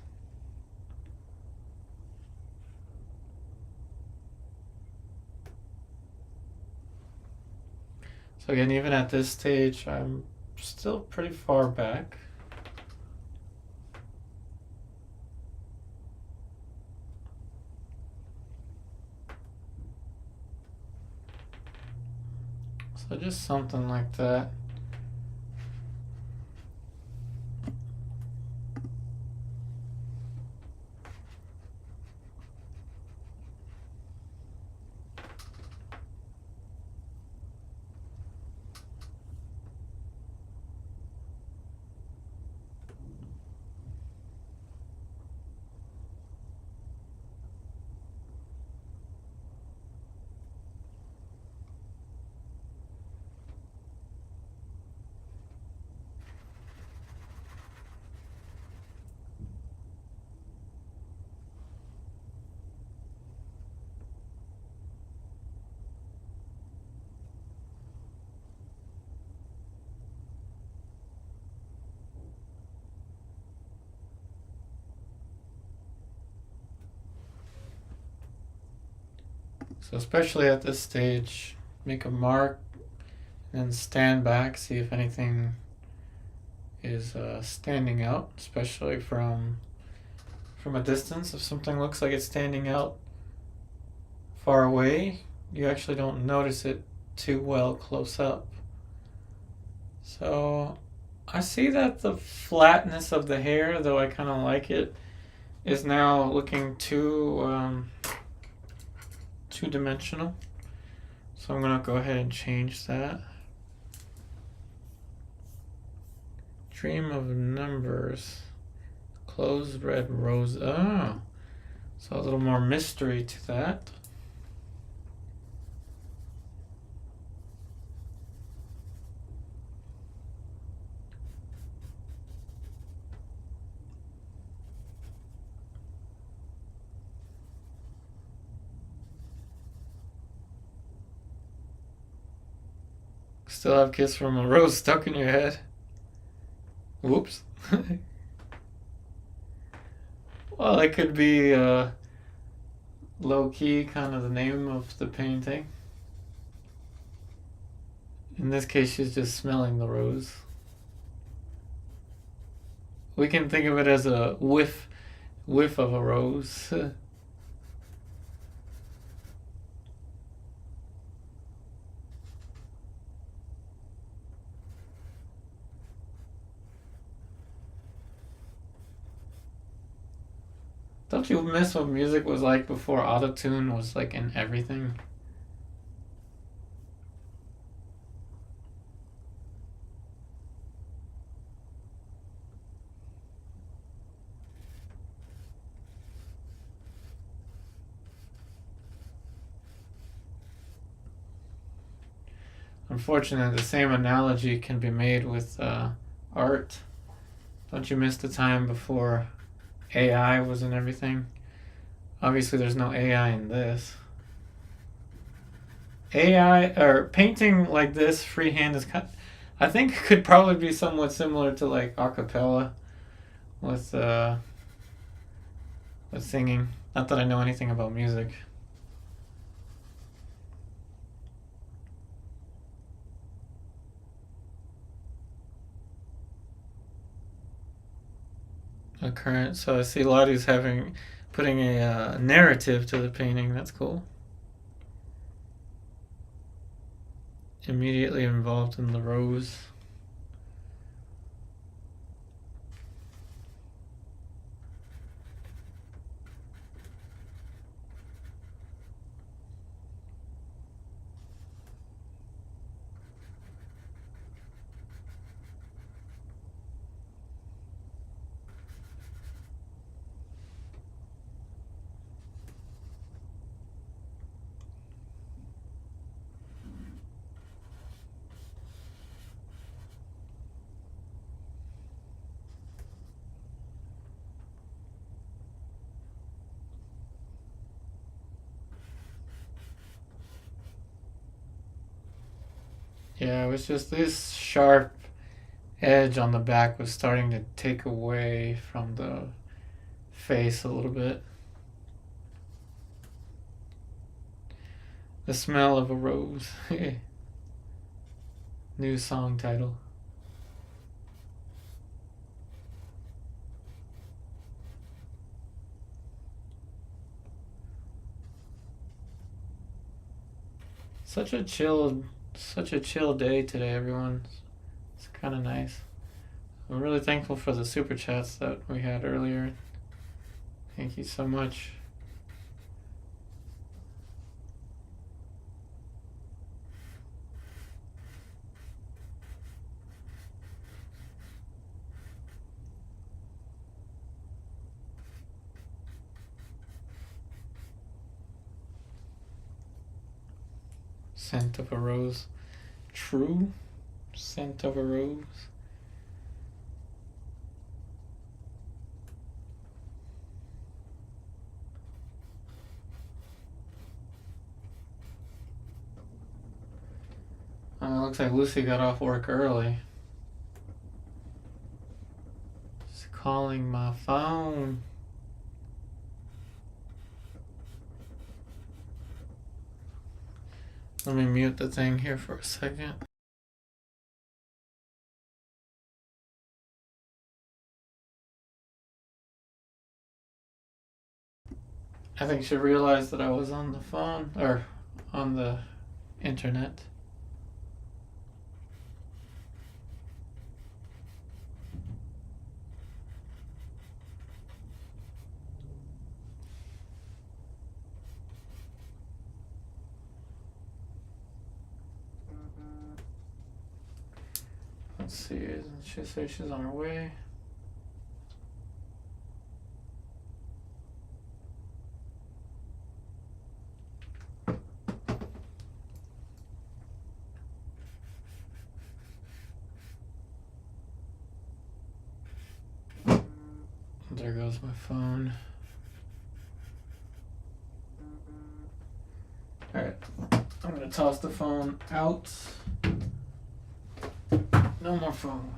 So again, even at this stage, I'm still pretty far back. So just something like that. So especially at this stage, make a mark and stand back, see if anything is standing out, especially from a distance. If something looks like it's standing out far away, you actually don't notice it too well close up. So I see that the flatness of the hair, though I kind of like it, is now looking too two-dimensional. So I'm gonna go ahead and change that. Dream of numbers. Closed red rose. Oh, so a little more mystery to that. Still have kiss from a rose stuck in your head. Whoops. Well, it could be low key, kind of the name of the painting. In this case, she's just smelling the rose. We can think of it as a whiff of a rose. Don't you miss what music was like before autotune was like in everything? Unfortunately, the same analogy can be made with art. Don't you miss the time before AI was in everything? Obviously, there's no AI in this. AI or painting like this freehand is I think it could probably be somewhat similar to like acapella with singing. Not that I know anything about music. A current. So I see Lottie's putting a narrative to the painting. That's cool. Immediately involved in the rose. Yeah, it was just this sharp edge on the back was starting to take away from the face a little bit. The smell of a rose. New song title. Such a chill day today, everyone. It's kind of nice. I'm really thankful for the super chats that we had earlier. Thank you so much. Scent of a rose. True scent of a rose. Looks like Lucy got off work early. She's calling my phone. Let me mute the thing here for a second. I think she realized that I was on the phone, or on the internet. Let's see, doesn't she say she's on her way? There goes my phone. Alright, I'm gonna toss the phone out. No more phone.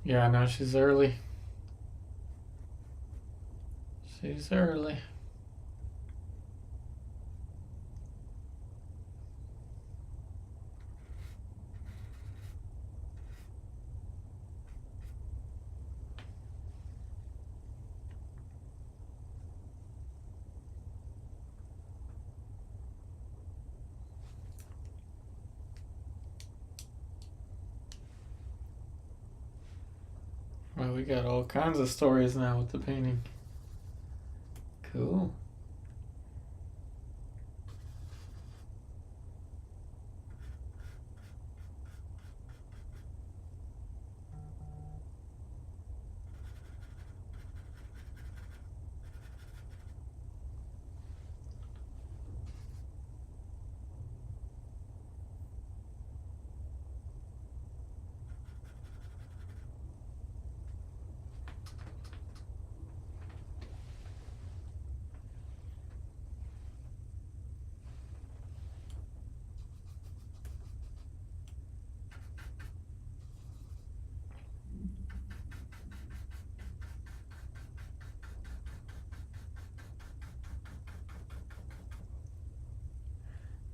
Yeah, I know she's early. She's early. Well, we got all kinds of stories now with the painting. Cool.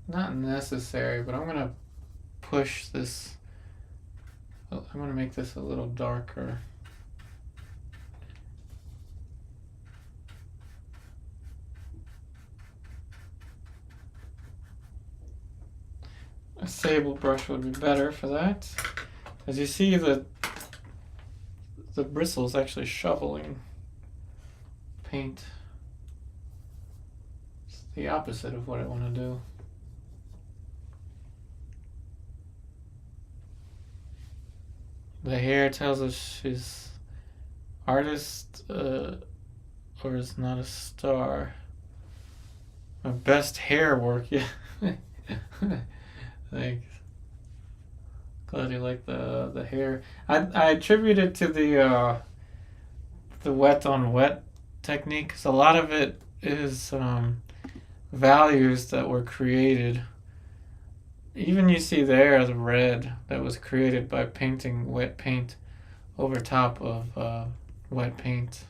Not necessary, but I'm gonna push this. I'm gonna make this a little darker. A sable brush would be better for that. As you see, the bristles actually shoveling paint. It's the opposite of what I want to do. The hair tells us she's artist or is not a star. My best hair work, yeah. Thanks. Glad you like the hair. I attribute it to the wet on wet technique, because a lot of it is values that were created. Even you see there the red that was created by painting wet paint over top of wet paint.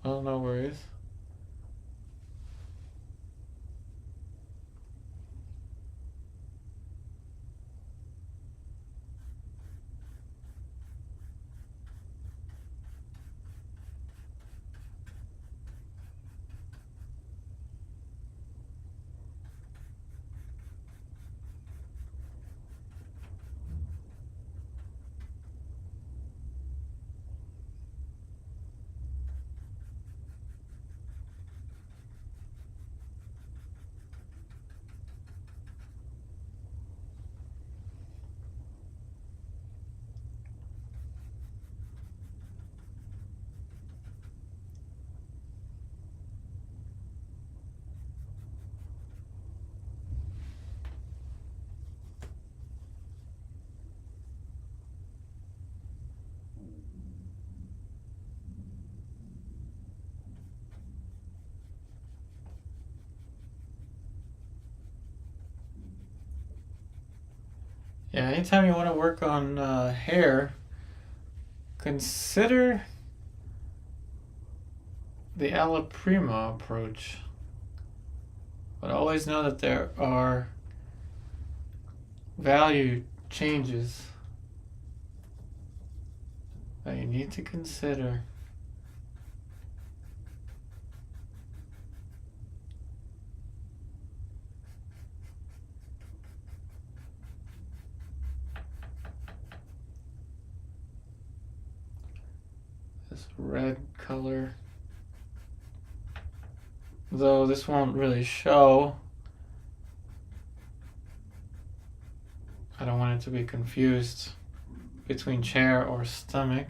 Oh, no worries. Yeah, anytime you want to work on hair, consider the alla prima approach. But always know that there are value changes that you need to consider. This red color, though this won't really show, I don't want it to be confused between chair or stomach.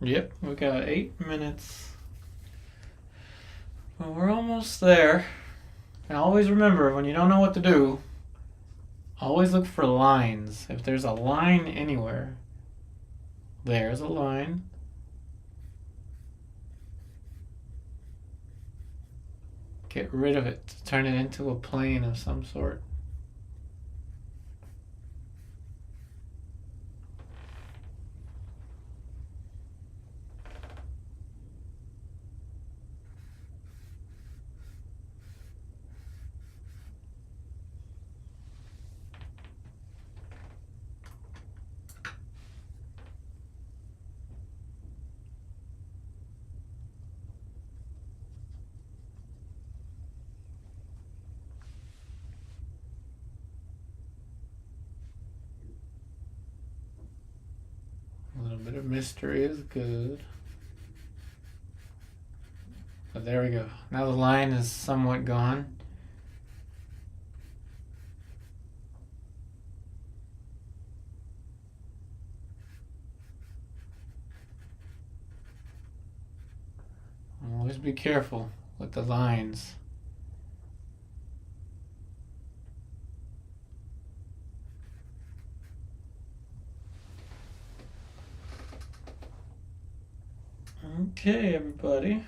Yep, we got 8 minutes. Well, we're almost there. And always remember, when you don't know what to do, always look for lines. If there's a line anywhere, there's a line. Get rid of it to turn it into a plane of some sort. A little bit of mystery is good. But there we go. Now the line is somewhat gone. Always be careful with the lines. Okay, everybody.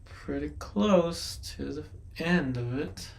Pretty close to the end of it.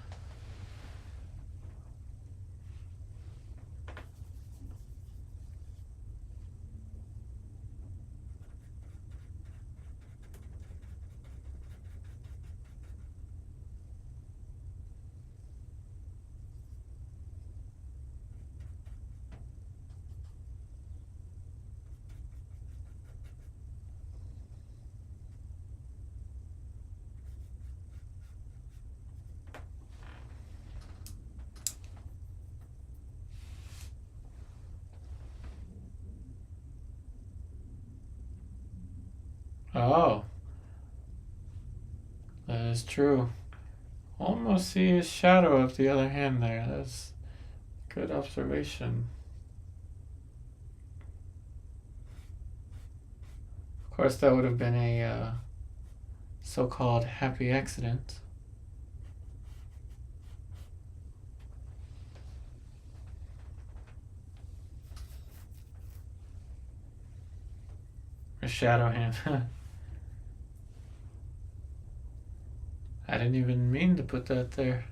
Oh, that is true. Almost see his shadow of the other hand there. That's good observation. Of course, that would have been a so-called happy accident. A shadow hand. I didn't even mean to put that there.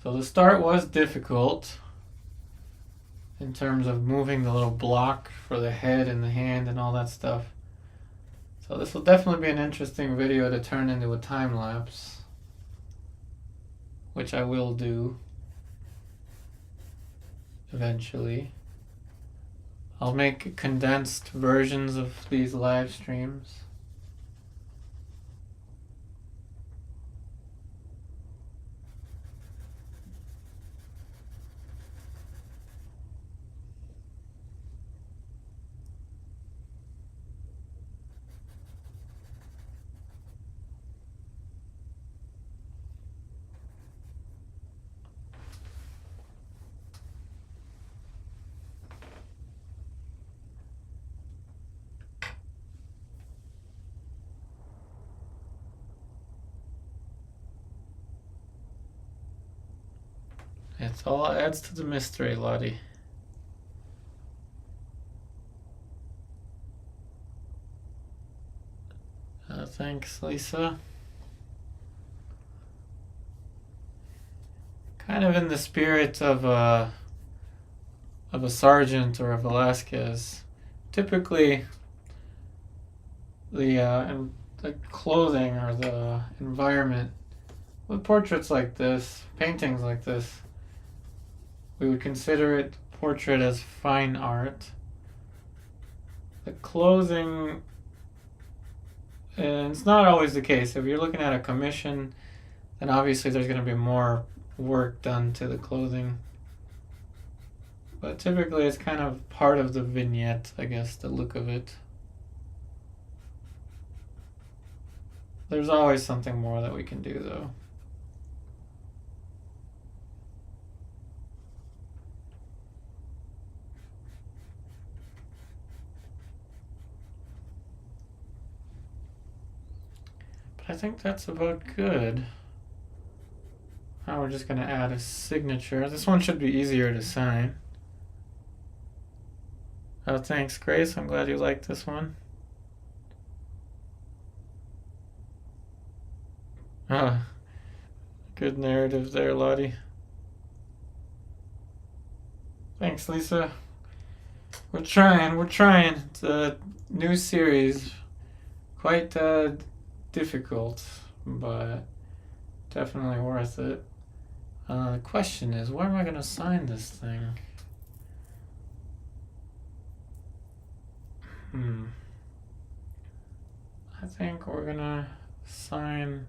So the start was difficult in terms of moving the little block for the head and the hand and all that stuff. So this will definitely be an interesting video to turn into a time lapse, which I will do eventually. I'll make condensed versions of these live streams. It all adds to the mystery, Lottie. Thanks, Lisa. Kind of in the spirit of a Sargent or a Velasquez. Typically, the clothing or the environment with portraits like this, paintings like this, we would consider it portrait as fine art. The clothing, and it's not always the case. If you're looking at a commission, then obviously there's going to be more work done to the clothing. But typically it's kind of part of the vignette, I guess, the look of it. There's always something more that we can do, though. I think that's about good. Now we're just going to add a signature. This one should be easier to sign. Oh, thanks, Grace. I'm glad you liked this one. Ah, good narrative there, Lottie. Thanks, Lisa. We're trying. It's a new series. Quite difficult, but definitely worth it. The question is, where am I going to sign this thing? I think we're going to sign...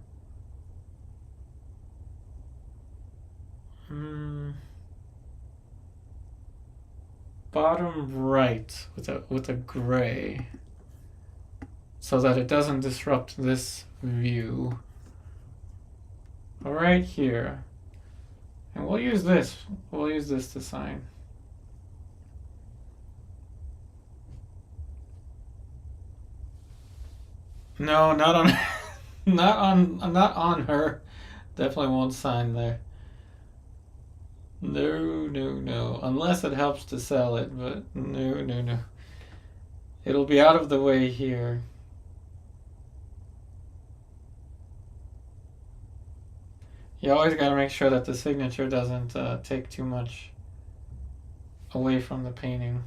bottom right with a gray, so that it doesn't disrupt this view. Right here. And we'll use this. We'll use this to sign. No, not on, not on her. Definitely won't sign there. No, no, no. Unless it helps to sell it, but no, no, no. It'll be out of the way here. You always got to make sure that the signature doesn't take too much away from the painting.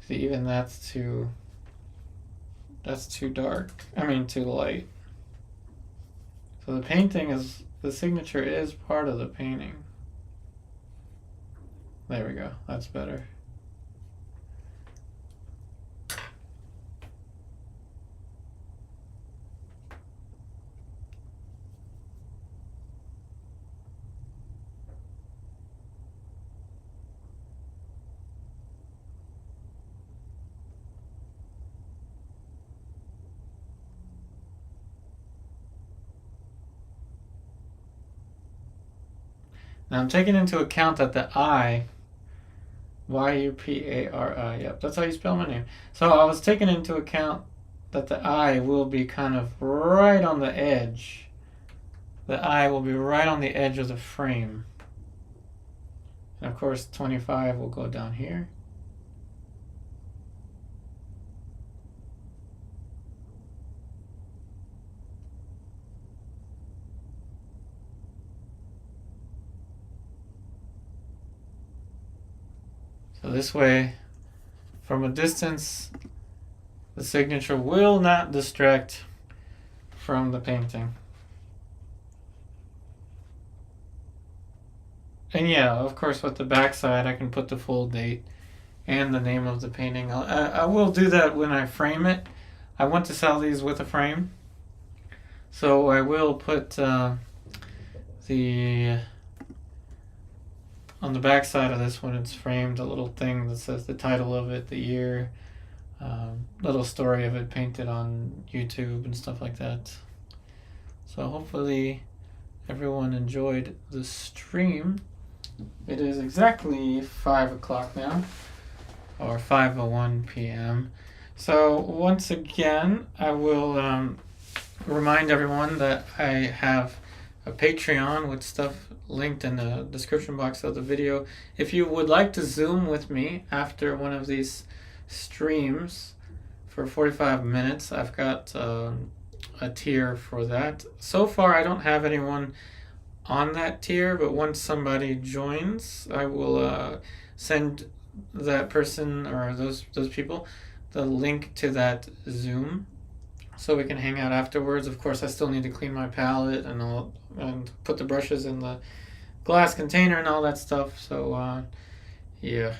See, even that's too dark. I mean, too light. So the painting is, the signature is part of the painting. There we go. That's better. Now I'm taking into account that the I, Yupari, yep, that's how you spell my name. So I was taking into account that the I will be kind of right on the edge. The I will be right on the edge of the frame. And of course 25 will go down here. So this way, from a distance, the signature will not distract from the painting. And yeah, of course, with the back side, I can put the full date and the name of the painting. I will do that when I frame it. I want to sell these with a frame. So I will put on the back side of this one, it's framed a little thing that says the title of it, the year, little story of it painted on YouTube and stuff like that. So hopefully everyone enjoyed the stream. It is exactly 5 o'clock now, or 5:01 p.m. So once again, I will remind everyone that I have a Patreon with stuff linked in the description box of the video. If you would like to Zoom with me after one of these streams for 45 minutes, I've got a tier for that. So far, I don't have anyone on that tier, but once somebody joins, I will send that person or those people the link to that Zoom so we can hang out afterwards. Of course, I still need to clean my palette and put the brushes in the glass container and all that stuff. So yeah,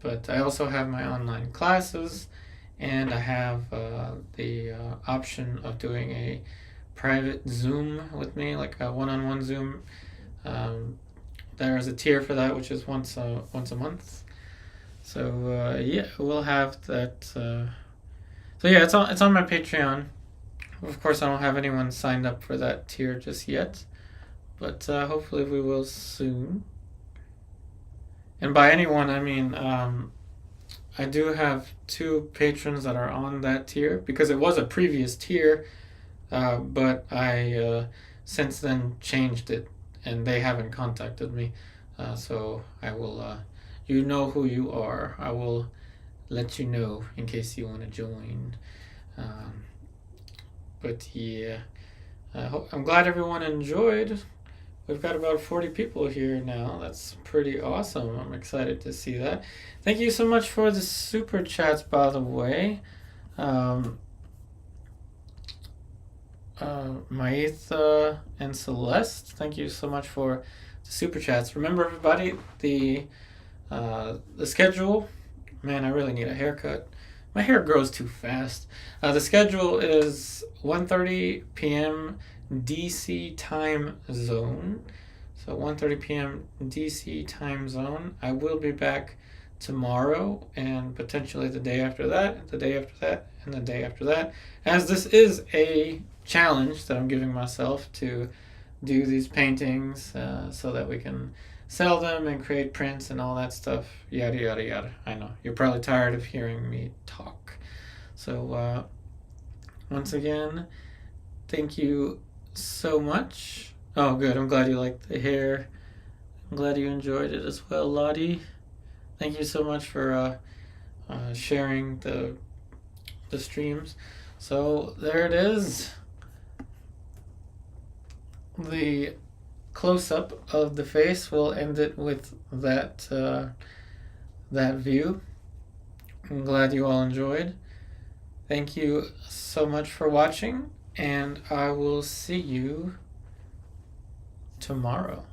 but I also have my online classes, and I have the option of doing a private Zoom with me, like a one-on-one Zoom. There's a tier for that, which is once a month. So yeah, we'll have that. So yeah, it's on my Patreon. Of course, I don't have anyone signed up for that tier just yet, but hopefully we will soon. And by anyone, I mean I do have 2 patrons that are on that tier, because it was a previous tier, but I since then changed it, and they haven't contacted me. So I will, you know who you are. I will let you know in case you want to join. But yeah, I'm glad everyone enjoyed. We've got about 40 people here now. That's pretty awesome. I'm excited to see that. Thank you so much for the super chats, by the way. Maitha and Celeste, thank you so much for the super chats. Remember, everybody, the schedule. Man, I really need a haircut. My hair grows too fast. The schedule is 1:30 p.m. DC time zone. So 1:30 p.m. DC time zone. I will be back tomorrow and potentially the day after that, and the day after that, as this is a challenge that I'm giving myself to do these paintings so that we can sell them and create prints and all that stuff, yada yada yada. I know you're probably tired of hearing me talk, so once again, thank you so much. Oh good, I'm glad you liked the hair. I'm glad you enjoyed it as well, Lottie. Thank you so much for sharing the streams. So there it is, the close-up of the face. We'll end it with that that view. I'm glad you all enjoyed. Thank you so much for watching, and I will see you tomorrow.